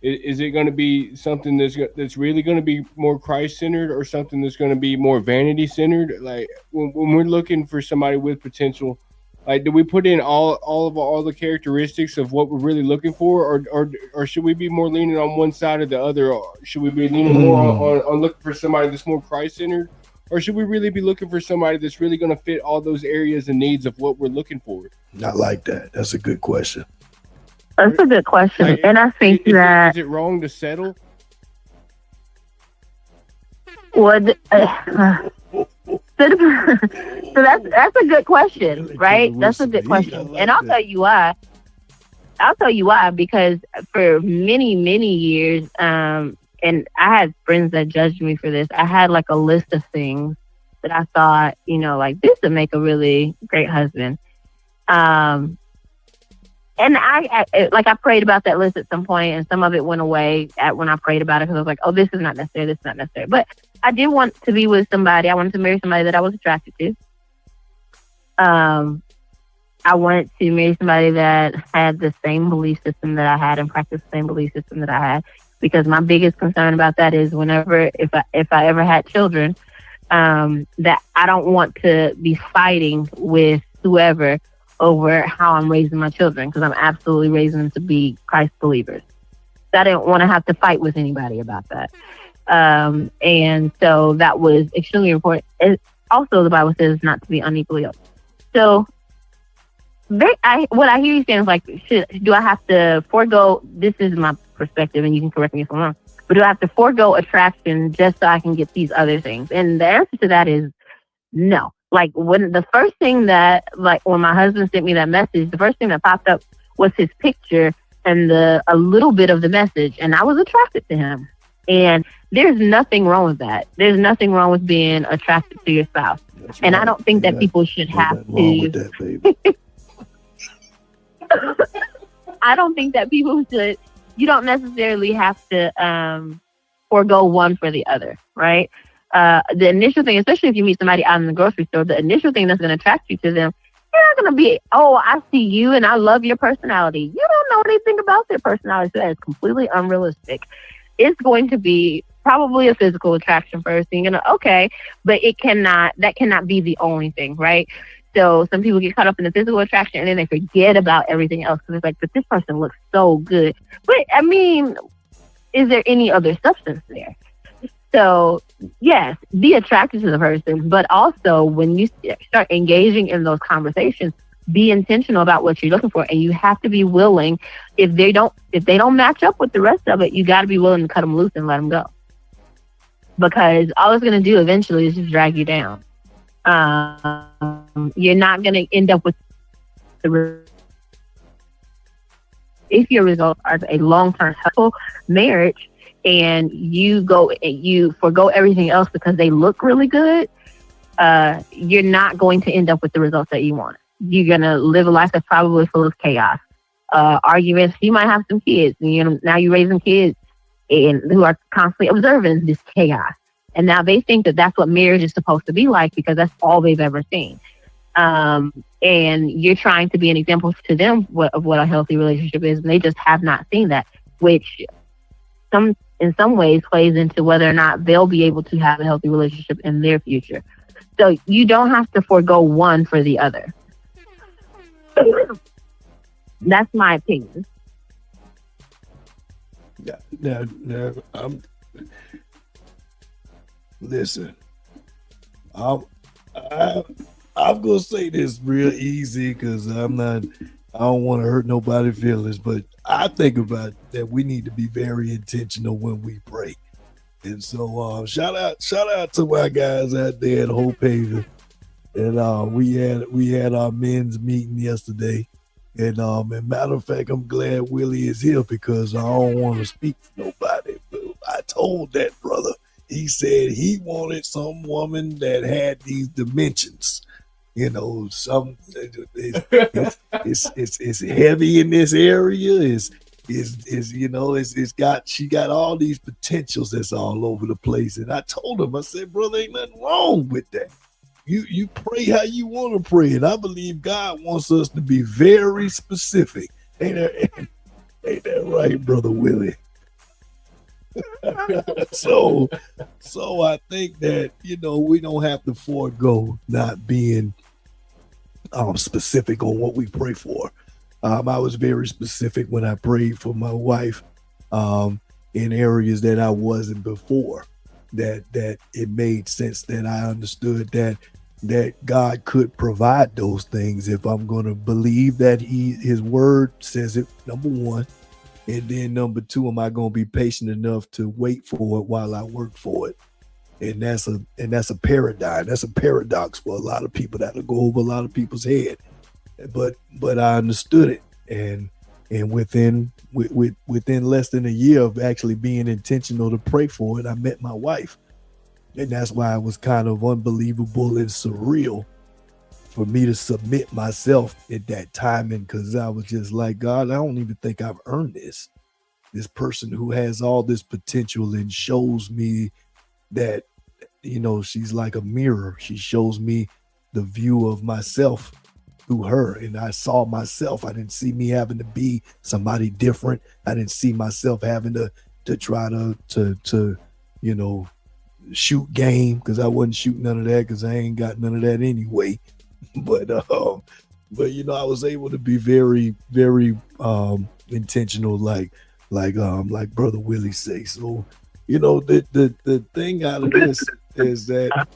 is it going to be something that's really going to be more Christ-centered, or something that's going to be more vanity-centered? Like when we're looking for somebody with potential, like, do we put in all the characteristics of what we're really looking for, or should we be more leaning on one side or the other? Or should we be leaning more on looking for somebody that's more Christ-centered, or should we really be looking for somebody that's really going to fit all those areas and needs of what we're looking for? Not like that. That's a good question. That's a good question. Like, and I think is that... Is it wrong to settle? Well, so that's a good question, right? That's a good question. And I'll tell you why. Because for many, many years, and I had friends that judged me for this. I had like a list of things that I thought, you know, like this would make a really great husband. And I prayed about that list at some point, and some of it went away when I prayed about it, because I was like, oh, this is not necessary. This is not necessary. But I did want to be with somebody. I wanted to marry somebody that I was attracted to. I wanted to marry somebody that had the same belief system that I had and practiced the same belief system that I had. Because my biggest concern about that is if I ever had children, that I don't want to be fighting with whoever over how I'm raising my children, because I'm absolutely raising them to be Christ believers. So I didn't want to have to fight with anybody about that. And so that was extremely important. Also, the Bible says not to be unequally yoked. So what I hear you saying is like, do I have to forego, this is my perspective, and you can correct me if I'm wrong, but do I have to forego attraction just so I can get these other things? And the answer to that is no. Like when the first thing that, like when my husband sent me that message, the first thing that popped up was his picture and a little bit of the message, and I was attracted to him. And there's nothing wrong with that. There's nothing wrong with being attracted to your spouse. That's and right. I don't think that people should have to. I don't think that people should. You don't necessarily have to forego one for the other, right? The initial thing, especially if you meet somebody out in the grocery store, the initial thing that's going to attract you to them, you're not going to be, oh, I see you and I love your personality. You don't know anything about their personality, so that is completely unrealistic. It's going to be probably a physical attraction first. And you're going to, okay, but that cannot be the only thing, right? So some people get caught up in the physical attraction and then they forget about everything else because it's like, but this person looks so good. But I mean, is there any other substance there? So yes, be attracted to the person, but also when you start engaging in those conversations, be intentional about what you're looking for, and you have to be willing. If they don't match up with the rest of it, you got to be willing to cut them loose and let them go, because all it's going to do eventually is just drag you down. You're not going to end up with if your results are a long-term helpful marriage, and you forgo everything else because they look really good, you're not going to end up with the results that you want. You're going to live a life that's probably full of chaos, arguments. You might have some kids, and now you're raising kids who are constantly observing this chaos. And now they think that that's what marriage is supposed to be like because that's all they've ever seen. And you're trying to be an example to them of what a healthy relationship is, and they just have not seen that, which in some ways plays into whether or not they'll be able to have a healthy relationship in their future. So you don't have to forego one for the other. That's my opinion. Now, listen, I'm gonna say this real easy because I don't want to hurt nobody's feelings, but I think about that we need to be very intentional when we pray. And so shout out to my guys out there at Hope Haven. And we had our men's meeting yesterday. And matter of fact, I'm glad Willie is here because I don't want to speak for nobody. But I told that brother. He said he wanted some woman that had these dimensions. You know, some it's heavy in this area. Is you know, she got all these potentials that's all over the place. And I told him, I said, brother, ain't nothing wrong with that. You pray how you want to pray, and I believe God wants us to be very specific. Ain't that right, Brother Willie? so I think that, you know, we don't have to forego not being specific on what we pray for. I was very specific when I prayed for my wife in areas that I wasn't before. That it made sense, that I understood that God could provide those things if I'm going to believe that his word says it, number one. And then number two, am I going to be patient enough to wait for it while I work for it? And that's a paradigm. That's a paradox for a lot of people. That'll go over a lot of people's head. But I understood it. And within less than a year of actually being intentional to pray for it, I met my wife. And that's why it was kind of unbelievable and surreal for me to submit myself at that time. And because I was just like, God, I don't even think I've earned this. This person who has all this potential and shows me that, you know, she's like a mirror. She shows me the view of myself through her. And I saw myself. I didn't see me having to be somebody different. I didn't see myself having to try to, you know, shoot game, because I wasn't shooting none of that, because I ain't got none of that anyway. But you know, I was able to be very, very intentional, like Brother Willie say. So, you know, the thing out of this is that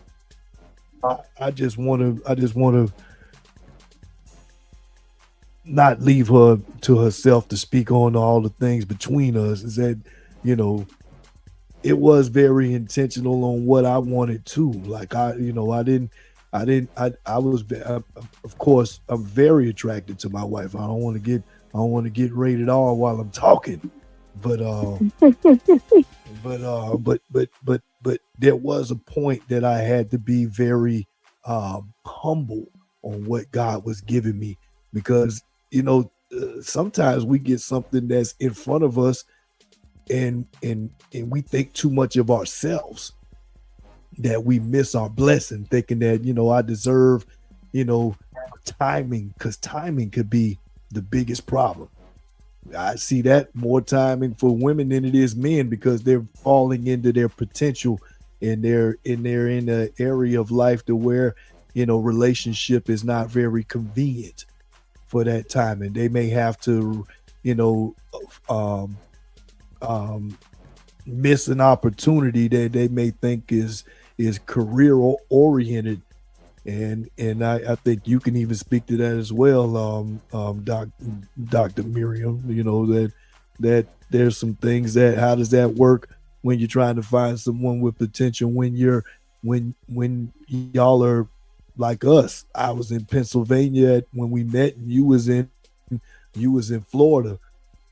I just want to not leave her to herself to speak on all the things between us. Is that, you know, it was very intentional on what I wanted to. Like of course, I'm very attracted to my wife. I don't want to get rated R while I'm talking, but there was a point that I had to be very humble on what God was giving me, because, you know, sometimes we get something that's in front of us and we think too much of ourselves, that we miss our blessing, thinking that, you know, I deserve, you know, timing, because timing could be the biggest problem. I see that more timing for women than it is men, because they're falling into their potential, and they're in an area of life to where, you know, relationship is not very convenient for that time, and they may have to, you know, miss an opportunity that they may think is career oriented, and I think you can even speak to that as well, Dr. Miriam. You know, that there's some things that, how does that work when you're trying to find someone with potential, when y'all are like us. I was in Pennsylvania when we met, and you was in Florida,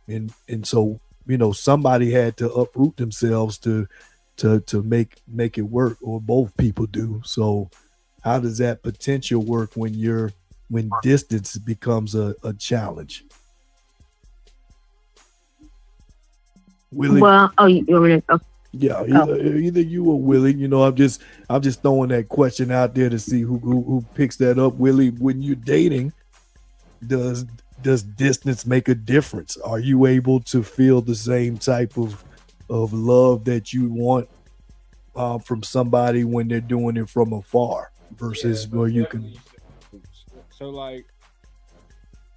and so, you know, somebody had to uproot themselves to make it work, or both people do. So how does that potential work when distance becomes a challenge? Willie? Well, you want to? Yeah, either you or Willie. You know, I'm just throwing that question out there to see who picks that up. Willie, when you're dating, does distance make a difference? Are you able to feel the same type of love that you want from somebody when they're doing it from afar versus where you can? So, like,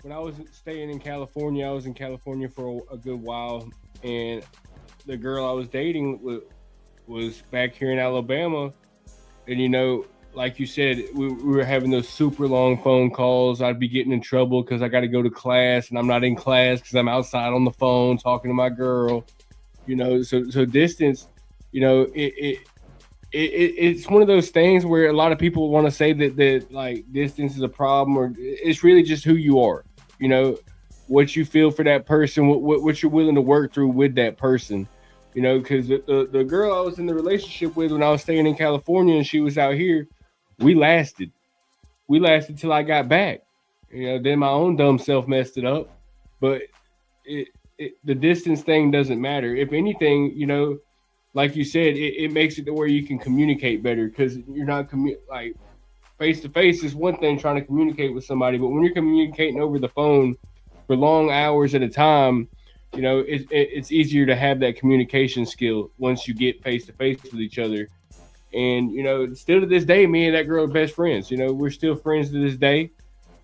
when I was staying in California, I was in California for a good while, and the girl I was dating was back here in Alabama, and, you know, like you said, we were having those super long phone calls. I'd be getting in trouble because I got to go to class, and I'm not in class because I'm outside on the phone talking to my girl. You know, so distance, you know, it's one of those things where a lot of people want to say that like distance is a problem, or it's really just who you are. You know, what you feel for that person, what you're willing to work through with that person. You know, because the girl I was in the relationship with when I was staying in California and she was out here, we lasted. We lasted till I got back. You know, then my own dumb self messed it up. But the distance thing doesn't matter. If anything, you know, like you said, it makes it to where you can communicate better because you're not like face to face is one thing trying to communicate with somebody, but when you're communicating over the phone for long hours at a time, you know, it's easier to have that communication skill once you get face to face with each other. And you know, still to this day, me and that girl are best friends. You know, we're still friends to this day.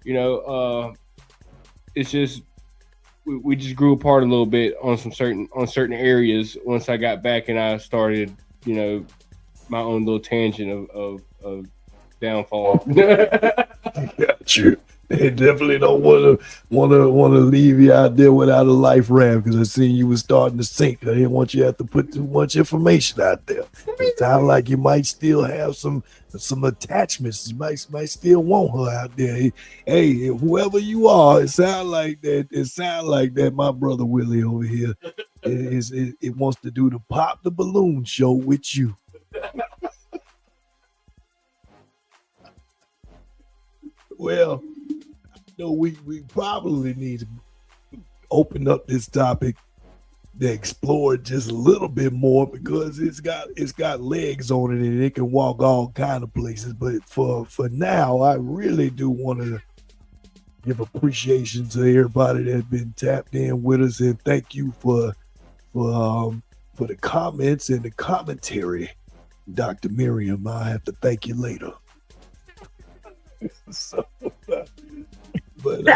You know, it's just we just grew apart a little bit on certain areas once I got back and I started, you know, my own little tangent of downfall. Got you. They definitely don't want to leave you out there without a life raft because I seen you was starting to sink. I didn't want you to have to put too much information out there. It sounds like you might still have some attachments. You might still want her out there. Hey, whoever you are, it sounds like that. It sounds like that. My brother Willie over here it wants to do the pop the balloon show with you. Well, no, we probably need to open up this topic to explore it just a little bit more because it's got legs on it and it can walk all kind of places. But for now, I really do want to give appreciation to everybody that's been tapped in with us and thank you for the comments and the commentary, Dr. Miriam. I have to thank you later. So, but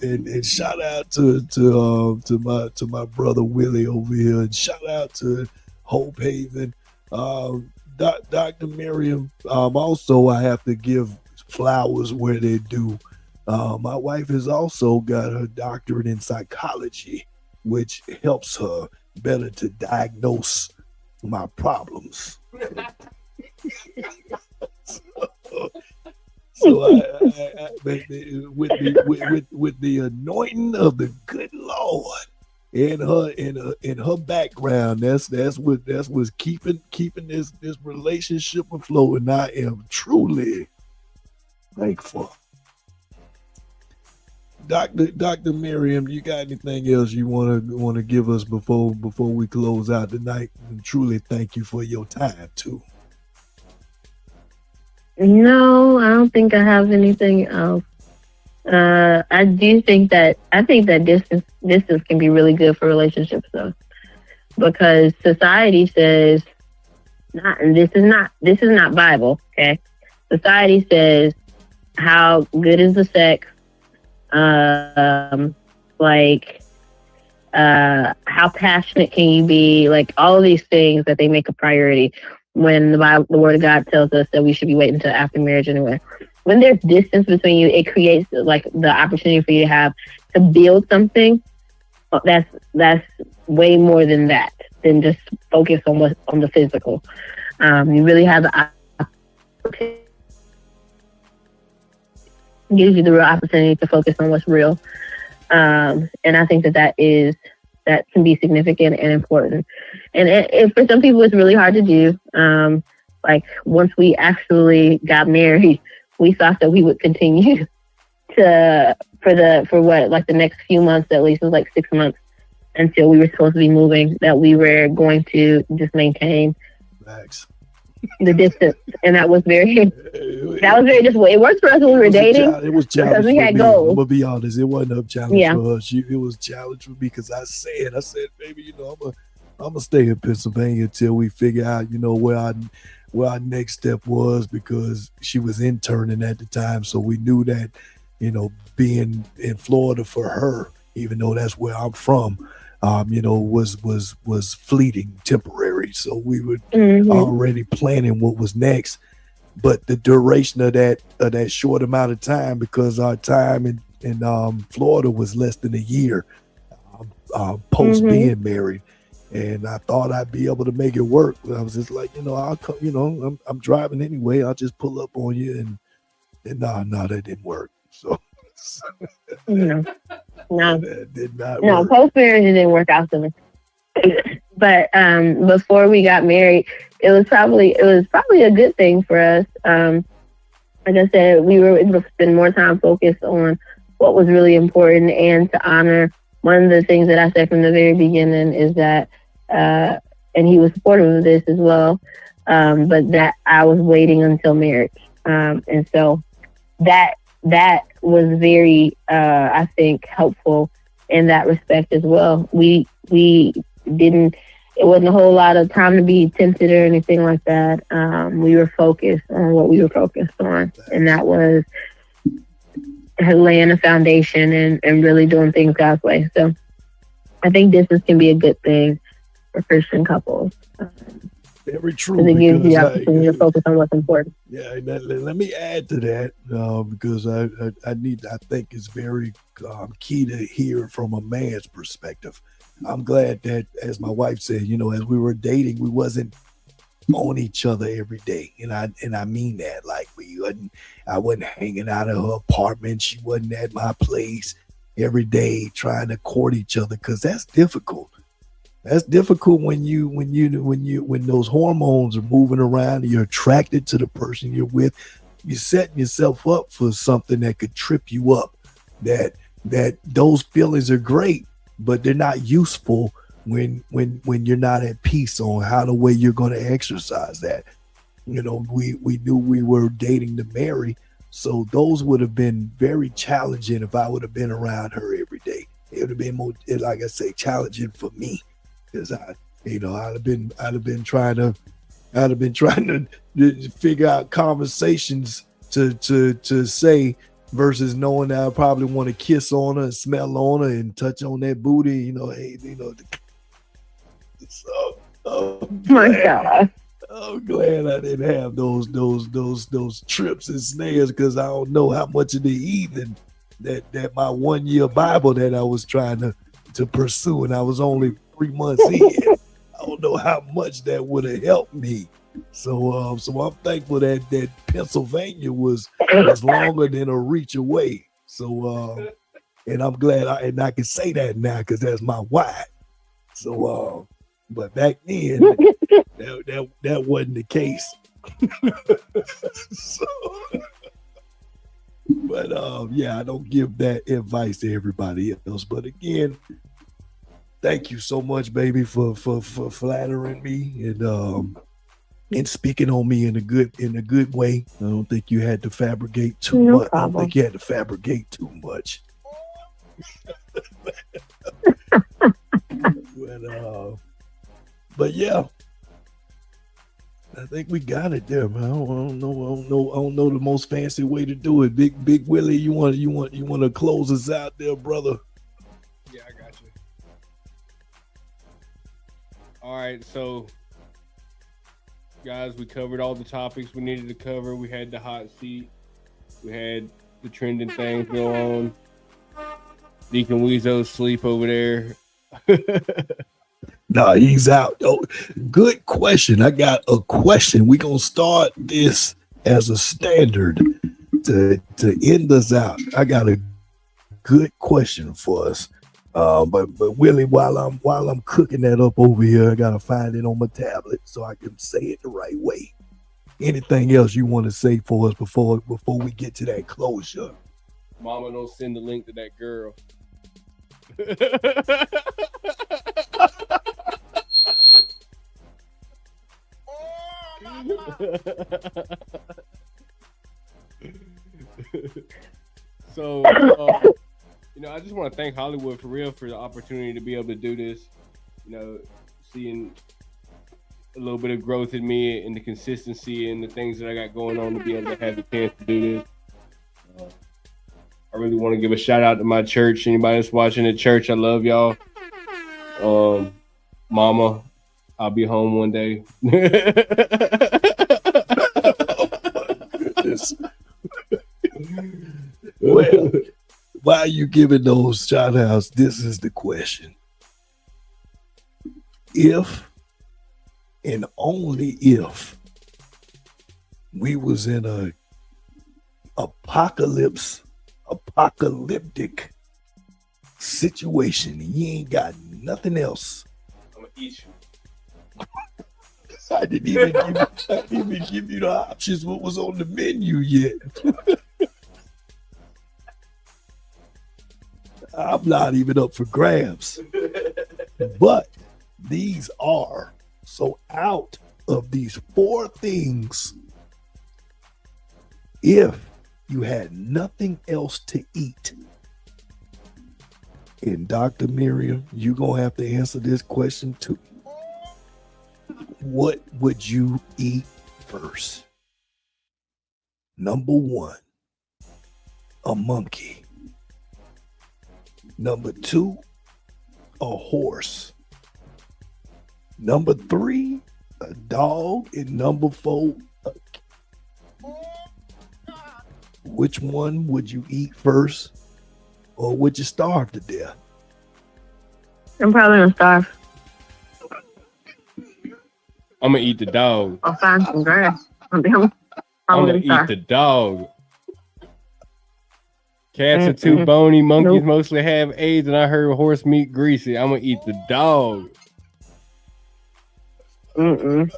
and shout out to my brother Willie over here, and shout out to Hope Haven, Dr. Miriam. Also, I have to give flowers where they're due. My wife has also got her doctorate in psychology, which helps her better to diagnose my problems. So I with the anointing of the good Lord in her background, that's what's keeping this relationship afloat, and I am truly thankful. Dr. Miriam, you got anything else you want to give us before we close out tonight? And truly thank you for your time too. No, I don't think I have anything else. I think that distance can be really good for relationships though, because society says this is not Bible, okay? Society says how good is the sex, how passionate can you be, like all of these things that they make a priority. When the Word of God tells us that we should be waiting until after marriage anyway. When there's distance between you, it creates like the opportunity for you to build something that's way more than that, than just focus on the physical. You really have the opportunity, gives you the real opportunity to focus on what's real. And I think that can be significant and important. And for some people, it's really hard to do. Like once we actually got married, we thought that we would continue for the next few months, at least it was like 6 months until we were supposed to be moving, that we were going to just maintain the distance. And that was very difficult. It worked for us when we were dating. It was challenging. Because we had goals. I'm gonna be honest, it wasn't a challenge for us. It was a challenge for me because I said, baby, you know, I'm gonna stay in Pennsylvania until we figure out, you know, where our next step was, because she was interning at the time, so we knew that, you know, being in Florida for her, even though that's where I'm from, you know, was fleeting, temporary. So we were already planning what was next. But the duration of that short amount of time, because our time in Florida was less than a year post being married, and I thought I'd be able to make it work. I was just like, you know, I'll come, you know, I'm driving anyway. I'll just pull up on you, and no, that didn't work. So no, that did not no, work. post marriage it didn't work out for me. But before we got married, it was probably a good thing for us. Like I said, we were able to spend more time focused on what was really important and to honor. One of the things that I said from the very beginning is that, and he was supportive of this as well, but that I was waiting until marriage. And so that was very, I think, helpful in that respect as well. We didn't, it wasn't a whole lot of time to be tempted or anything like that. We were focused on what we were focused on, and that was laying a foundation and really doing things God's way. So I think distance can be a good thing for Christian couples. Very true. Because it gives you the opportunity to focus on what's important. Yeah, let me add to that because I think it's very key to hear from a man's perspective. I'm glad that, as my wife said, as we were dating, we wasn't on each other every day, and I mean that. Like I wasn't hanging out at her apartment. She wasn't at my place every day trying to court each other, because that's difficult. That's difficult when those hormones are moving around and you're attracted to the person you're with. You're setting yourself up for something that could trip you up. That those feelings are great, but they're not useful when you're not at peace on how the way you're going to exercise that. We knew we were dating to marry, so those would have been very challenging if I would have been around her every day. It would have been more, like I say, challenging for me, because I'd have been trying to figure out conversations to say, versus knowing that I probably want to kiss on her and smell on her and touch on that booty, So my God. I'm glad I didn't have those trips and snares, because I don't know how much of the heathen that my 1 year Bible that I was trying to pursue, and I was only 3 months in. I don't know how much that would have helped me. So I'm thankful that Pennsylvania was longer than a reach away. So and I'm glad I can say that now, because that's my wife. So but back then that wasn't the case. But yeah, I don't give that advice to everybody else. But again, thank you so much, baby, for flattering me and speaking on me in a good way. I don't think you had to fabricate too much. I don't think you had to fabricate too much. But yeah, I think we got it there, man. I don't know the most fancy way to do it. Big Willie, you want to close us out there, brother? Yeah, I got you. All right, so guys, we covered all the topics we needed to cover. We had the hot seat. We had the trending things go on. Deacon Weezo's sleep over there. No, he's out. Oh, good question. I got a question. We're going to start this as a standard to end us out. I got a good question for us. But Willie, while I'm cooking that up over here, I got to find it on my tablet so I can say it the right way. Anything else you want to say for us before we get to that closure? Mama, don't send the link to that girl. So, I just want to thank Hollywood for real for the opportunity to be able to do this. Seeing a little bit of growth in me and the consistency and the things that I got going on, to be able to have the chance to do this. I really want to give a shout out to my church. Anybody that's watching at church, I love y'all. Mama, I'll be home one day. Well, while you giving those shout outs, this is the question. If and only if we was in a apocalyptic situation and you ain't got nothing else, eat you. I didn't even give you the options what was on the menu yet. I'm not even up for grabs. But these are, so out of these 4 things, if you had nothing else to eat, and Dr. Miriam, you're going to have to answer this question too. What would you eat first? Number 1, a monkey. Number 2, a horse. Number 3, a dog. And number 4, a cat. Which one would you eat first? Or would you starve to death? I'm probably gonna starve. I'm gonna eat the dog. I'll find some grass. I'm gonna eat the dog. Cats are too bony. Monkeys mostly have AIDS, and I heard horse meat greasy. I'm gonna eat the dog. Talking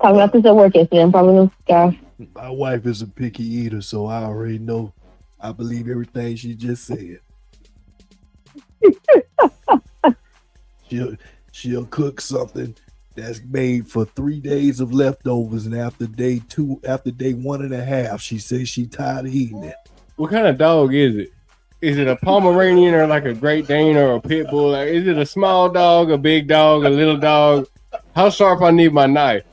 about this at work yesterday. I'm probably gonna starve. My wife is a picky eater, so I already know. I believe everything she just said. She'll cook something that's made for 3 days of leftovers, and after day 1.5, she says she tired of eating it. What kind of dog is it? Is it a Pomeranian or like a Great Dane or a pit bull? Like, is it a small dog, a big dog, a little dog? How sharp I need my knife?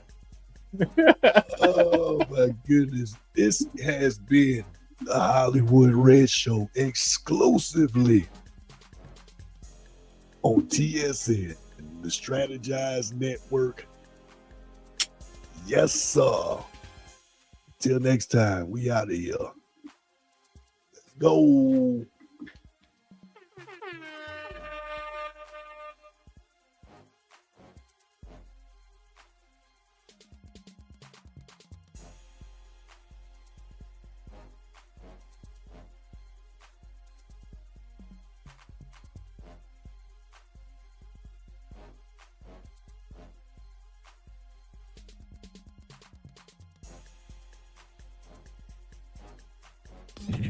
Oh my goodness. This has been the Hollywood Red Show exclusively on TSN, the Strategize Network. Yes, sir. Till next time, we out of here. Let's go.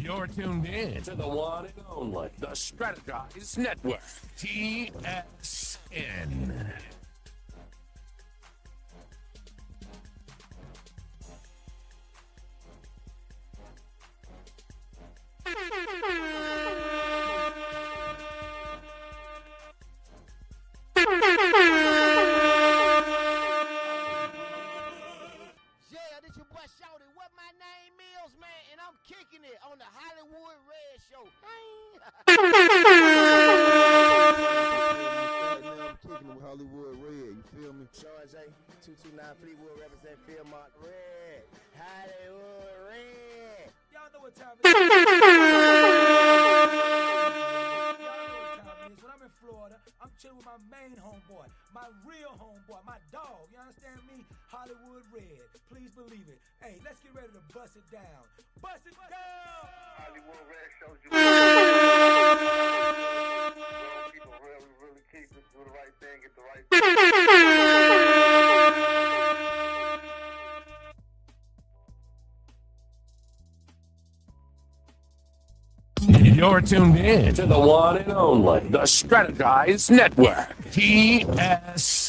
You're tuned in to the one and only, the Strategize Network, TSN. Kicking it on the Hollywood Red Show. I'm kicking it with Hollywood Red, you feel me? Sean J, 229 Fleetwood represent Philmont Red. Hollywood Red. Y'all know what time it is. When I'm in Florida, I'm chilling with my main homeboy, my real homeboy, my dog. You understand me? Hollywood Red. Please believe it. Hey, let's get ready to bust it down. Bust it down! Hollywood Red shows you. People really keep it, do the right thing, get the right thing. You're tuned in to the one and only, the Strategize Network, TSN.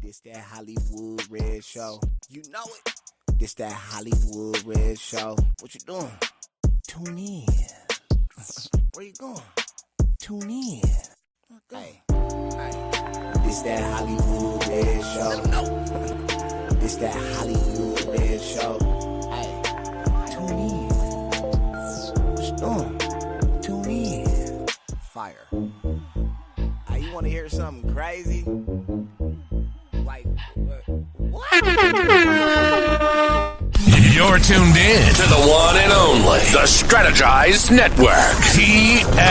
This that Hollywood Red Show. You know it. This that Hollywood Red Show. What you doing? Tune in. Where you going? Tune in. Hey. This that Hollywood Red Show. This that Hollywood Red Show. Hey. Tune in. What you doing? Tune in. Fire. Hey, you want to hear something crazy? Like, what? You're tuned in to the one and only, the Strategize Network, TSN.